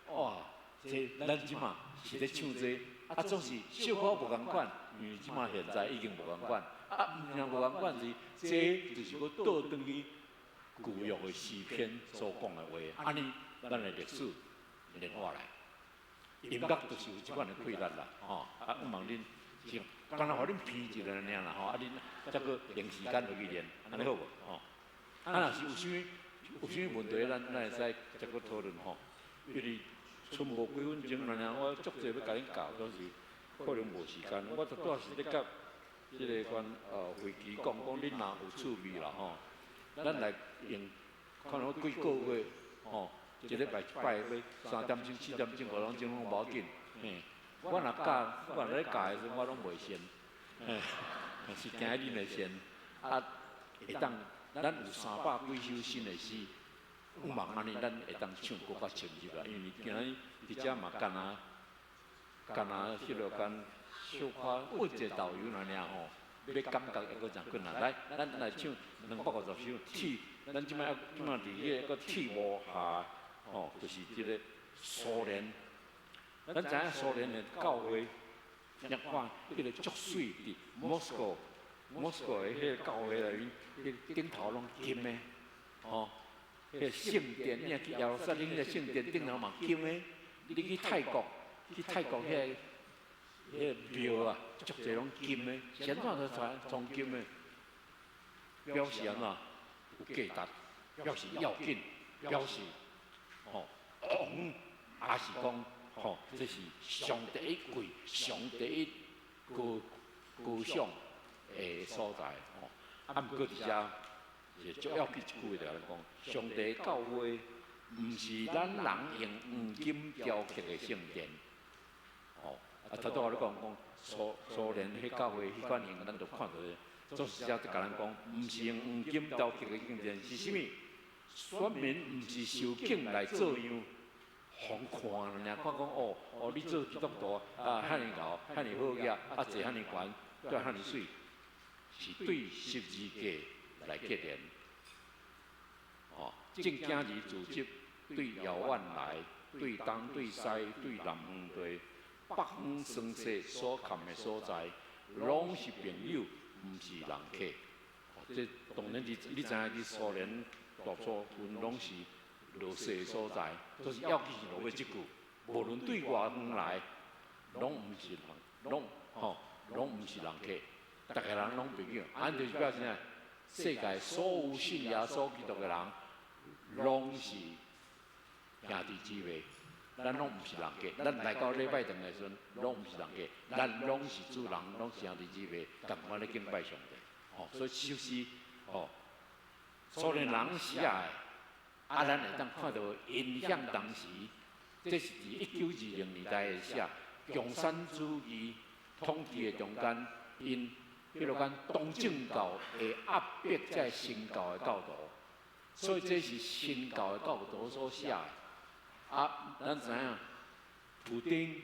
哇，这咱即马是咧唱这总是小可无共款，因为即马现在已经无共款，毋是无共款是，这就是要倒转去旧约的诗篇所讲的话，安尼咱的历史连下来，音乐就是有即款的困难啦，毋望恁先，干那互恁编一个尔啦，恁再搁用时间落去练，安尼好无？若是有啥物问题，咱会使再搁讨论因为剩无几分钟了我足济要甲恁教，都是可能无时间。我拄是咧甲即个款会期讲恁若有趣味啦咱来用看有几个月一礼拜1摆要3点钟、4点钟、5点钟拢无要紧。我若咧教的时阵，我拢袂先，是惊恁会先。会当咱有300几首新的诗。毋望安尼，咱会当唱搁较深入啦，因为今仔伫遮嘛干那迄落干小可问一个导游尔要感觉还搁真困难。来，咱来唱250首铁，咱即摆伫迄个铁幕下，就是即个苏联。咱知影苏联的教会，你看迄个足水伫莫斯科的迄个教会内面，迄顶头拢金的，迄个圣殿，你若去耶路撒冷迄个圣殿顶头嘛金的，你去泰国迄个庙啊，足侪拢金的，现在都从金的，表示安怎有价值，表示要紧，表示王也是讲这是上第一贵、上第一高尚的所在毋过伫遮。是足要紧一句就来讲，上帝教会毋是咱人用黄金雕刻的圣殿，拄我咧讲苏联迄教会迄款型，咱就看到做事者就甲咱讲，毋是用黄金雕刻的敬虔，是啥物？选民毋是受敬来做样，互看尔，看讲哦，你做基督徒啊，遐尼牛，遐尼好嘢，啊坐遐尼悬，对遐尼水，是对十字架来结连。哦，正经儿自执，对遥远来，对东对西，对南黄地，北方双西所看的所在，拢是朋友，毋是人客。这当然是你知影，伫苏联大部分拢是落势的所在，都是要紧是落尾即句，无论对外方来，拢毋是人，拢毋是人客，逐个人拢朋友。安就是表示啥？世界所有信耶稣基督的人，拢是兄弟姊妹。咱拢毋是人客，咱来到礼拜堂的时阵，拢毋是人客，咱拢是主人，拢是兄弟姊妹，共款咧敬拜上帝。所以首诗，苏联人写的，咱会当看到影响当时，这是伫1920年代的写，共产主义统治的中间，因迄落讲东正教的压迫在新教的教徒，所以这是新教的教徒所写的。咱知影，普丁，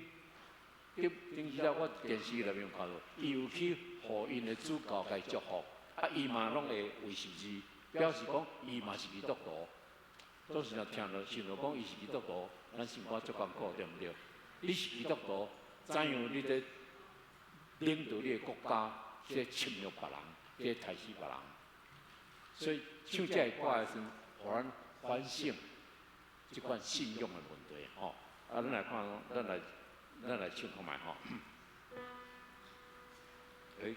顶时仔我电视内面有看到，伊有去互因的主教甲伊祝福，伊嘛拢会为十字，表示讲伊嘛是基督徒。都是听到信到讲伊是基督徒，咱心肝足艰苦，对毋对？你是基督徒，怎样你咧领导你的国家，去侵略别人，去杀死别人？所以唱这个歌的时阵，互咱反省。即款信用的问题，咱来看，咱来唱看卖吼。是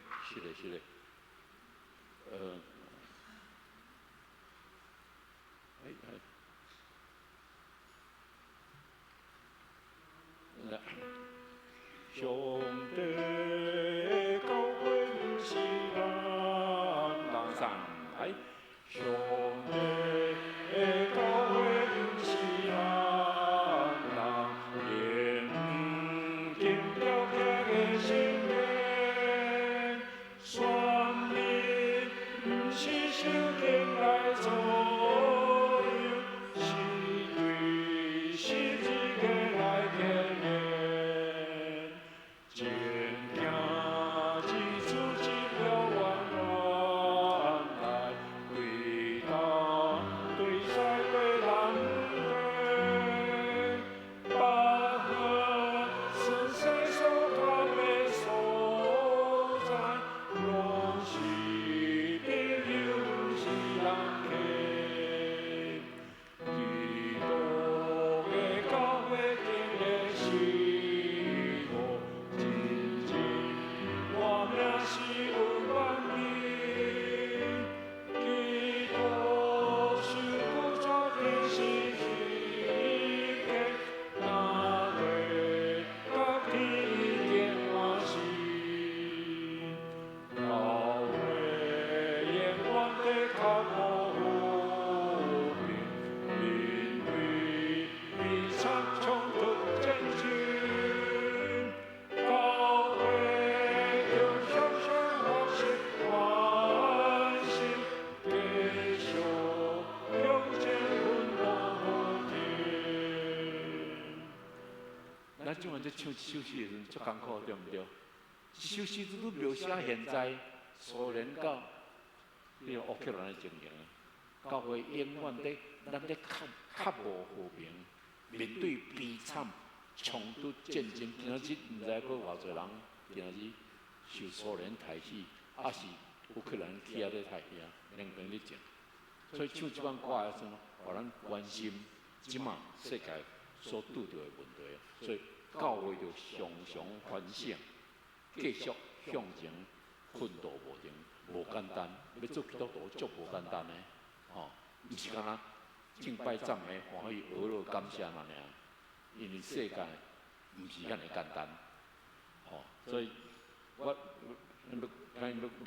的，兄弟高贵不是人上来，兄弟高贵。咱种人在唱这首诗的时阵，足艰苦，对毋对？这首诗都描写现在苏联到迄个乌克兰的情形，教会永远在咱咧较无和平，面对悲惨、冲突、战争，今仔日毋知佫偌侪人今仔日受苏联杀死，还是乌克兰起啊咧杀死啊，两边咧战。所以唱即款歌的时阵，互咱关心即马世界所拄着的问题，所以。教会就常常反省，继续向前奋斗无停，无简单。要做基督徒足无简单的，毋是干那敬拜赞美、欢喜、俄乐感谢那尔。因为世界毋是遐尼简单，所以我要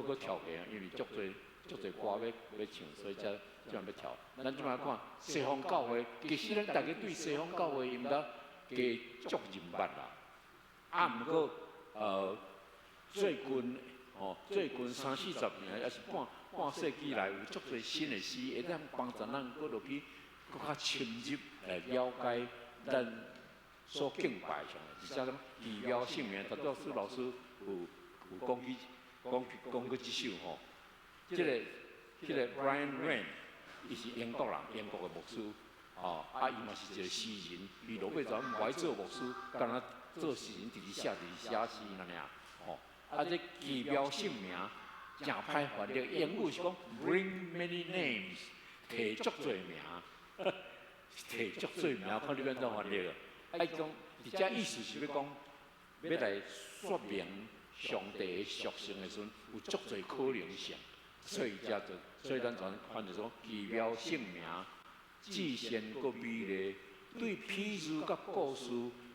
搁跳起啊，因为足侪歌要唱，所以才样要跳。咱即摆看西方教会，其实咱大家对西方教会应该。加足认捌啦，毋过最近最近30、40年，也是半世纪来有足多新的诗，会当帮助咱搁落去搁较深入来了解咱所敬拜上的，而且讲奇妙性命，达到苏老师有讲过一首吼，迄个 Brian Rain， 伊是英国人，英国的牧师，伊嘛是一个诗人，伊落尾阵唔爱做牧师，干那做诗人，直直写诗那尔，这奇妙性命真歹翻译，英语是讲 Bring many names， 提足多名，提足多名，看你变怎翻译啊？讲，而且意思是要讲，要来说明上帝的属性的时阵，有足多可能性，所以咱传翻译说奇妙性命，至善搁美丽，对譬喻甲故事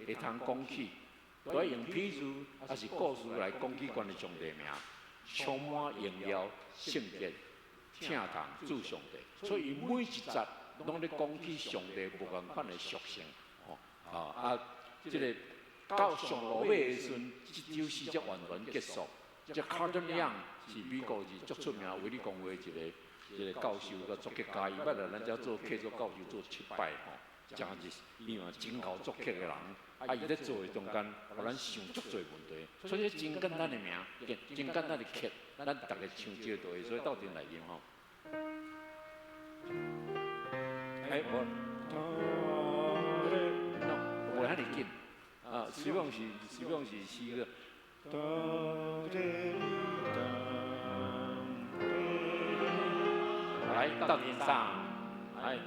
会通讲起，都用譬喻还是故事来讲起关于上帝名，充满荣耀、圣洁、听同主上帝，所以每一节拢咧讲起上帝无共款的属性。这个到上落尾的时阵，这首诗才完全结束。这 Carlton Young 是美国是足出名为你讲话一个教授甲作曲家，伊捌来咱遮做客座教授做7摆真是伊嘛真够作曲的人。伊咧做的中间，互咱想足多问题，所以真简单的名，真简单的曲，咱大家唱这个对，所以斗阵来吟吼。无遐尼紧，希望是诗个。来，到天上，来。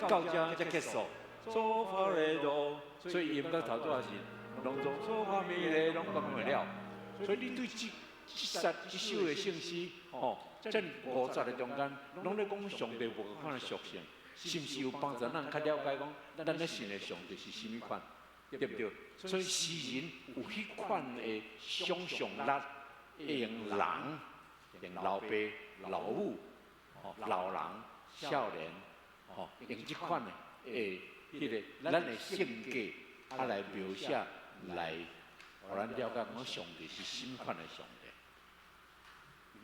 到这才结束，做法的路，所以伊毋到头拄也是拢总做法美丽，拢讲袂了。所以你对这首的圣诗，这50个中间，拢咧讲上帝无款的属性，是毋是有帮助咱较了解讲，咱咧信的上帝是甚物款，对不对？所以诗人有迄款的想象力，会用人、用老爸、老母、老人、少年。哦，用这款的迄个咱的性格来描写来，互咱了解讲上帝是什款的上帝。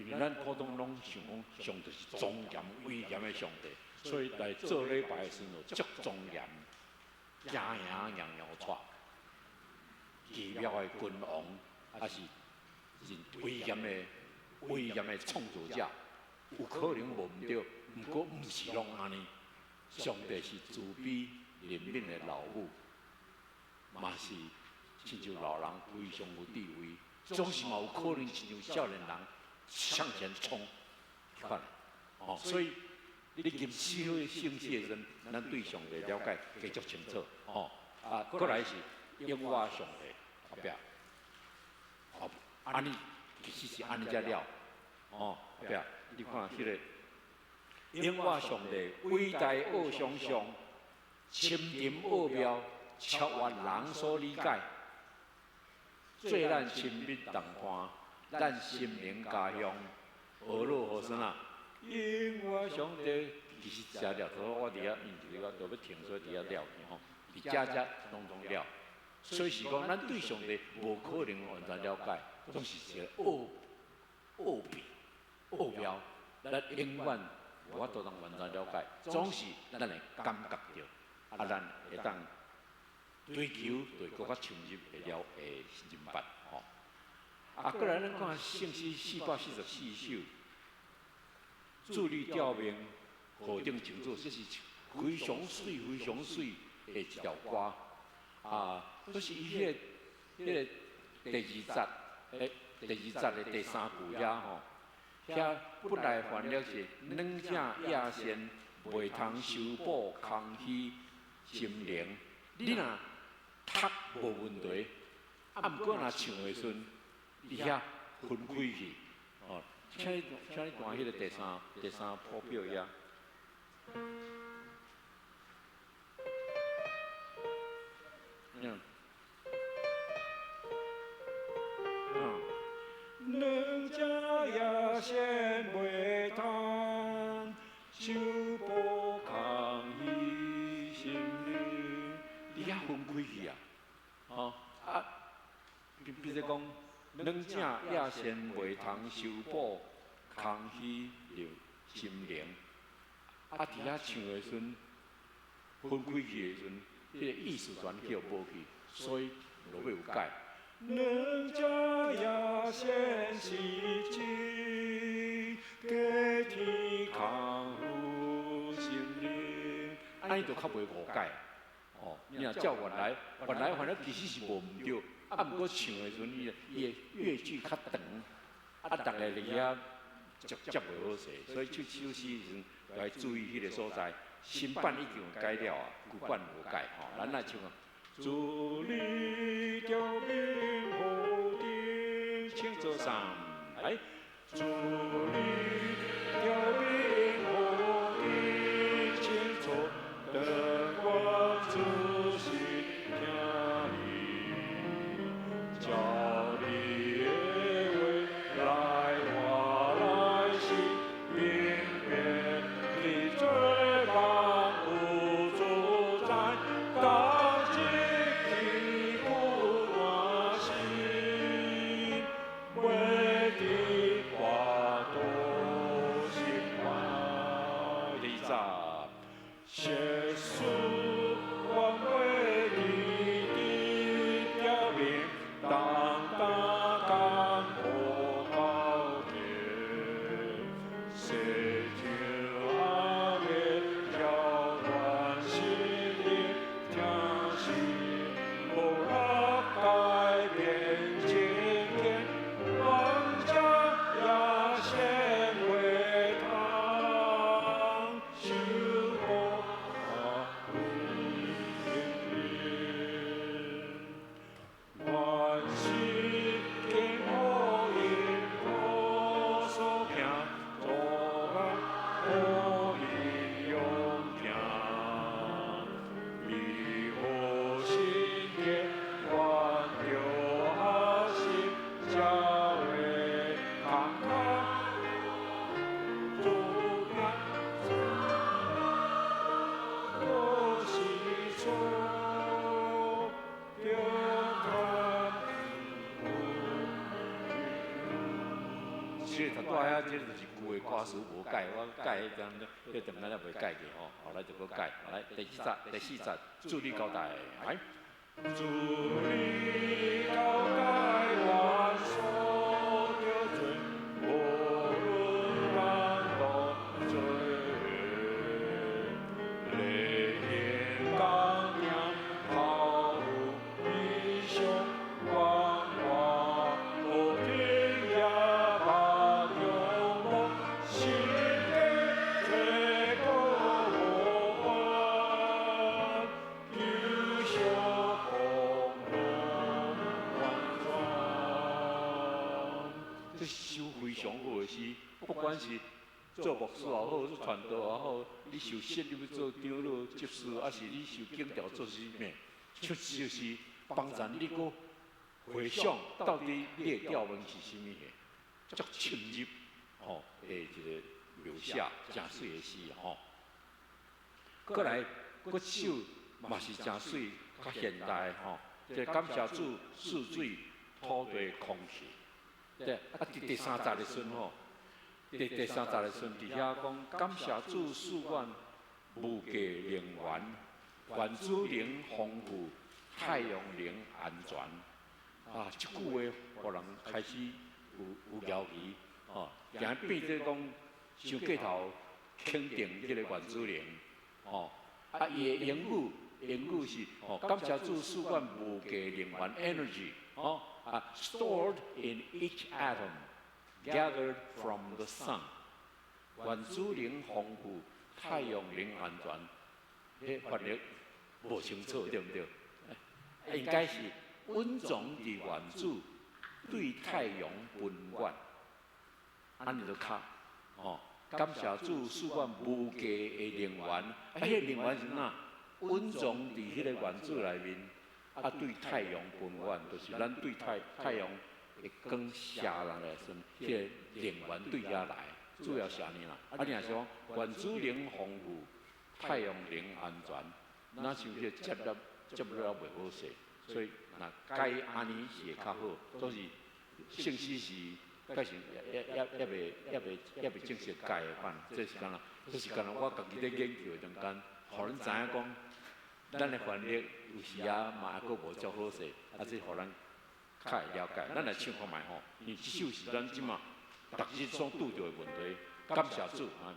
因为咱普通拢想讲上帝是庄严威严的上帝，所以来做礼拜的时候足庄严，正赢洋带，奇妙的君王，还是威严的创造者，有可能无毋对，毋过毋是拢安尼。上帝是慈悲怜悯的老母，嘛是亲像老人非常有智慧，总是嘛有可能亲像少年人向前冲，款哦，所以你读诗的圣诗的时阵，咱对上帝了解继续清楚哦。过来是永我上帝后壁，哦，安尼其实是安尼才了，哦，后壁你看迄个。永我上帝伟大奥想象，深沉奥妙，超越人所理解。做咱亲密同伴，咱心灵家乡，何乐何生啊？永我上帝其实写了，我伫遐，因伫遐都要停，所以伫遐了吼，伫遮拢了。所以是讲，咱对上帝无可能完全了解，总是一个奥秘、奥妙，咱永远。我都能完全了解，总是咱会感觉到，咱会当追求对更较深入会明白吼。过来咱看圣诗444首，注意调明，河顶静坐，这是非常水的一条歌。这是伊迄个第二节的第3句呀吼。遐不来烦了是软正野线，袂通修补空虚心灵。你若读无问题，毋过若唱的时阵，伫遐分开去。哦，请你弹迄个第三谱表遐。两只野线袂通修补空虚心灵，你遐分开去啊！哦比如讲，两只野线袂通修补空虚着心灵，伫遐唱的时阵，分开去的时阵，迄个意思全叫无去，所以落尾有改。两只野线是一，加天空有心灵，安尼就较袂误解。哦，你若照原来反正其实是无毋对，毋过唱的时阵，伊的乐句较长，逐个伫遐接袂好势，所以唱首诗时阵要注意迄个所在。新版已经有改了啊，旧版无改吼，咱来唱啊。祝你调兵后顶，请坐上来。祝你调兵后顶，请坐，灯光仔细听你，叫你的话来话来是明辨的最棒无主宰。这个头大遐，这就是旧的歌词无改，我改迄张，迄阵咱也袂改去吼，后来就搁改。来第四节，助力交代，来。助力交代我所着罪，无论难多罪，烈焰刚强，好英雄光华，我天涯把永梦心的最高我还，优秀光荣完全。这首非常好的诗，不管是做牧师也好，做传道也好，你受洗你要做长老、执事，还是你受敬调做什么，就是帮助你搁回想到底你的调文是什么个，足深入吼的一个描写，真水的诗吼。过来，搁首嘛是真水，较现代吼，即感谢主赐水、土地、空气。对，第三节的时阵吼。第三节的时阵，伫遐讲感谢主赐阮无价能源，原子能丰富，太阳能安全。啊，即句话，互人开始有摇疑，哦，行变做讲上过头肯定迄个原子能，哦，啊，伊的英语是哦，感谢主赐阮无价能源 energy， 哦，啊 ，stored in each atom。Gathered from the sun， 原子能丰富，太阳能安全。迄翻译无清楚对不对？应该是稳重的原子对太阳分源，安尼就较哦。感谢主赐阮无价的能源，迄个能源是哪？稳重伫迄个原子内面，啊对太阳分源，就是咱对太阳。会光射人来时，迄个能源对遐来，主要是安尼啦。啊，你若是讲原子能丰富，太阳能安全，那像迄个接了袂好势，所以若改安尼是会较好。都是信息是改成也袂正式改的款，这是干啦，我家己咧研究的中间，互咱知影讲，咱的翻译有时啊嘛还佫无足好势，啊这互咱。较会了解，咱来唱看卖吼。因为即首是咱即马逐日所拄着的问题，感谢主啊！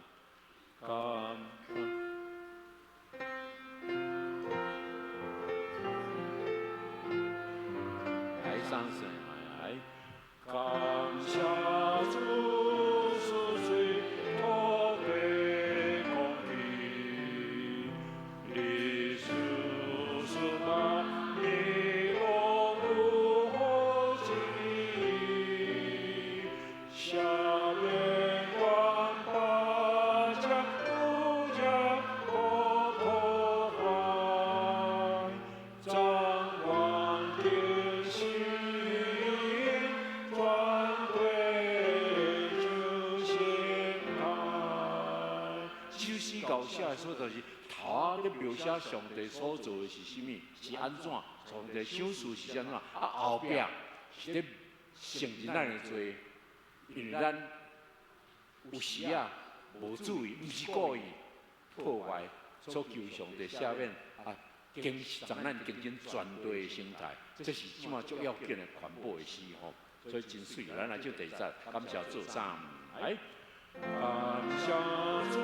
来上声来，感谢主赐水土地空气，你是把。说就是头仔咧描写上帝所做的是啥物，是安怎？上帝想事是安怎？啊后壁是咧承认咱的罪，因为咱有时啊无注意，毋是故意破坏，所求上帝赦免啊，让咱经营全地的生态，这是即马足要紧的环保的事吼，所以真水。咱来就第三，感谢主3来，感谢主。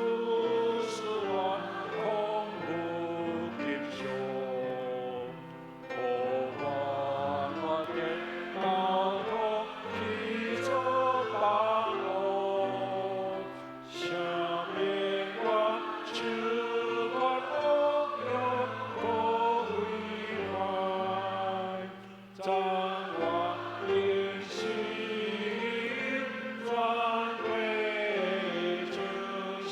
空不平胸，我我的高头披着帮我，下面我只管我有个回来，张望眼心，转回这些。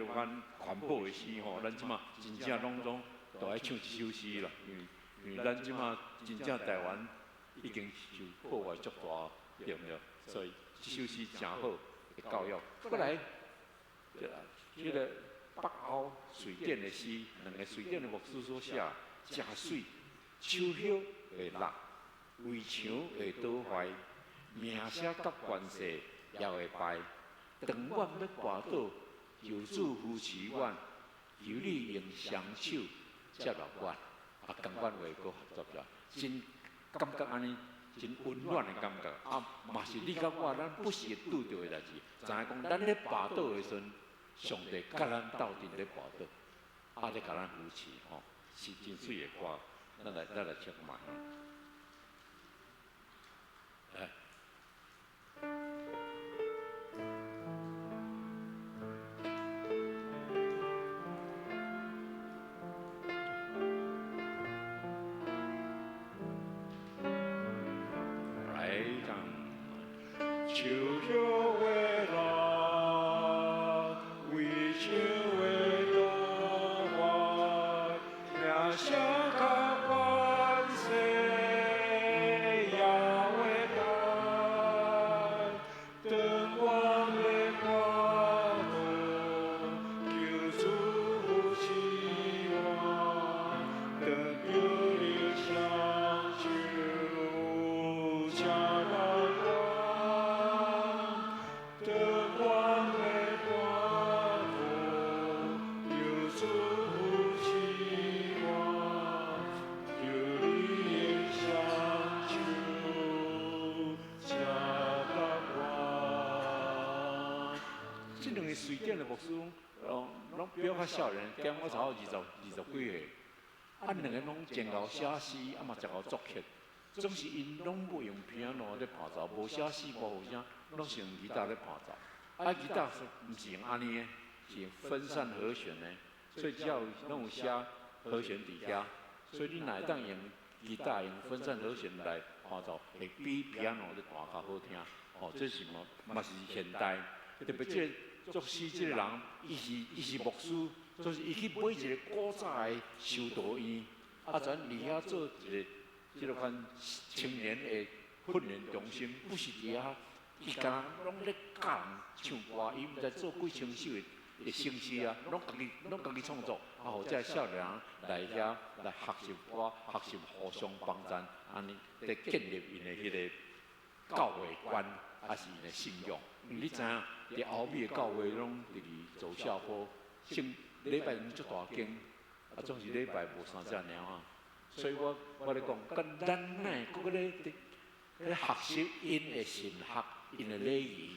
个款环保的诗吼，咱即马真正拢都爱唱一首诗啦，因为咱即马真正台湾已经受破坏足大，对不对？所以这首诗真好的教育。过来，迄个北欧瑞典的诗，两个瑞典的牧师所写，真水，秋叶会落，围墙会倒坏，名声甲关系也会败。长远要跋倒，求主扶持阮，求你用双手接纳阮。啊，共阮话搁合作者，真感觉安尼。真温暖的感觉，啊，嘛是你甲我，咱不时会拄着的代志。知影讲，咱咧跋倒的时阵，上帝甲咱斗阵咧跋倒，啊，咧甲咱扶持，吼，是真水的歌。咱来唱嘛。来。秋叶会落，围墙会倒坏，名声甲关系也会败。长远的跋倒，求主扶持我，等有你相救，接纳我。这两个瑞典的牧师，拢比较较少年，减我差不多二十几岁。啊，两个拢真会写诗，啊嘛真会作曲。总是因拢不用 piano 咧伴奏，无写诗，无有啥，拢是用吉他咧伴奏。啊，吉他是毋是用安尼的，是用分散和弦的，所以只要拢有写和弦伫遐，所以你若会当用吉他用分散和弦来伴奏，会比 piano 咧弹较好听。哦，这是嘛是现代，特别这作诗这个人，伊是牧师，就是伊去买一个古早的修道院，啊，咱伫遐做一个即个款青年的训练中心，不是伫遐，伊敢拢咧教人唱歌，伊毋知做几千首的新诗啊，拢家己创作，啊，互这少年人来遐来学习歌，学习互相帮衬，安尼来建立因的迄个教会观，还是因的信仰。你知影，伫欧美的教会拢伫走下坡，礼拜五足大间，啊，总是礼拜无三只尔啊。所以我咧讲，跟咱乃搁咧学习因的神学、因的礼仪，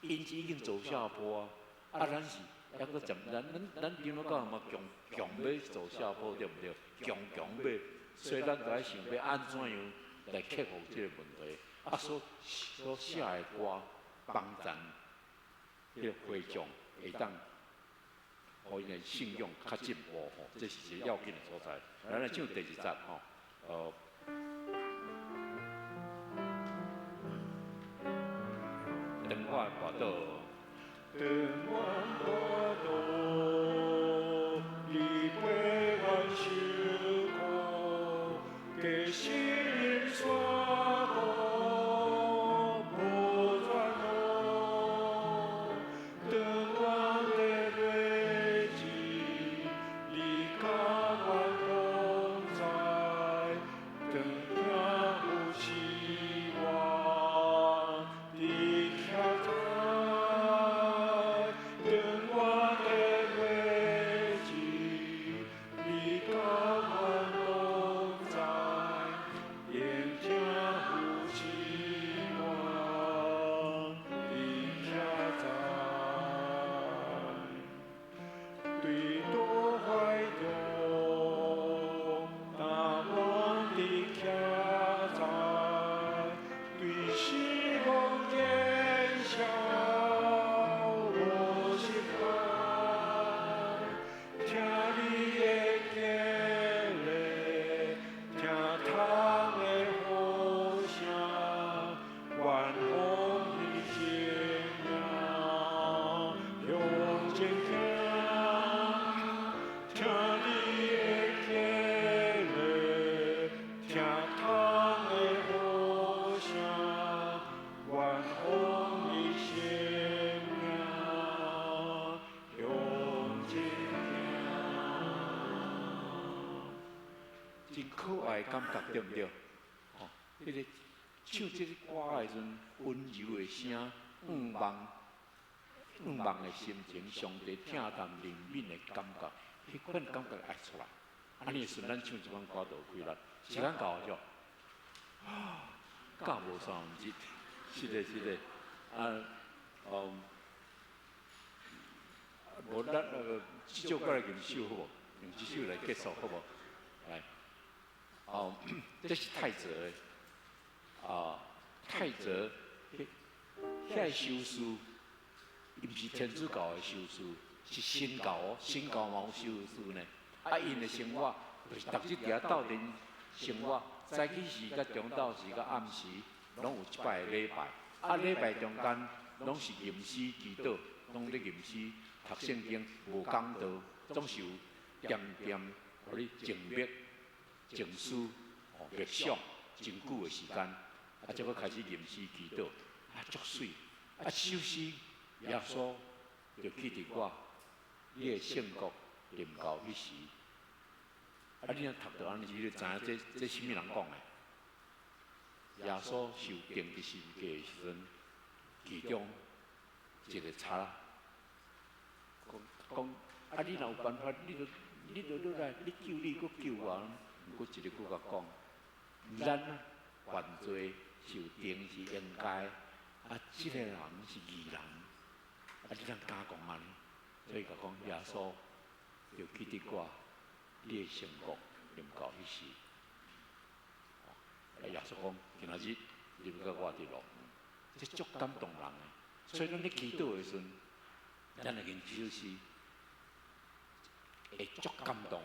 因已经走下坡啊。啊，咱是还搁咱基督教嘛强要走下坡，对不对？强要，所以咱就爱想要安怎样来克服这个问题。啊，所写的歌帮咱迄个会众会当，互因的信仰较进步吼，这是一个要紧的所在。咱来唱第二节吼，长我跋倒，长我跋倒，你陪我受苦，给心酸苦。等我真可爱的感觉，对不对？哦，迄个唱这个歌的时阵，温柔的声，望的心情，上帝听淡灵敏的感觉，迄款感觉爱出来。安尼时，咱唱一款歌就有开力。时间到了就，教无三分之，是的，无咱即首歌来吟首好无？用即首来结束好无？来，这是泰泽的，泰泽遐首诗，伊毋是天主教的首诗，是新教哦，新教嘛有首诗呢。因的生活就是逐日伫遐斗阵生活，早起时甲中昼时甲暗时，拢有一摆礼拜。礼拜中间拢是吟诗祈祷，拢咧吟诗读圣经，无讲道，总是有点互你静默、静思、默想真久的时间，才佫开始吟诗祈祷，足水。首诗耶稣就记伫我，你的圣国临到迄时。你若读到安尼，你就知影这什么人讲的？耶稣受钉伫十字架的时阵，其中一个贼讲，你若有办法，你就落来，你救你，佮救我。毋过一个佫甲讲，咱犯罪受钉是应该，即个人是义人，你通敢讲安尼？所以甲讲耶稣就记伫我。你的成功临到迄时，耶稣讲，今仔日你要甲我伫落，这足感动人的。所以咱咧祈祷的时阵，咱来吟这首诗，会足感动。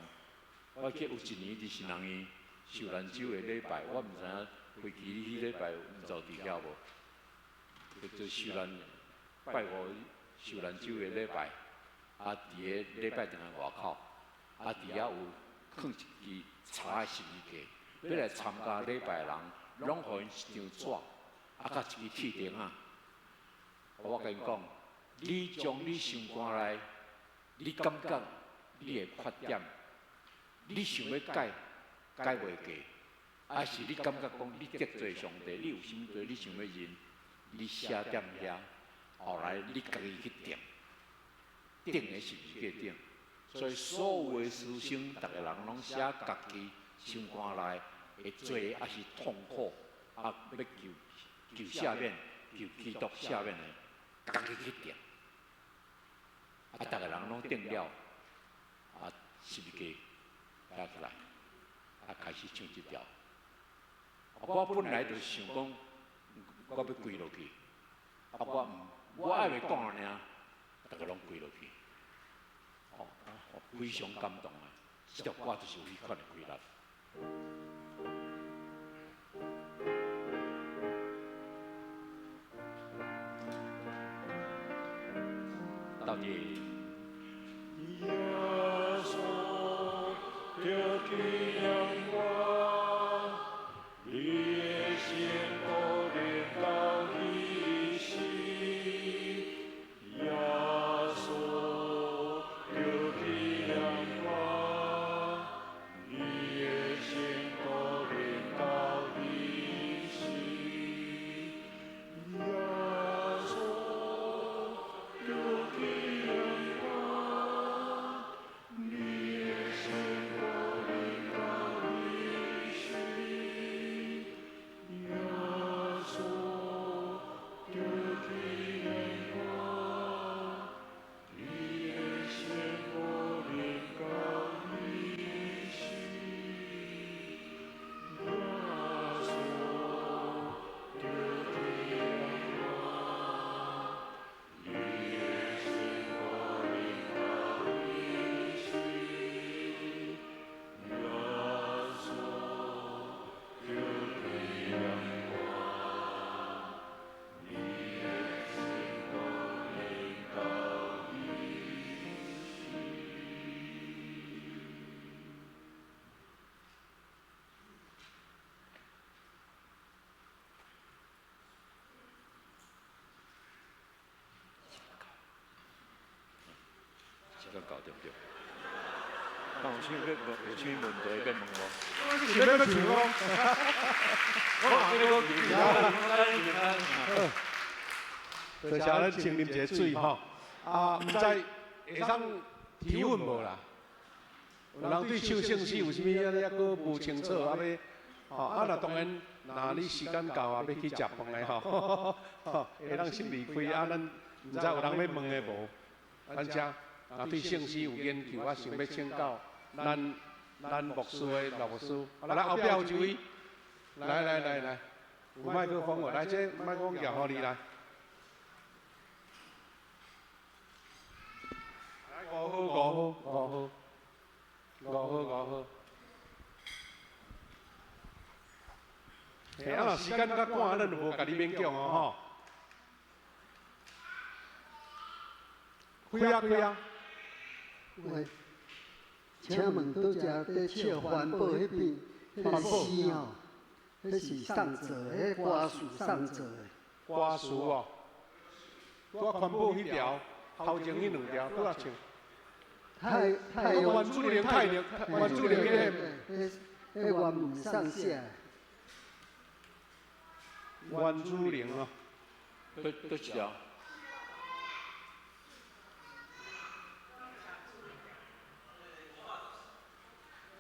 我记有一年伫新人院受兰州的礼拜，我毋知影飞机迄礼拜毋知伫遐无，就受兰拜五受兰州的礼拜，伫个礼拜堂的外口。伫遐有放一支柴的十字架，要来参加礼拜的人，拢互因一张纸，甲一支铁钉啊。我甲因讲，你将你心肝内，你感觉你的缺点，你想要改袂过，还是你感觉讲你得罪上帝，你有啥物罪你想要认，你写点遐，后来你家己去钉咧十字架顶。所以所有的师生，逐个人拢写家己心肝内的罪，还是痛苦，要求赦免，求基督赦免的，家己去定。逐个人拢定了，十字架拿起来，开始唱这条。我本来就是想讲，我要跪落去，我爱袂讲尔，逐个拢跪落去。非常感动啊！这条歌就是有迄款的规律。到底。耶稣就这样光，你的心都连到一起，耶稣。时间到对不对？有啥要有啥问题要问我？是要要唱哦。我这个其他多谢咱请啉一个水吼。啊，唔知会当提问无啦？有人对唱圣诗有啥物啊？抑个无清楚啊？要吼啊？那当然，那你时间到啊，要去食饭的吼，会当先离开啊。咱唔知有人要问的无？咱遮啊对圣诗有研究啊，想要请教咱牧师的老牧师，来后壁有一位，来，有麦克风哦，来这麦克风交互你来。5号。嘿，啊，若时间较赶，咱就无甲你勉强哦，吼。开啊！喂，请问倒只在唱环保迄边，迄个诗吼，迄是上座的，迄歌词上座的。歌词哦，拄环保迄条，头前迄两条拄啊唱。太阳，原住民迄原文上下。原住民哦。都一条。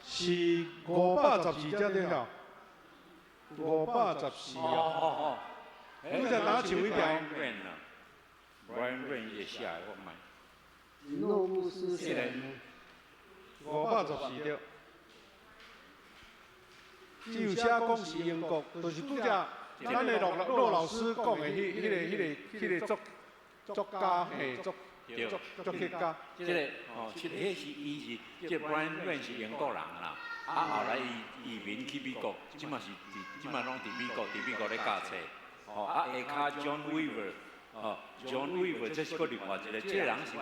是512只对吼，514哦。你在哪唱一条 ？Brian Rain 也下来，我买。诺布斯写的。 514条。只有写讲是英国，就是拄则咱的骆老师讲的迄个作家嘿作曲家。这个迄是伊是，这 Brian Rain 是英国人啦，后来移民去美国，即嘛拢伫美国咧教册。下骹 John Weaver，John Weaver 这是个另外一个，这个人是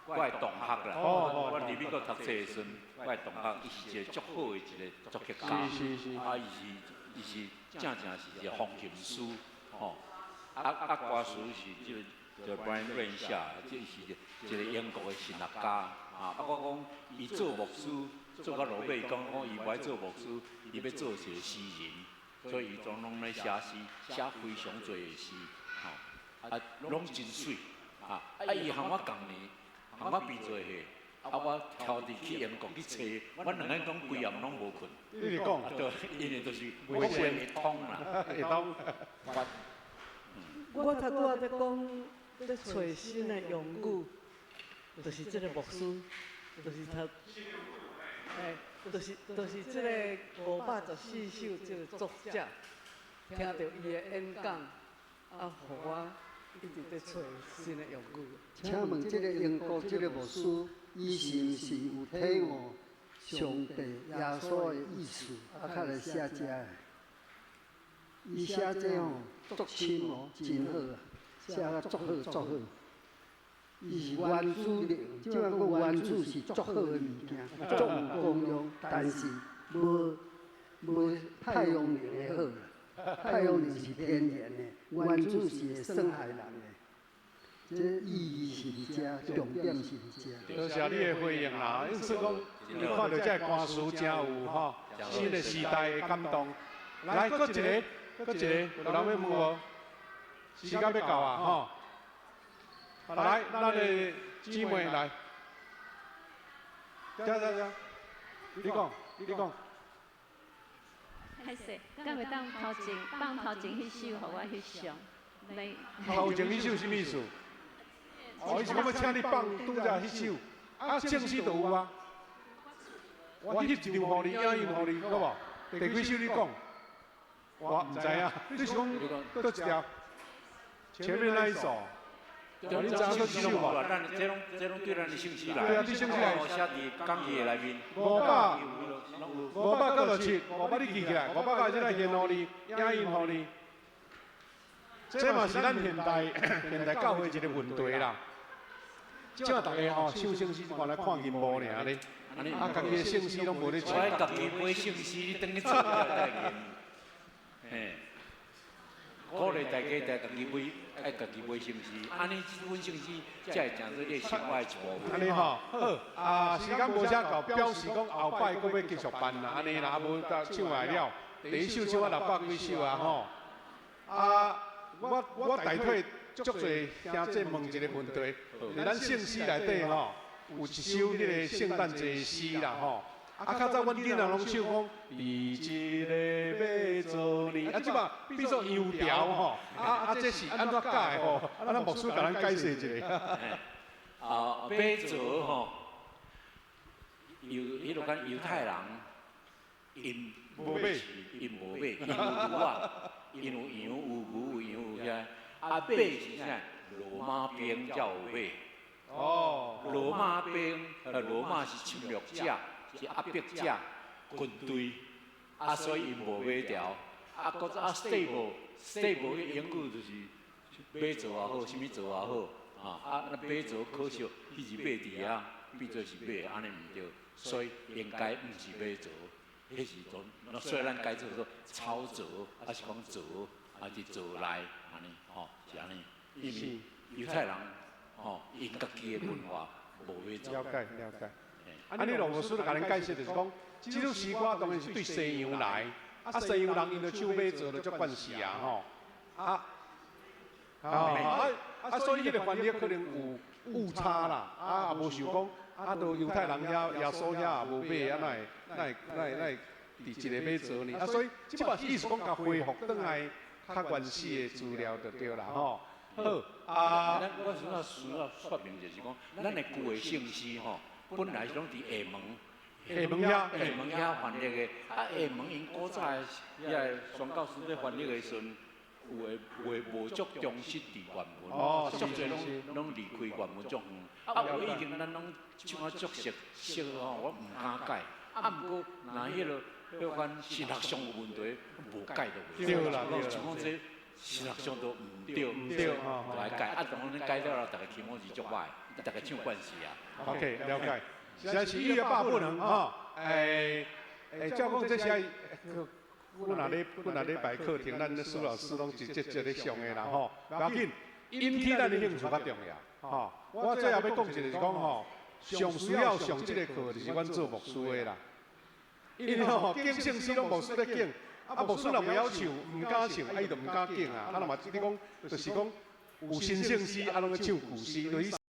我的同学啦。我伫美国读册的时阵，我的同学，伊是一个足好的一个作曲家。伊是正是一个风琴师，歌词是就 Brian Rain 写的，这是一个英国的神学家。我讲伊做牧师，做到落尾讲伊不爱做牧师，伊要做一个诗人，所以伊总拢咧写诗，写非常多的诗，拢真水。伊和我同年，和我毕做伙，我挑伫去英国去找，我两个讲规暗拢无困。你讲，因为就是讲会通啦，会通。我头拄仔在讲，在找新的用语，就是这个牧师，就是他，就是这个514首这个作者，听到伊的演讲，互我一直在找新的用语。请问这个英国这个牧师，伊是毋是有体悟上帝耶稣的意思，较来写这个？伊写这吼足深哦，真好啊，写甲足好。伊是原主的，即摆讲原主是足好的物件，足有功用，但是无太阳能的好啦。太阳能是天然的，原主是会伤害人的。这意义是伫遮，重点是伫遮。多谢你的回应啦，因此讲，你看到这歌词真有吼，新的时代的感动。来，搁一个，有人要问无？时间要到啊，吼。来，咱的姊妹来。这，你讲。歹势，敢会当头前放头前迄首，互我翕相。头前迄首什么意思？伊是讲要请你放拄则迄首，正式就有啊。我翕一张互你，影印互你，好无？第几首你讲？我唔知影，你是讲倒一条？前面那一首。你知影倒一首无？这拢对咱的信息来。对啊，对信息来。写伫讲义内面。597，500你记起来，500个即来献互你，影印互你。这嘛是咱现代教会一个问题啦。即马大家吼唱圣诗，原来看银幕尔咧，家己的圣诗拢无咧唱。我家己买圣诗，你等去做了再演。嘿，鼓励大家家己买，爱家己买圣诗，安尼这本圣诗才会成做你生活的一部分。安尼吼，好时间无啥够，表示讲后摆佫要继续办啦。安尼啦，无唱完了，第一首唱啊600几首啊吼。我代替足侪兄弟问一个问题，咱圣诗内底吼，有一首迄个圣诞节诗啦吼。较早阮囡仔拢唱讲，第一个要做你，即马变作油条吼，这是安怎解吼？咱牧师甲咱解释一下。马祖吼，迄落讲犹太人，因无买，因无买，因有牛啊，因有羊，有牛，有羊有遐。马是啥？罗马兵才有马。哦。罗马兵，罗马是侵略者。是压迫者军队，所以因无买条。搁stable 迄英语就是马座也好，啥物座也好，那马座可惜迄是马伫遐，变做是马，安尼毋对，所以应该毋是马座，迄是种，所以咱改做做草座，是讲座，是座内安尼，是安尼。因为犹太人，因家己的文化无买座。了解。安尼罗牧师就甲恁解释，就是讲，这首诗歌当然是对西洋来，西洋人因着唱马做着足惯势啊吼，所以迄个翻译可能有误差啦，也无想讲，到犹太人遐耶稣遐也无买，哪会伫一个马做呢？所以即嘛意思讲，甲恢复转来较原始的资料就对啦吼。好我需要说明就是讲，咱的旧的圣诗吼。本来是拢伫下门遐翻译的，下门因古早的遐宣教师咧翻译的时阵，有诶话无足忠实伫原文，足侪拢离开原文足远。有已经咱拢唱啊足熟吼，我毋敢改。毋过若迄款神学上有问题，无改就对啦，像讲这神学上都毋对，就来改。当然改了，大家听我是足歹，大家唱惯势啊。OK， 了解。现在是1月8不能哈，照讲这些，阮若礼拜课程，咱的苏老师拢直接咧上的啦吼，不要紧，引起咱的兴趣较重要吼。我最后要讲一个就是讲吼，上需要上这个课就是阮做牧师的啦，因为吼敬圣诗拢牧师咧敬，牧师若袂晓唱，唔敢唱，伊就唔敢敬啊。若嘛你讲就是讲有新圣诗，拢咧唱旧诗，就是。